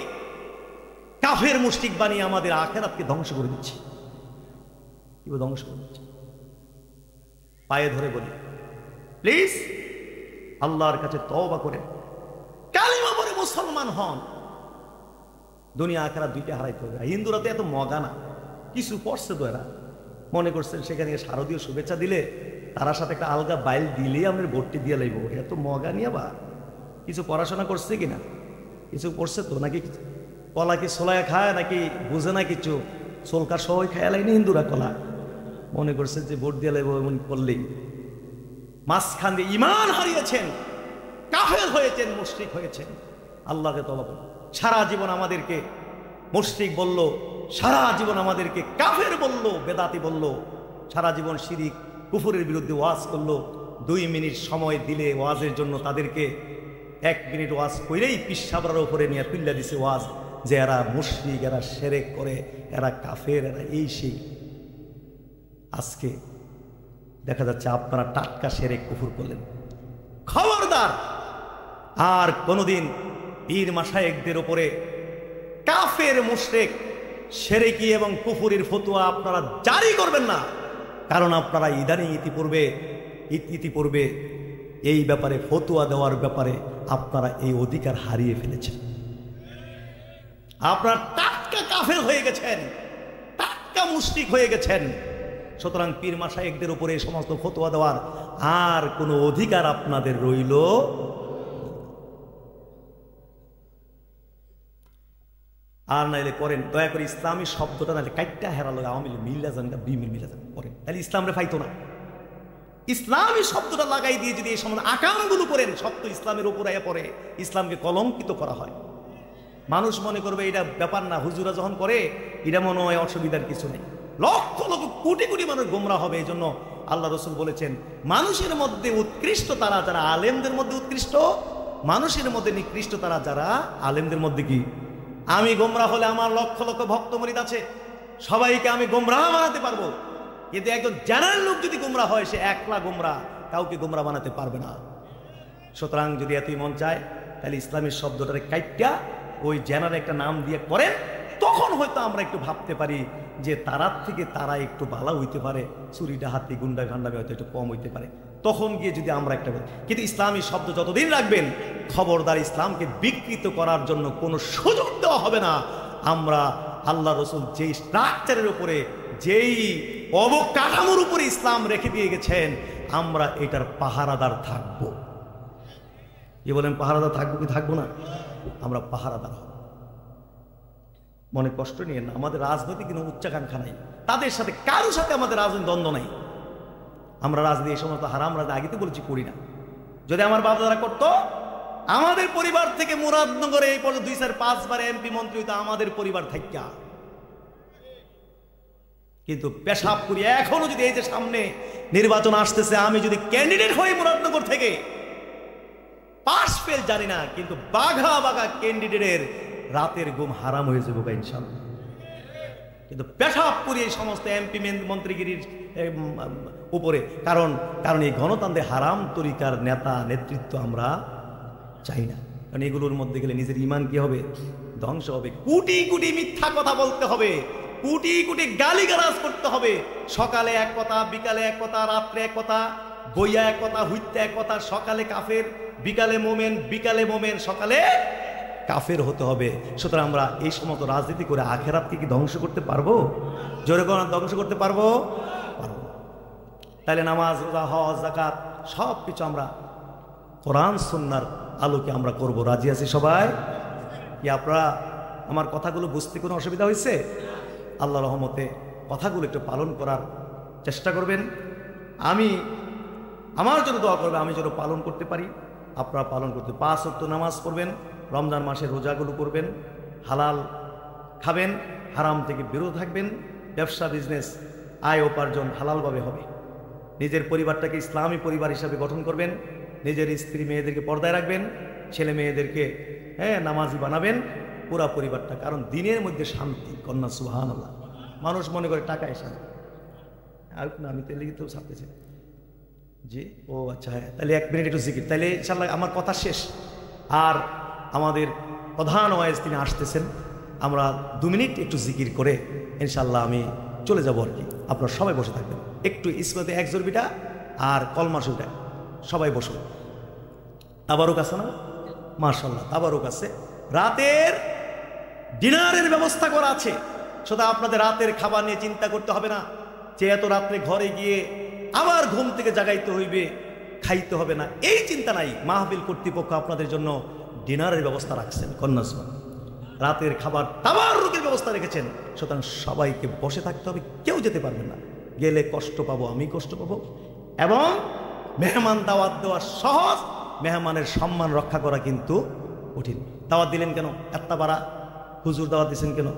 কাফের মুশরিক বানিয়ে আমাদের আখিরাতকে ধ্বংস করে দিচ্ছে, কিভাবে ধ্বংস করে দিচ্ছে। পায়ে ধরে বলি প্লিজ আল্লাহর কাছে তওবা করে কালিমা পড়ে মুসলমান হন। দুনিয়া আখিরাত দুইটা হারাইতে হবে। হিন্দুরা তো এত মগা না, কিছু পড়ছে তো, এরা মনে করছেন সেখানে শারদীয় শুভেচ্ছা দিলে তার সাথে একটা আলগা বাইল দিলেই আমরা ভোটটি দিয়ে লাইব। এত মগা নিয়ে বা কিছু পড়াশোনা করছে কিনা, কিছু পড়ছে তো নাকি? কলা কি সোলায় খায় নাকি বুঝে না কিছু? সোলকার সবাই খায় লাইনি হিন্দুরা কলা, মনে করছে যে ভোট দিয়ে লাইব এমন করলেই। মাঝখান দিয়ে ইমান হারিয়েছেন, কাফের হয়েছেন, মুশরিক হয়েছেন। আল্লাহকে তওবা করুন। সারা জীবন আমাদেরকে মুশরিক বলল, সারা জীবন আমাদেরকে কাফের বলল, বেদাতি বলল, সারা জীবন শিরিক কুফরের বিরুদ্ধে ওয়াজ করলো। 2 মিনিট সময় দিলে ওয়াজের জন্য তাদেরকে 1 মিনিট ওয়াজ কইরেই পিসাবরার উপরে নিয়ে তুল্লা দিছে ওয়াজ, যে এরা মুশরিক, এরা শিরক করে, এরা কাফের, এরা এই সেই। আজকে দেখা যাচ্ছে আপনারা টাটকা শিরক কুফর করলেন। খবরদার আর কোনোদিন পীর মাশায়েখদের উপরে কাফের, মুশরিক, শিরকি এবং কুফরির ফতোয়া আপনারা জারি করবেন না। কারণ আপনারা ইদানিং ইতিপূর্বে এই ব্যাপারে ফতোয়া দেওয়ার ব্যাপারে আপনারা এই অধিকার হারিয়ে ফেলেছেন। আপনারা টাটকা কাফের হয়ে গেছেন, টাটকা মুশরিক হয়ে গেছেন। সুতরাং পীর মাশায়েখদের উপরে এই সমস্ত ফতোয়া দেওয়ার আর কোনো অধিকার আপনাদের রইল। আর নাইলে করেন দয়া করে ইসলামী শব্দটা নাইলে কাইটটা হেরালো, আওয়ামী লীগ মিল্লা যান, বিমিল মিল্লা যান করেন, তাহলে ইসলামরে ফাইতো না। ইসলামী শব্দটা লাগাই দিয়ে যদি এই সমস্ত আকামগুলো করেন, সব তো ইসলামের উপর আয়া পড়ে, ইসলামকে কলঙ্কিত করা হয়। মানুষ মনে করবে এটা ব্যাপার না, হুজুরা যখন করে এটা মনে হয় অসুবিধার কিছু নেই। লক্ষ লক্ষ কোটি কোটি মানুষ গোমরা হবে। এই জন্য আল্লাহ রসুল বলেছেন, মানুষের মধ্যে উৎকৃষ্ট তারা যারা আলেমদের মধ্যে উৎকৃষ্ট, মানুষের মধ্যে নিকৃষ্ট তারা যারা আলেমদের মধ্যে কি? আমি গোমরা হলে আমার লক্ষ লক্ষ ভক্ত মুরিদ আছে, সবাইকে আমি গোমরাহ বানাতে পারবো, কিন্তু একজন জানার লোক যদি গোমরা হয়, সে একলা গোমরা, কাউকে গোমরা বানাতে পারবে না। সুতরাং যদি এতই মন চায় তাহলে ইসলামের শব্দটারে কাইটটা ওই জেনার একটা নাম দিয়ে করেন, তখন হয়তো আমরা একটু ভাবতে পারি যে তারার থেকে তারা একটু ভালো হইতে পারে, চুরি ডাহাতি গুন্ডা গান্ডামি হয়তো একটু কম হইতে পারে, তখন গিয়ে যদি আমরা একটা। কিন্তু ইসলামী শব্দ যতদিন রাখবেন, খবরদার ইসলামকে বিকৃত করার জন্য কোনো সুযোগ দেওয়া হবে না। আমরা আল্লাহ রসুল যেই স্ট্রাকচারের উপরে, যেই অবকাঠামোর উপরে ইসলাম রেখে দিয়ে গেছেন, আমরা এটার পাহারাদার থাকব। কি বলেন, পাহারাদার থাকবো কি থাকবো না? আমরা পাহারাদার হব। মনে কষ্ট নিয়ে না, আমাদের রাজনৈতিক কোনো উচ্চাকাঙ্ক্ষা নাই, তাদের সাথে কারোর সাথে আমাদের রাজনৈতিক দ্বন্দ্ব নাই। আমরা রাজনীতি এই সমস্ত হারাম রাজনীতি আগে তো বলেছি করি না। যদি আমার বাপ দাদা করতো, আমাদের পরিবার থেকে মুরাদনগরে এই পর্যন্ত 2-5 বার এমপি মন্ত্রী হইতো আমাদের পরিবার থাইকা। কিন্তু পেশাব করি এখনো যদি এই যে সামনে নির্বাচন আসতেছে, আমি যদি ক্যান্ডিডেট হই মুরাদনগর থেকে, পাস ফেল জানি না, কিন্তু বাঘা বাঘা ক্যান্ডিডেটের রাতের ঘুম হারাম হয়ে যাবে ইনশাআল্লাহ। কিন্তু পেশাব করি এই সমস্ত এমপি মন্ত্রীগিরির উপরে, কারণ এই গণতন্ত্রে হারাম তরিকার নেতা নেতৃত্ব আমরা চাই না। কারণ এগুলোর মধ্যে গেলে নিজের ইমান কি হবে? ধ্বংস হবে। কোটি কোটি মিথ্যা কথা বলতে হবে, কোটি কোটি গালিগালাজ করতে হবে। সকালে এক কথা, বিকালে এক কথা, রাত্রে এক কথা, বইয়া এক কথা, হুইতে এক কথা। সকালে কাফের, বিকালে মোমেন, বিকালে মোমেন, সকালে কাফের হতে হবে। সুতরাং আমরা এই সমস্ত রাজনীতি করে আখেরাতকে কি ধ্বংস করতে পারবো? জোরে কোন ধ্বংস করতে পারবো? পারবো। তাহলে নামাজ, রোজা, হজ, যাকাত সব কিছু আমরা কোরআন সুন্নাহর আলোকে আমরা করব। রাজি আছি সবাই? কি আপনারা আমার কথাগুলো বুঝতে কোনো অসুবিধা হয়েছে? আল্লাহ রহমতে কথাগুলো একটু পালন করার চেষ্টা করবেন। আমার জন্য দোয়া করবেন, আমি যেন পালন করতে পারি। আপনারা পালন করতে 5 ওয়াক্ত নামাজ পড়বেন, রমজান মাসের রোজাগুলো করবেন, হালাল খাবেন, হারাম থেকে বিরত থাকবেন, ব্যবসা বিজনেস আয় উপার্জন হালালভাবে হবে। নিজের পরিবারটাকে ইসলামী পরিবার হিসাবে গঠন করবেন, নিজের স্ত্রী মেয়েদেরকে পর্দায় রাখবেন, ছেলে মেয়েদেরকে নামাজি বানাবেন, পুরা পরিবারটা। কারণ দিনের মধ্যে শান্তি, কন্যা সুবহানাল্লাহ। মানুষ মনে করে টাকায় শান্তি। আর আমি তো লিখিত ছাড়তেছি জি। ও আচ্ছা, হ্যাঁ, তাহলে 1 মিনিট একটু জিকির, তাহলে ইনশাআল্লাহ আমার কথা শেষ। আর আমাদের প্রধান ওয়াইজ তিনি আসতেছেন, আমরা 2 মিনিট একটু জিকির করে ইনশাআল্লাহ আমি চলে যাব আর কি। আপনারা সবাই বসে থাকবেন, একটু ইসমাতে এক জরবিটা আর কলমা শুটা সবাই বসুন। তাবারুক আছে না? মাশাআল্লাহ, তাবারুক আছে। রাতের ডিনারের ব্যবস্থা করা আছে, শুধু আপনাদের রাতের খাবার নিয়ে চিন্তা করতে হবে না যে এত রাত্রে ঘরে গিয়ে আবার ঘুম থেকে জাগাইতে হইবে, খাইতে হবে না, এই চিন্তা নাই। মাহফিল কর্তৃপক্ষ আপনাদের জন্য ডিনারের ব্যবস্থা রাখছেন, কন্যা রাতের খাবার তাবারুকের ব্যবস্থা রেখেছেন। সুতরাং সবাইকে বসে থাকতে হবে, কেউ যেতে পারবে না। গেলে কষ্ট পাবো, আমি কষ্ট পাবো। এবং মেহমান দাওয়াত দেওয়া সহজ, মেহমানের সম্মান রক্ষা করা কিন্তু কঠিন। দাওয়াত দিলেন কেন? একটা বাড়া হুজুর দাওয়াত দিচ্ছেন কেন?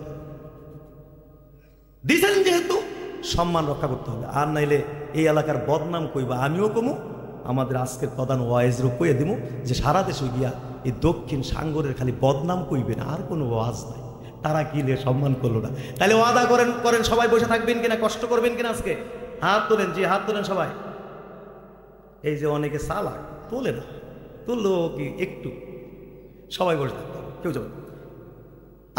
দিছেন যেহেতু সম্মান রক্ষা করতে হবে। আর নাইলে এই এলাকার বদনাম কইবা, আমিও কমু, আমাদের আজকের প্রধান ওয়াইজরও কইয়ে দিব যে সারা দেশে গিয়া এই দক্ষিণ সাঙ্গরের খালি বদনাম কইবে না, আর কোনো ওয়াজ নাই। তারা কিলে সম্মান করলো না। তাহলে ওয়াদা করেন সবাই বসে থাকবেন কিনা, কষ্ট করবেন কিনা? আজকে হাত তোলেন, জি হাত তোলেন সবাই। এই যে অনেকে সালাক তোলে না, তুললো কি একটু, সবাই বসে থাকতে হবে, কেউ যাবে।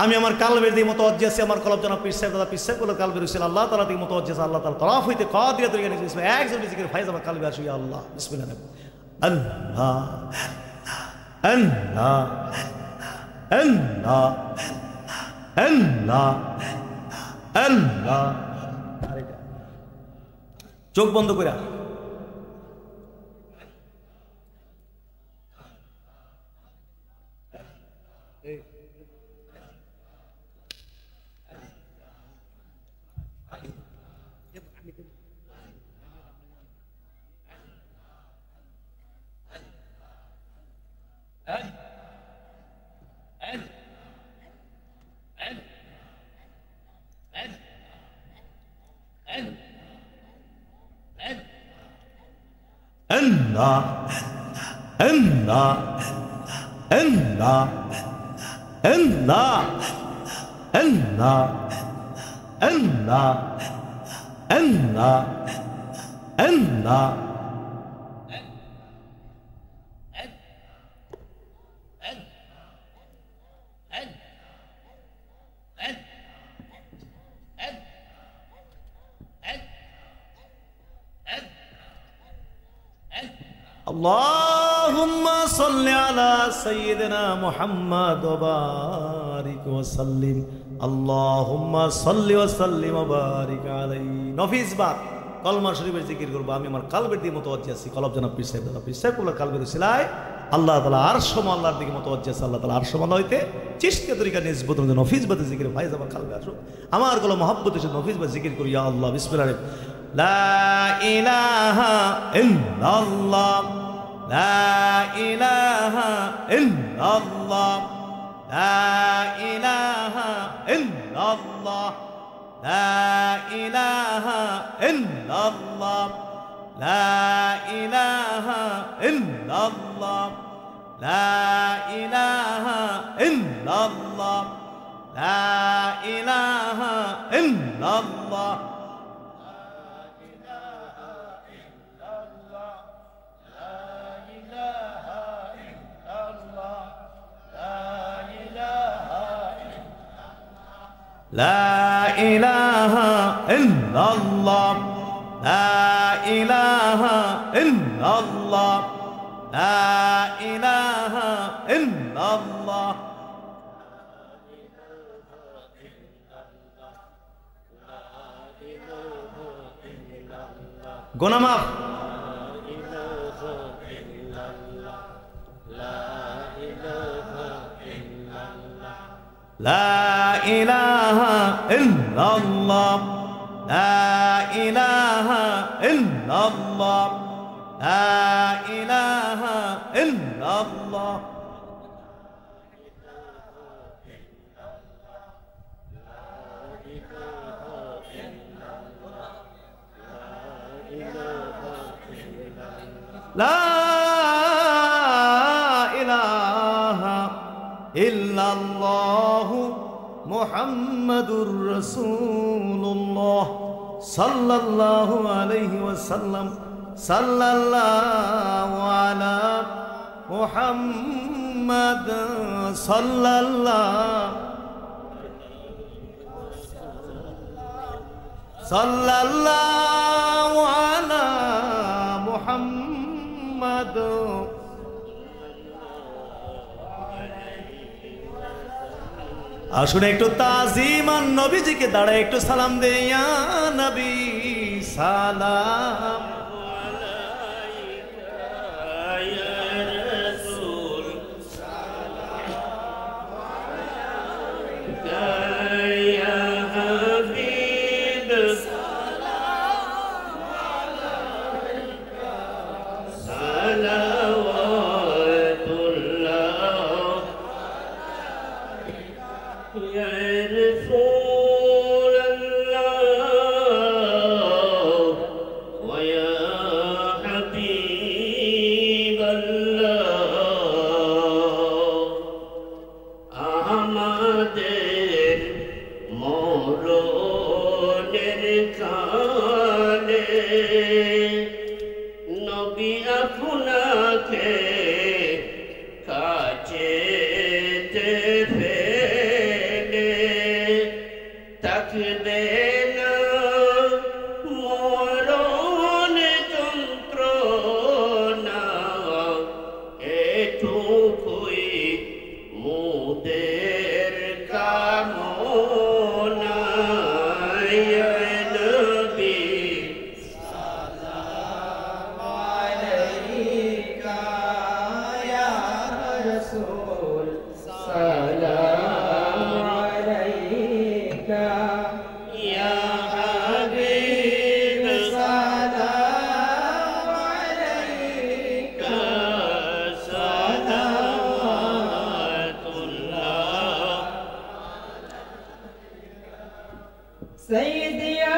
আমি আমার কালবের দিয়ে মতো অজ্জে আছি, আমার কলব জানা পীর সাহেব দাদা পীর সাহেব বলে কালবের হয়েছিল আল্লাহ তাআলা দিকে মতো অজ্জে আছে, আল্লাহ তাআলা তরফ হইতে কাদিয়া তরিকা নিয়ে একজন জিকির ফাইজ আমার কালবে আসুই আল্লাহ বিসমিল্লাহ আল্লাহ আল্লাহ আল্লাহ আল্লাহ আল্লাহ। চোখ বন্ধ করে Allah Allah Allah Allah Allah Allah Allah Allah Allahumma salli ala sayyidina Muhammad wa barik wa sallim. Allahumma salli wa sallim wa barik alayhi. Nafees Baat কলমা শরীফের জিকির করব। আমি আমার কালবের দিকে মতওয়াজ্জি আছি, কলব জানাব পীর সাহেব দাদা পীর সাহেব বলে কালবের উসিলায় আল্লাহ তাআলা আরশ আল্লাহর দিকে মতওয়াজ্জি আছে। আল্লাহ তাআলা আরশ হইতে চিশতিয়া তরিকা নিসবত অনুযায়ী নফিস বাতে জিকির ফাইজ আমার কালবে আসো। আমার গলা মহব্বতে সে নফিস বাত জিকির করি। ইয়া আল্লাহ বিসমিল্লাহ লা ইলাহা ইল্লাল্লাহ লা ইলাহা ইল্লাল্লাহ লা ইলাহা ইল্লাল্লাহ লা ইলাহা ইল্লাল্লাহ লা ইলাহা ইল্লাল্লাহ لا إله إلا الله لا إله إلا الله لا إله إلا الله لا إله إلا الله لا إله إلا الله গুনাহ মাফ لا إله إلا الله لا إله إلا الله لا إله إلا الله لا إله إلا الله محمد رسول الله صلى الله عليه وسلم صلى الله على محمد صلى الله على محمد আসুন একটু তাজিমান নবীজিকে দাঁড়ায় একটু সালাম দেই ইয়া নবী সালাম আলাইকা ইয়া রাসূল সালাম আলাইকা ইয়া হাবিব সালাম আলাইকা সালাওয়াতুল্লাহ يا رسول الله ويا حبيب الله আমাদের মরণের কালে নবী আপনাকে কাছেতে থাকবে না মরণ যন্ত্রণা এটুকুই মোদের কামনা ইয়া নবী সালাম আলাইকা ইয়া রাসূল সালাম আলাইকা ইয়া হাবিব সালাম আলাইকা সালাওয়াতুল্লাহ সাইয়্যিদি ইয়া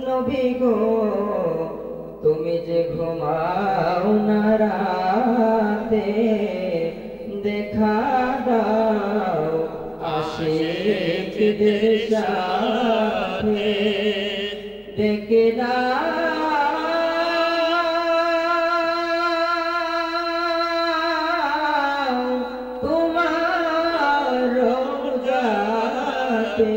নবী গো তুমি যে ঘুমাও না রাতে দেখা দাও আশিকদের সাথে দেখে দাও তোমার রোজাতে